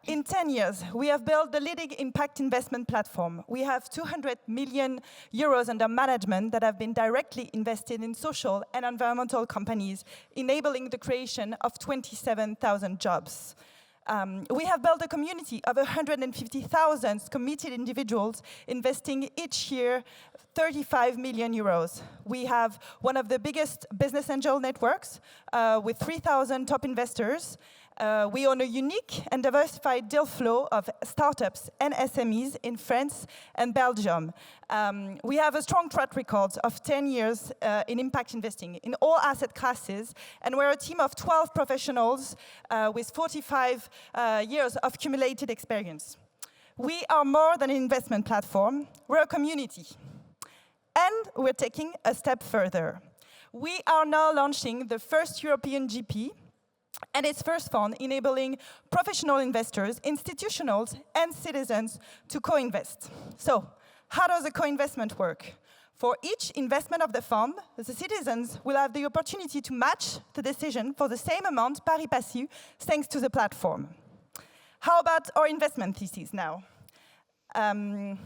In 10 years, we have built the leading impact investment platform. We have 200 million euros under management that have been directly invested in social and environmental companies, enabling the creation of 27,000 jobs. We have built a community of 150,000 committed individuals investing each year 35 million euros. We have one of the biggest business angel networks with 3,000 top investors. We own a unique and diversified deal flow of startups and SMEs in France and Belgium. We have a strong track record of 10 years in impact investing in all asset classes, and we're a team of 12 professionals with 45 years of accumulated experience. We are more than an investment platform, we're a community. And we're taking a step further. We are now launching the first European GP and its first fund enabling professional investors, institutionals, and citizens to co-invest. So, how does a co-investment work? For each investment of the fund, the citizens will have the opportunity to match the decision for the same amount pari passu, thanks to the platform. How about our investment thesis now? Our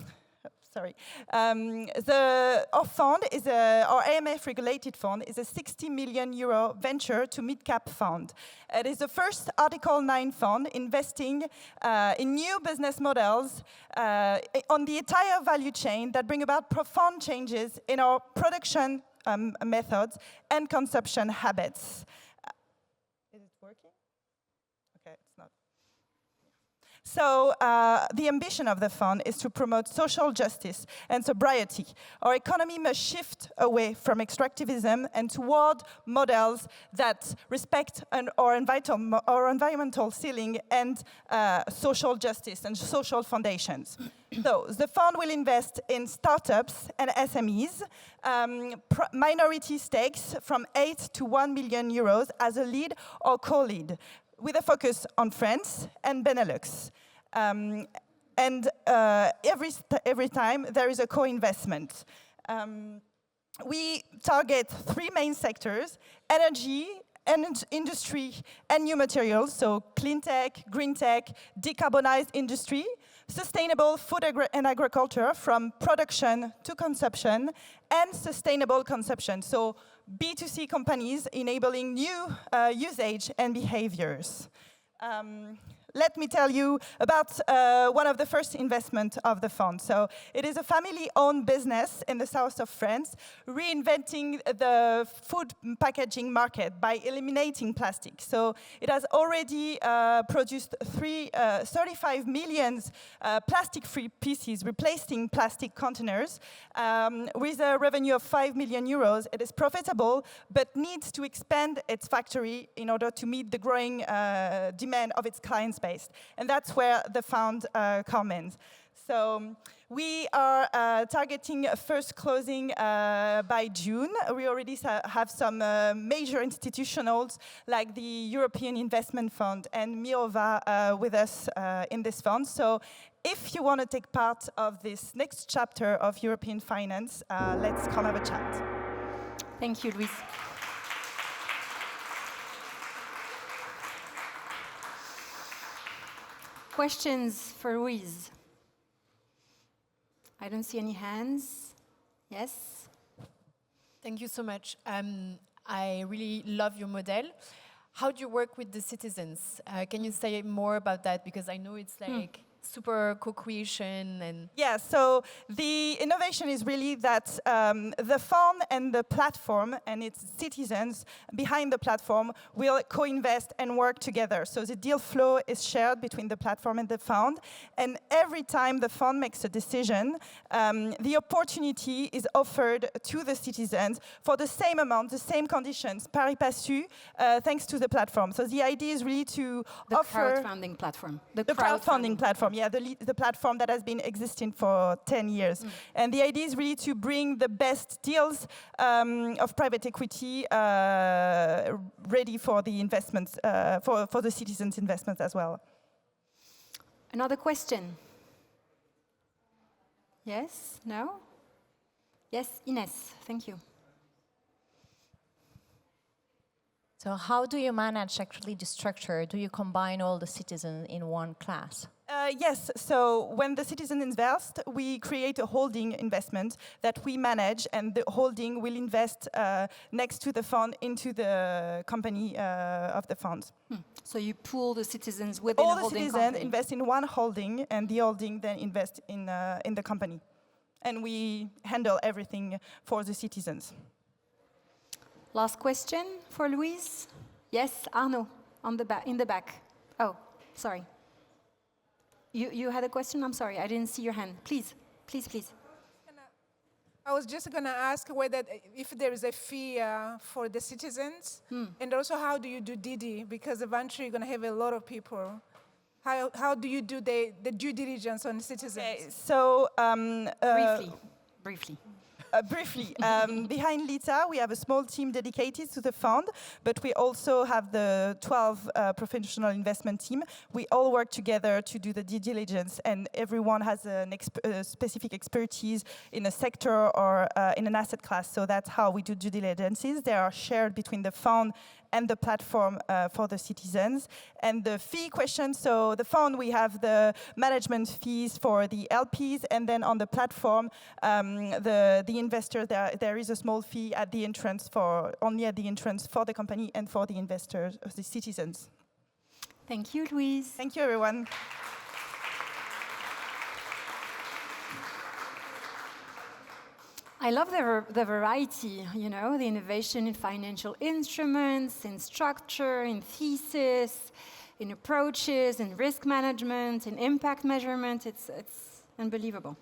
fund is our AMF-regulated fund is a 60 million euro venture to mid-cap fund. It is the first Article 9 fund investing in new business models on the entire value chain that bring about profound changes in our production methods and consumption habits. Is it working? Okay, it's not. So the ambition of the fund is to promote social justice and sobriety. Our economy must shift away from extractivism and toward models that respect our environmental ceiling and social justice and social foundations. So the fund will invest in startups and SMEs, minority stakes from 8 to 1 million euros as a lead or co-lead, with a focus on France and Benelux. Every time there is a co-investment. We target 3 main sectors: energy, industry, and new materials, so clean tech, green tech, decarbonized industry, sustainable food and agriculture from production to consumption, and sustainable consumption, so B2C companies enabling new usage and behaviors. let me tell you about one of the first investment of the fund. So it is a family-owned business in the south of France, reinventing the food packaging market by eliminating plastic. So it has already produced 35 million plastic-free pieces, replacing plastic containers, with a revenue of 5 million euros. It is profitable, but needs to expand its factory in order to meet the growing demand of its client base. And that's where the fund comes in. So we are targeting first closing by June. We already have some major institutionals like the European Investment Fund and Miova with us in this fund. So if you want to take part of this next chapter of European finance, let's come have a chat. Thank you, Louise. Questions for Louise? I don't see any hands. Yes? Thank you so much. I really love your model. How do you work with the citizens? Can you say more about that? Because I know it's like super co-creation and... Yeah, so the innovation is really that the fund and the platform and its citizens behind the platform will co-invest and work together. So the deal flow is shared between the platform and the fund. And every time the fund makes a decision, the opportunity is offered to the citizens for the same amount, the same conditions, pari passu, thanks to the platform. So the idea is really to offer... The crowdfunding platform. The crowdfunding platform, yeah, the platform that has been existing for 10 years. And the idea is really to bring the best deals of private equity ready for the investments, for the citizens' investments as well. Another question? Yes? No? Yes, Ines, thank you. So how do you manage actually the structure? Do you combine all the citizens in one class? Yes, so when the citizen invests, we create a holding investment that we manage, and the holding will invest next to the fund into the company of the fund. So you pool the citizens within all a holding the citizens company. invest in one holding, and the holding then invest in the company. And we handle everything for the citizens. Last question for Louise. Yes, Arnaud, on the in the back. Oh, sorry. You had a question? I'm sorry, I didn't see your hand. Please, please, please. I was just going to ask whether if there is a fee for the citizens, and also how do you do DD? Because eventually you're going to have a lot of people. How do you do the due diligence on citizens? Okay, so briefly. Briefly, behind Lita, we have a small team dedicated to the fund, but we also have the 12 professional investment team. We all work together to do the due diligence, and everyone has a specific expertise in a sector or in an asset class. So that's how we do due diligences. They are shared between the fund and the platform for the citizens. And the fee question, so the fund, we have the management fees for the LPs, and then on the platform, the investor, there is a small fee at the entrance only at the entrance for the company and for the investors, the citizens. Thank you, Louise. Thank you, everyone. I love the variety, you know, the innovation in financial instruments, in structure, in thesis, in approaches, in risk management, in impact measurement. It's unbelievable.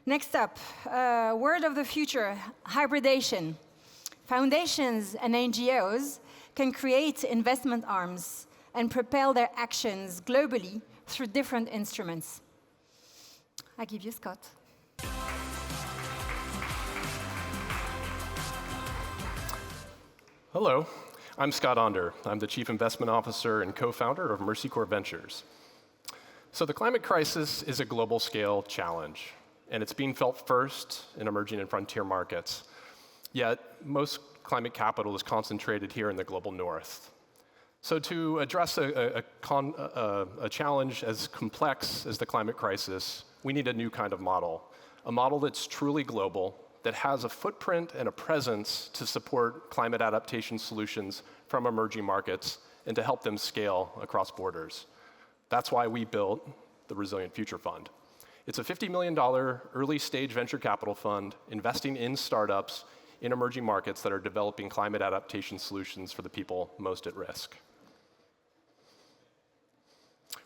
Next up, word of the future, hybridation. Foundations and NGOs can create investment arms and propel their actions globally through different instruments. I give you Scott. Hello, I'm Scott Onder. I'm the Chief Investment Officer and co-founder of Mercy Corps Ventures. So the climate crisis is a global scale challenge, and it's being felt first in emerging and frontier markets. Yet, most climate capital is concentrated here in the global north. So to address a challenge as complex as the climate crisis, we need a new kind of model, a model that's truly global, that has a footprint and a presence to support climate adaptation solutions from emerging markets and to help them scale across borders. That's why we built the Resilient Future Fund. It's a $50 million early-stage venture capital fund investing in startups in emerging markets that are developing climate adaptation solutions for the people most at risk.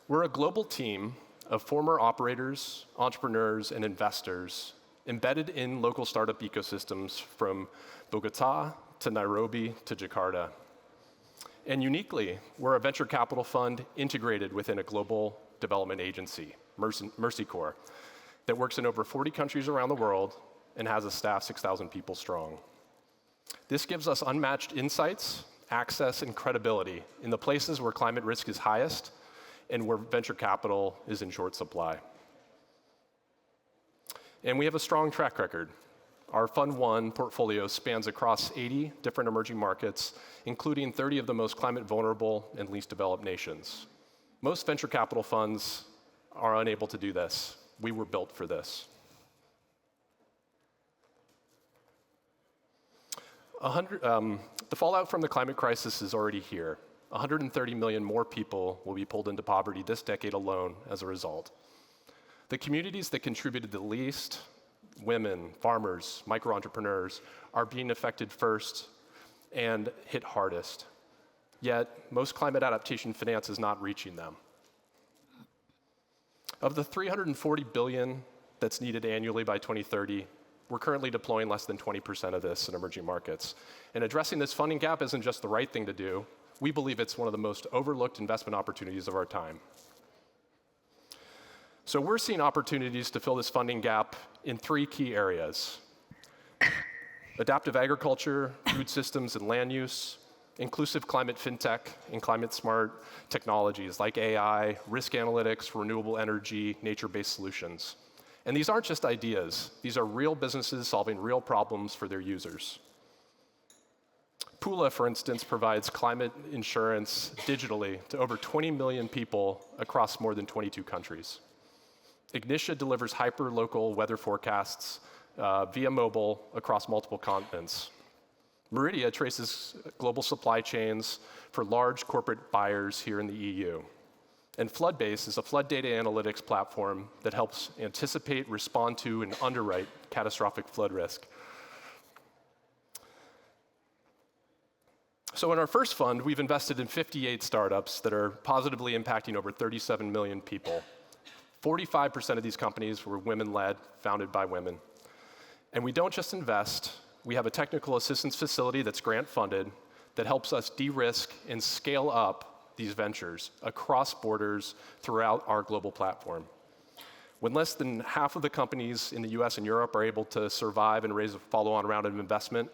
We're a global team of former operators, entrepreneurs, and investors embedded in local startup ecosystems from Bogota to Nairobi to Jakarta. And uniquely, we're a venture capital fund integrated within a global development agency, Mercy Corps, that works in over 40 countries around the world and has a staff 6,000 people strong. This gives us unmatched insights, access, and credibility in the places where climate risk is highest and where venture capital is in short supply. And we have a strong track record. Our Fund 1 portfolio spans across 80 different emerging markets, including 30 of the most climate vulnerable and least developed nations. Most venture capital funds are unable to do this. We were built for this. The fallout from the climate crisis is already here. 130 million more people will be pulled into poverty this decade alone as a result. The communities that contributed the least, women, farmers, micro-entrepreneurs, are being affected first and hit hardest. Yet, most climate adaptation finance is not reaching them. Of the $340 billion that's needed annually by 2030, we're currently deploying less than 20% of this in emerging markets. And addressing this funding gap isn't just the right thing to do. We believe it's one of the most overlooked investment opportunities of our time. So we're seeing opportunities to fill this funding gap in 3 key areas: adaptive agriculture, food systems and land use, inclusive climate fintech, and climate-smart technologies like AI, risk analytics, renewable energy, nature-based solutions. And these aren't just ideas. These are real businesses solving real problems for their users. Pula, for instance, provides climate insurance digitally to over 20 million people across more than 22 countries. Ignitia delivers hyper-local weather forecasts via mobile across multiple continents. Meridia traces global supply chains for large corporate buyers here in the EU. And Floodbase is a flood data analytics platform that helps anticipate, respond to, and underwrite catastrophic flood risk. So in our first fund, we've invested in 58 startups that are positively impacting over 37 million people. 45% of these companies were women-led, founded by women. And we don't just invest, we have a technical assistance facility that's grant-funded that helps us de-risk and scale up these ventures across borders throughout our global platform. When less than half of the companies in the US and Europe are able to survive and raise a follow-on round of investment,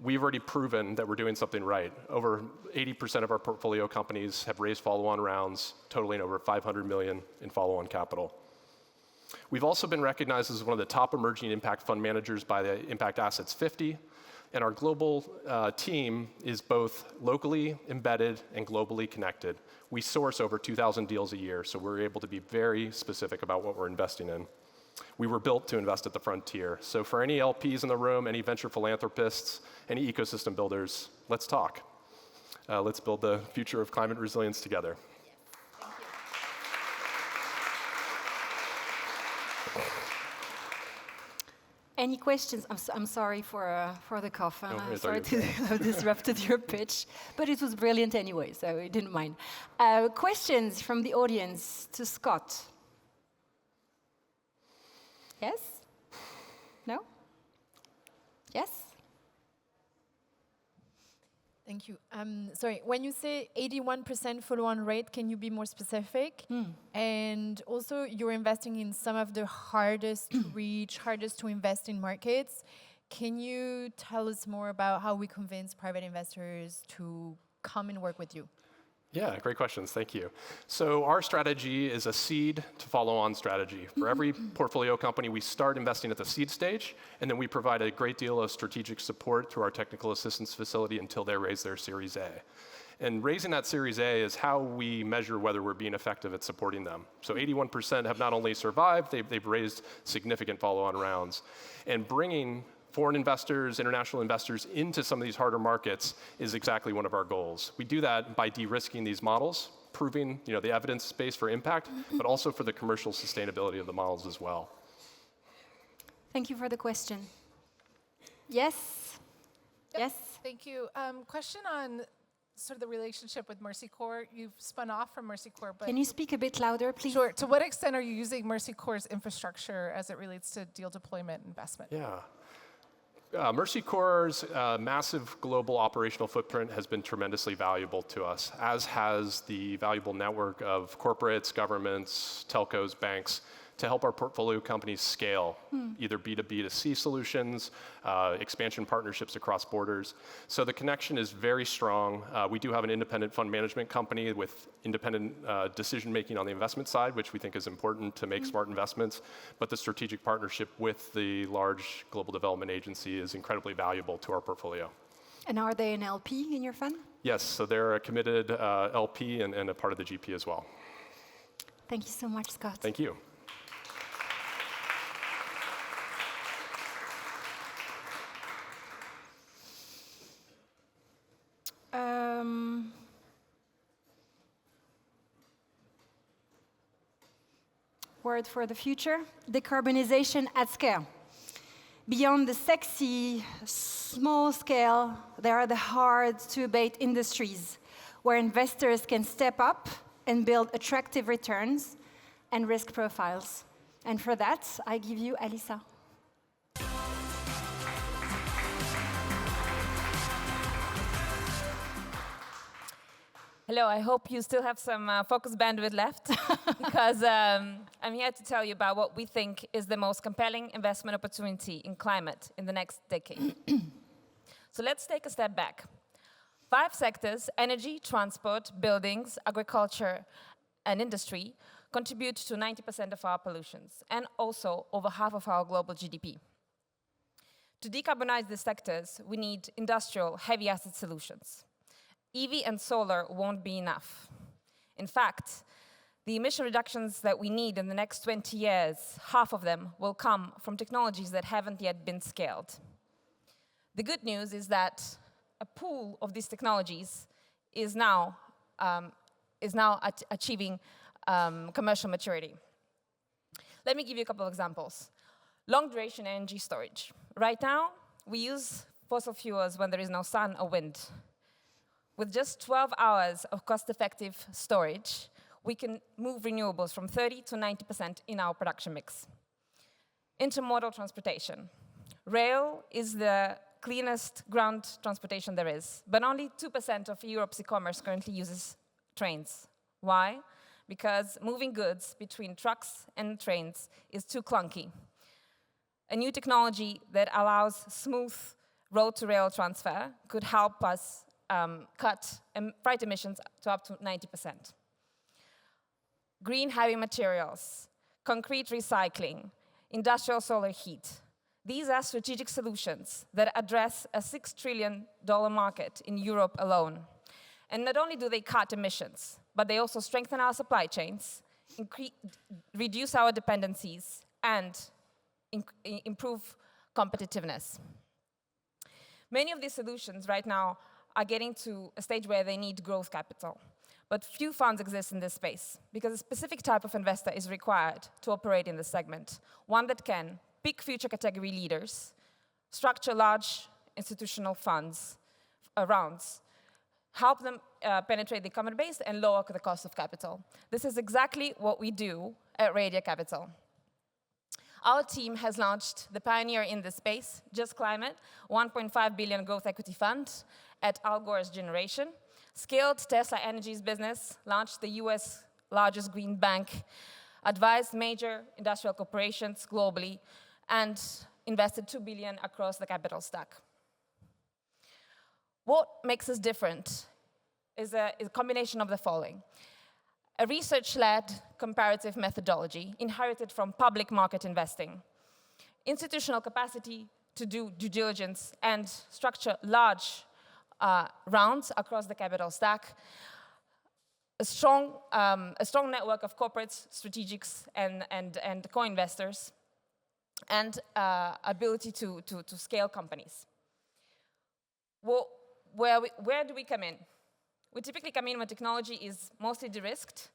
we've already proven that we're doing something right. Over 80% of our portfolio companies have raised follow-on rounds, totaling over 500 million in follow-on capital. We've also been recognized as one of the top emerging impact fund managers by the Impact Assets 50, and our global team is both locally embedded and globally connected. We source over 2,000 deals a year, so we're able to be very specific about what we're investing in. We were built to invest at the frontier. So for any LPs in the room, any venture philanthropists, any ecosystem builders, let's talk. Let's build the future of climate resilience together. Any questions? I'm sorry for the cough. No, sorry to have disrupted your pitch, but it was brilliant anyway, so I didn't mind. Questions from the audience to Scott? Yes? No? Yes? Thank you. Sorry, when you say 81% follow-on rate, can you be more specific? And also, you're investing in some of the hardest to reach, hardest to invest in markets. Can you tell us more about how we convince private investors to come and work with you? Yeah, great questions, thank you. So our strategy is a seed to follow-on strategy. For every portfolio company, we start investing at the seed stage, and then we provide a great deal of strategic support through our technical assistance facility until they raise their Series A. And raising that Series A is how we measure whether we're being effective at supporting them. So 81% have not only survived, they've raised significant follow-on rounds. And bringing foreign investors, international investors into some of these harder markets is exactly one of our goals. We do that by de-risking these models proving the evidence base for impact, but also for the commercial sustainability of the models as well. Thank you for the question. Yes? Yes? Thank you. Question on sort of the relationship with Mercy Corps. You've spun off from Mercy Corps, but... Can you speak a bit louder, please? Sure. To what extent are you using Mercy Corps' infrastructure as it relates to deal deployment investment? Yeah. Mercy Corps' massive global operational footprint has been tremendously valuable to us, as has the valuable network of corporates, governments, telcos, banks, to help our portfolio companies scale, either B2B to C solutions, expansion partnerships across borders. So the connection is very strong. We do have an independent fund management company with independent decision-making on the investment side, which we think is important to make smart investments. But the strategic partnership with the large global development agency is incredibly valuable to our portfolio. And are they an LP in your fund? Yes, so they're a committed LP and a part of the GP as well. Thank you so much, Scott. Thank you. Word for the future, decarbonization at scale. Beyond the sexy, small scale, there are the hard-to-abate industries where investors can step up and build attractive returns and risk profiles. And for that, I give you Alisa. Hello, I hope you still have some focus bandwidth left, because I'm here to tell you about what we think is the most compelling investment opportunity in climate in the next decade. So let's take a step back. 5 sectors, energy, transport, buildings, agriculture, and industry, contribute to 90% of our pollutions, and also over half of our global GDP. To decarbonize these sectors, we need industrial, heavy asset solutions. EV and solar won't be enough. In fact, the emission reductions that we need in the next 20 years, half of them will come from technologies that haven't yet been scaled. The good news is that a pool of these technologies is now achieving commercial maturity. Let me give you a couple of examples. Long-duration energy storage. Right now, we use fossil fuels when there is no sun or wind. With just 12 hours of cost-effective storage, we can move renewables from 30 to 90% in our production mix. Intermodal transportation. Rail is the cleanest ground transportation there is, but only 2% of Europe's e-commerce currently uses trains. Why? Because moving goods between trucks and trains is too clunky. A new technology that allows smooth road-to-rail transfer could help us cut freight emissions to up to 90%. Green heavy materials, concrete recycling, industrial solar heat. These are strategic solutions that address a $6 trillion market in Europe alone. And not only do they cut emissions, but they also strengthen our supply chains, reduce our dependencies, and improve competitiveness. Many of these solutions right now are getting to a stage where they need growth capital. But few funds exist in this space, because a specific type of investor is required to operate in this segment, one that can pick future category leaders, structure large institutional funds, rounds, help them penetrate the common base, and lower the cost of capital. This is exactly what we do at Radia Capital. Our team has launched the pioneer in this space, Just Climate, 1.5 billion growth equity fund at Al Gore's generation, scaled Tesla Energy's business, launched the US largest green bank, advised major industrial corporations globally, and invested 2 billion across the capital stack. What makes us different is a combination of the following. A research-led comparative methodology inherited from public market investing, institutional capacity to do due diligence and structure large rounds across the capital stack, a strong network of corporates, strategics, and co-investors, and ability to scale companies. Well, where do we come in? We typically come in when technology is mostly de-risked,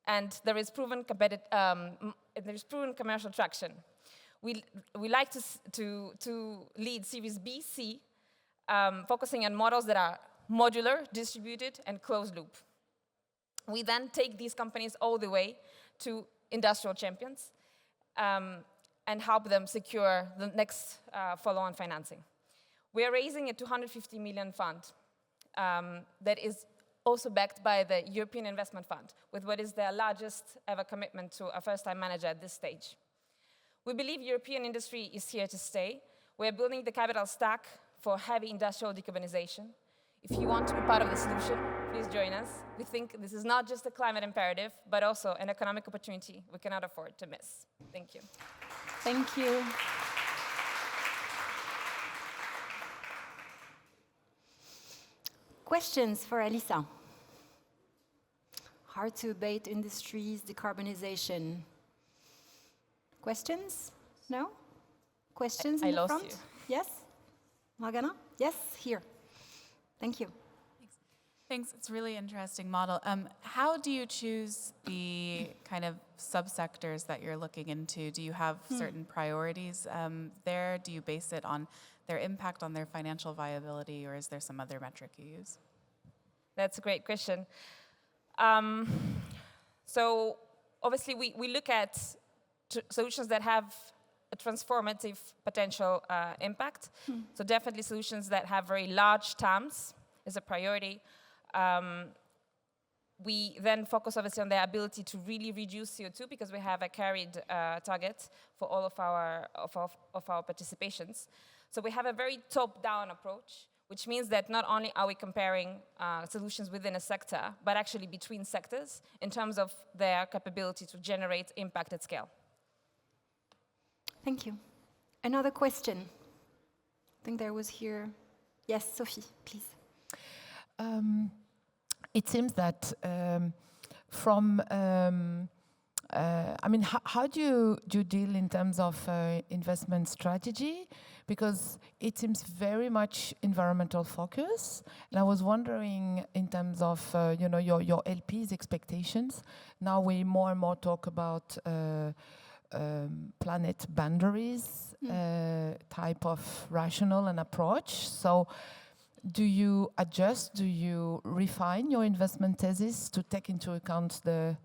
and there is proven commercial traction. We like to lead Series B, C, focusing on models that are modular, distributed, and closed loop. We then take these companies all the way to industrial champions and help them secure the next follow-on financing. We are raising a 250 million fund that is also backed by the European Investment Fund, with what is their largest ever commitment to a first-time manager at this stage. We believe European industry is here to stay. We're building the capital stack for heavy industrial decarbonization. If you want to be part of the solution, please join us. We think this is not just a climate imperative, but also an economic opportunity we cannot afford to miss. Thank you. Thank you. Questions for Elisa? Hard to abate industries, decarbonization. Questions? No? Questions in the front? I lost you. Yes? Morgana? Yes, here. Thank you. Thanks. It's a really interesting model. How do you choose the kind of subsectors that you're looking into? Do you have certain priorities there? Do you base it on their impact on their financial viability, or is there some other metric you use? That's a great question. So obviously we look at solutions that have a transformative potential impact. So definitely solutions that have very large TAMs is a priority. We then focus obviously on their ability to really reduce CO2 because we have a carried target for all of our participations. So we have a very top-down approach, which means that not only are we comparing solutions within a sector, but actually between sectors in terms of their capability to generate impact at scale. Thank you. Another question? I think there was here. Yes, Sophie, please. It seems that how do you deal in terms of investment strategy? Because it seems very much environmental focus. And I was wondering in terms of your LP's expectations. Now we more and more talk about planet boundaries type of rationale and approach. So do you adjust, do you refine your investment thesis to take into account the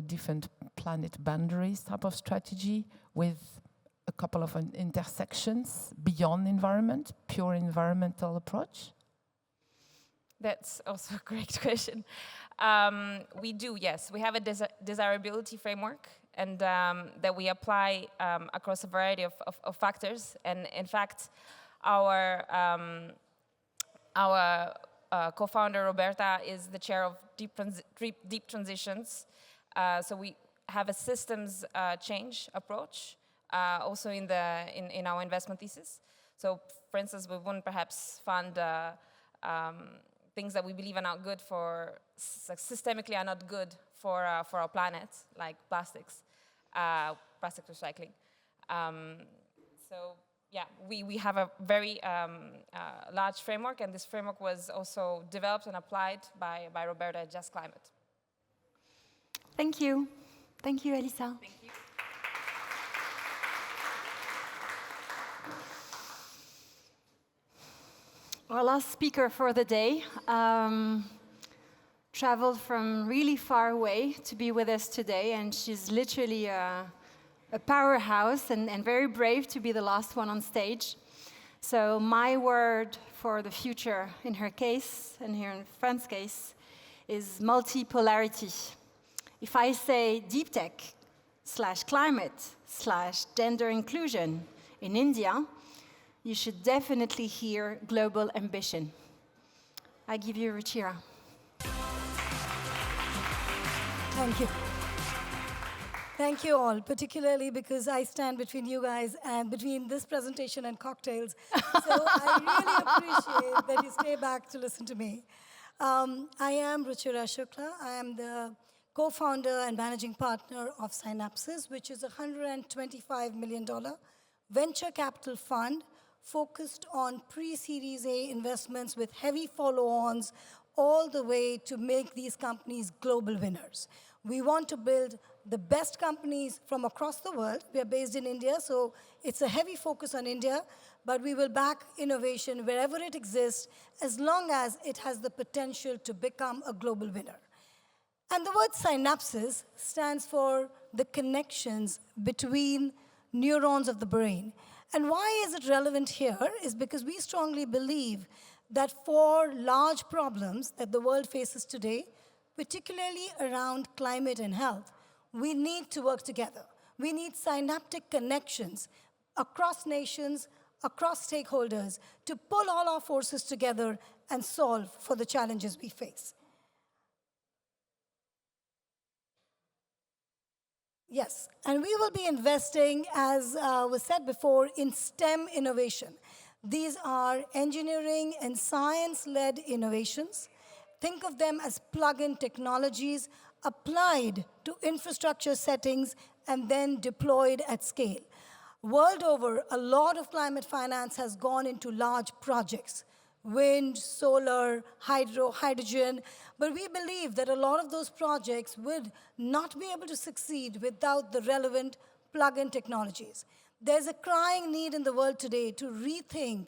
different planet boundaries type of strategy with a couple of intersections beyond environment, pure environmental approach? That's also a great question. We do, yes. We have a desirability framework and that we apply across a variety of factors. And in fact, our co-founder, Roberta, is the chair of deep transitions. So we have a systems change approach also in our investment thesis. So for instance, we wouldn't perhaps fund things that we believe are not good systemically are not good for our planet, like plastics, plastic recycling. So yeah, we have a very large framework, and this framework was also developed and applied by Roberta at Just Climate. Thank you. Thank you, Elisa. Thank you. Our last speaker for the day traveled from really far away to be with us today, and she's literally a powerhouse and very brave to be the last one on stage. So my word for the future in her case, and here in France's case, is multipolarity. If I say deep tech / climate / gender inclusion in India, you should definitely hear global ambition. I give you Ruchira. Thank you. Thank you all, particularly because I stand between you guys and between this presentation and cocktails. So I really appreciate that you stay back to listen to me. I am Ruchira Shukla. I am the co-founder and managing partner of Synapses, which is a $125 million venture capital fund focused on pre-Series A investments with heavy follow-ons all the way to make these companies global winners. We want to build the best companies from across the world. We are based in India, so it's a heavy focus on India, but we will back innovation wherever it exists, as long as it has the potential to become a global winner. And the word synapses stands for the connections between neurons of the brain. And why is it relevant here is because we strongly believe that for large problems that the world faces today, particularly around climate and health, we need to work together. We need synaptic connections across nations, across stakeholders, to pull all our forces together and solve for the challenges we face. Yes, and we will be investing, as was said before, in STEM innovation. These are engineering and science-led innovations. Think of them as plug-in technologies applied to infrastructure settings and then deployed at scale. World over, a lot of climate finance has gone into large projects, wind, solar, hydro, hydrogen, but we believe that a lot of those projects would not be able to succeed without the relevant plug-in technologies. There's a crying need in the world today to rethink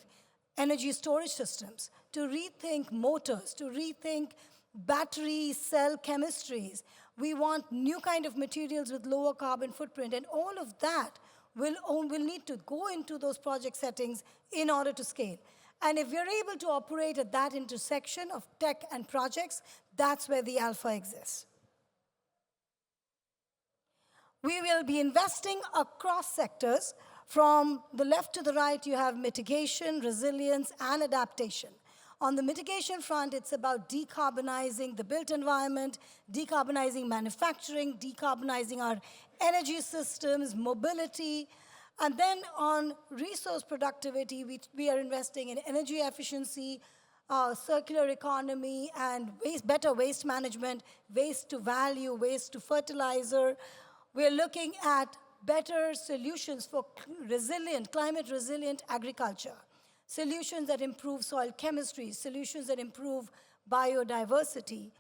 energy storage systems, to rethink motors, to rethink battery cell chemistries. We want new kind of materials with lower carbon footprint, and all of that will need to go into those project settings in order to scale. And if we're able to operate at that intersection of tech and projects, that's where the alpha exists. We will be investing across sectors. From the left to the right, you have mitigation, resilience, and adaptation. On the mitigation front, it's about decarbonizing the built environment, decarbonizing manufacturing, decarbonizing our energy systems, mobility. And then on resource productivity, we are investing in energy efficiency, circular economy, and better waste management, waste to value, waste to fertilizer. We're looking at better solutions for climate-resilient agriculture, solutions that improve soil chemistry, solutions that improve biodiversity.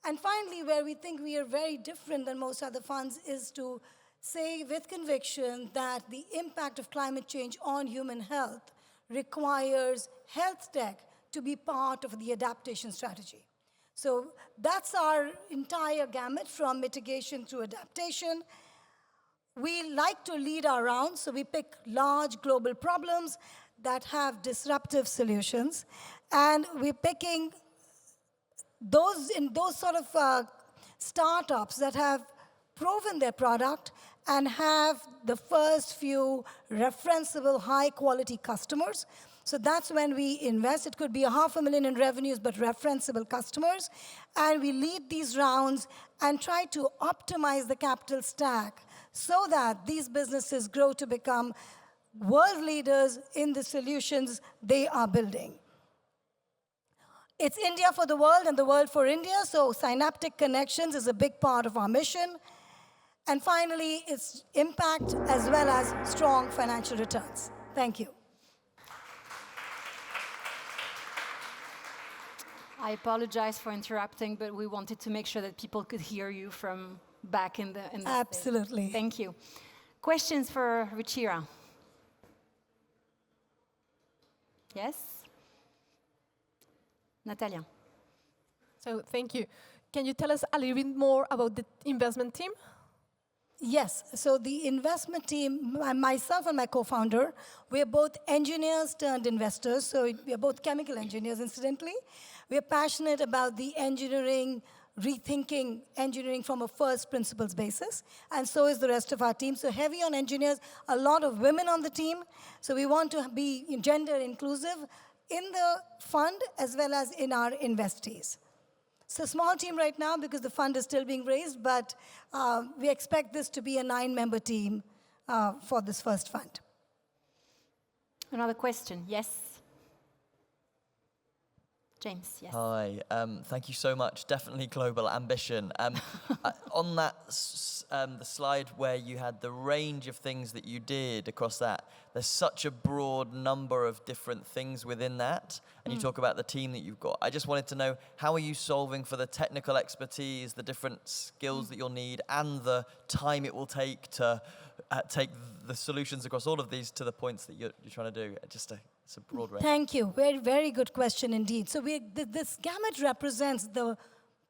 And finally, where we think we are very different than most other funds is to say with conviction that the impact of climate change on human health requires health tech to be part of the adaptation strategy. So that's our entire gamut from mitigation to adaptation. We like to lead our rounds, so we pick large global problems that have disruptive solutions, and we're picking those sort of startups that have proven their product and have the first few referenceable high-quality customers. So that's when we invest. It could be $500,000 in revenues, but referenceable customers. And we lead these rounds and try to optimize the capital stack so that these businesses grow to become world leaders in the solutions they are building. It's India for the world and the world for India, so synaptic connections is a big part of our mission. And finally, it's impact as well as strong financial returns. Thank you. I apologize for interrupting, but we wanted to make sure that people could hear you from back in the Absolutely. stage. Thank you. Questions for Ruchira? Yes? Natalia. So thank you. Can you tell us a little bit more about the investment team? Yes, so the investment team, myself and my co-founder, we're both engineers turned investors, so we're both chemical engineers, incidentally. We're passionate about the engineering, rethinking engineering from a first principles basis, and so is the rest of our team. So heavy on engineers, a lot of women on the team, so we want to be gender inclusive in the fund as well as in our investees. It's a small team right now because the fund is still being raised, but we expect this to be a 9-member team for this first fund. Another question, yes? James, yes. Hi, thank you so much. Definitely global ambition. On that, the slide where you had the range of things that you did across that, there's such a broad number of different things within that, and you talk about the team that you've got. I just wanted to know, how are you solving for the technical expertise, the different skills that you'll need, and the time it will take to take the solutions across all of these to the points that you're trying to do? It's a broad range. Thank you. Very, very good question indeed. So this gamut represents the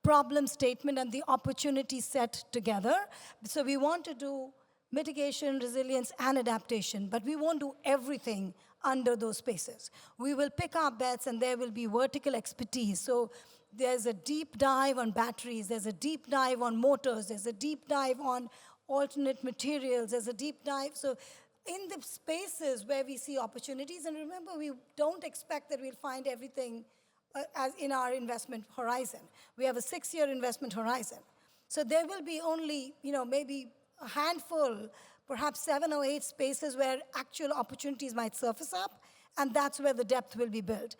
problem statement and the opportunity set together. So we want to do mitigation, resilience, and adaptation, but we won't do everything under those spaces. We will pick our bets, and there will be vertical expertise. So there's a deep dive on batteries, there's a deep dive on motors, there's a deep dive on alternate materials, there's a deep dive. So in the spaces where we see opportunities, and remember, we don't expect that we'll find everything as in our investment horizon. We have a 6-year investment horizon. So there will be only, maybe a handful, perhaps 7 or 8 spaces where actual opportunities might surface up, and that's where the depth will be built.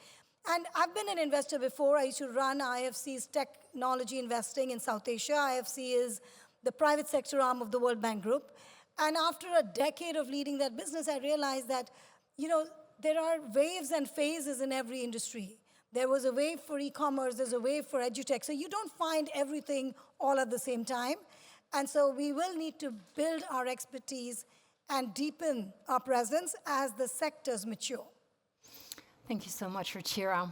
And I've been an investor before. I used to run IFC's technology investing in South Asia. IFC is the private sector arm of the World Bank Group. And after a decade of leading that business, I realized that, there are waves and phases in every industry. There was a wave for e-commerce, there's a wave for edutech. So you don't find everything all at the same time. And so we will need to build our expertise and deepen our presence as the sectors mature. Thank you so much, Ruchira.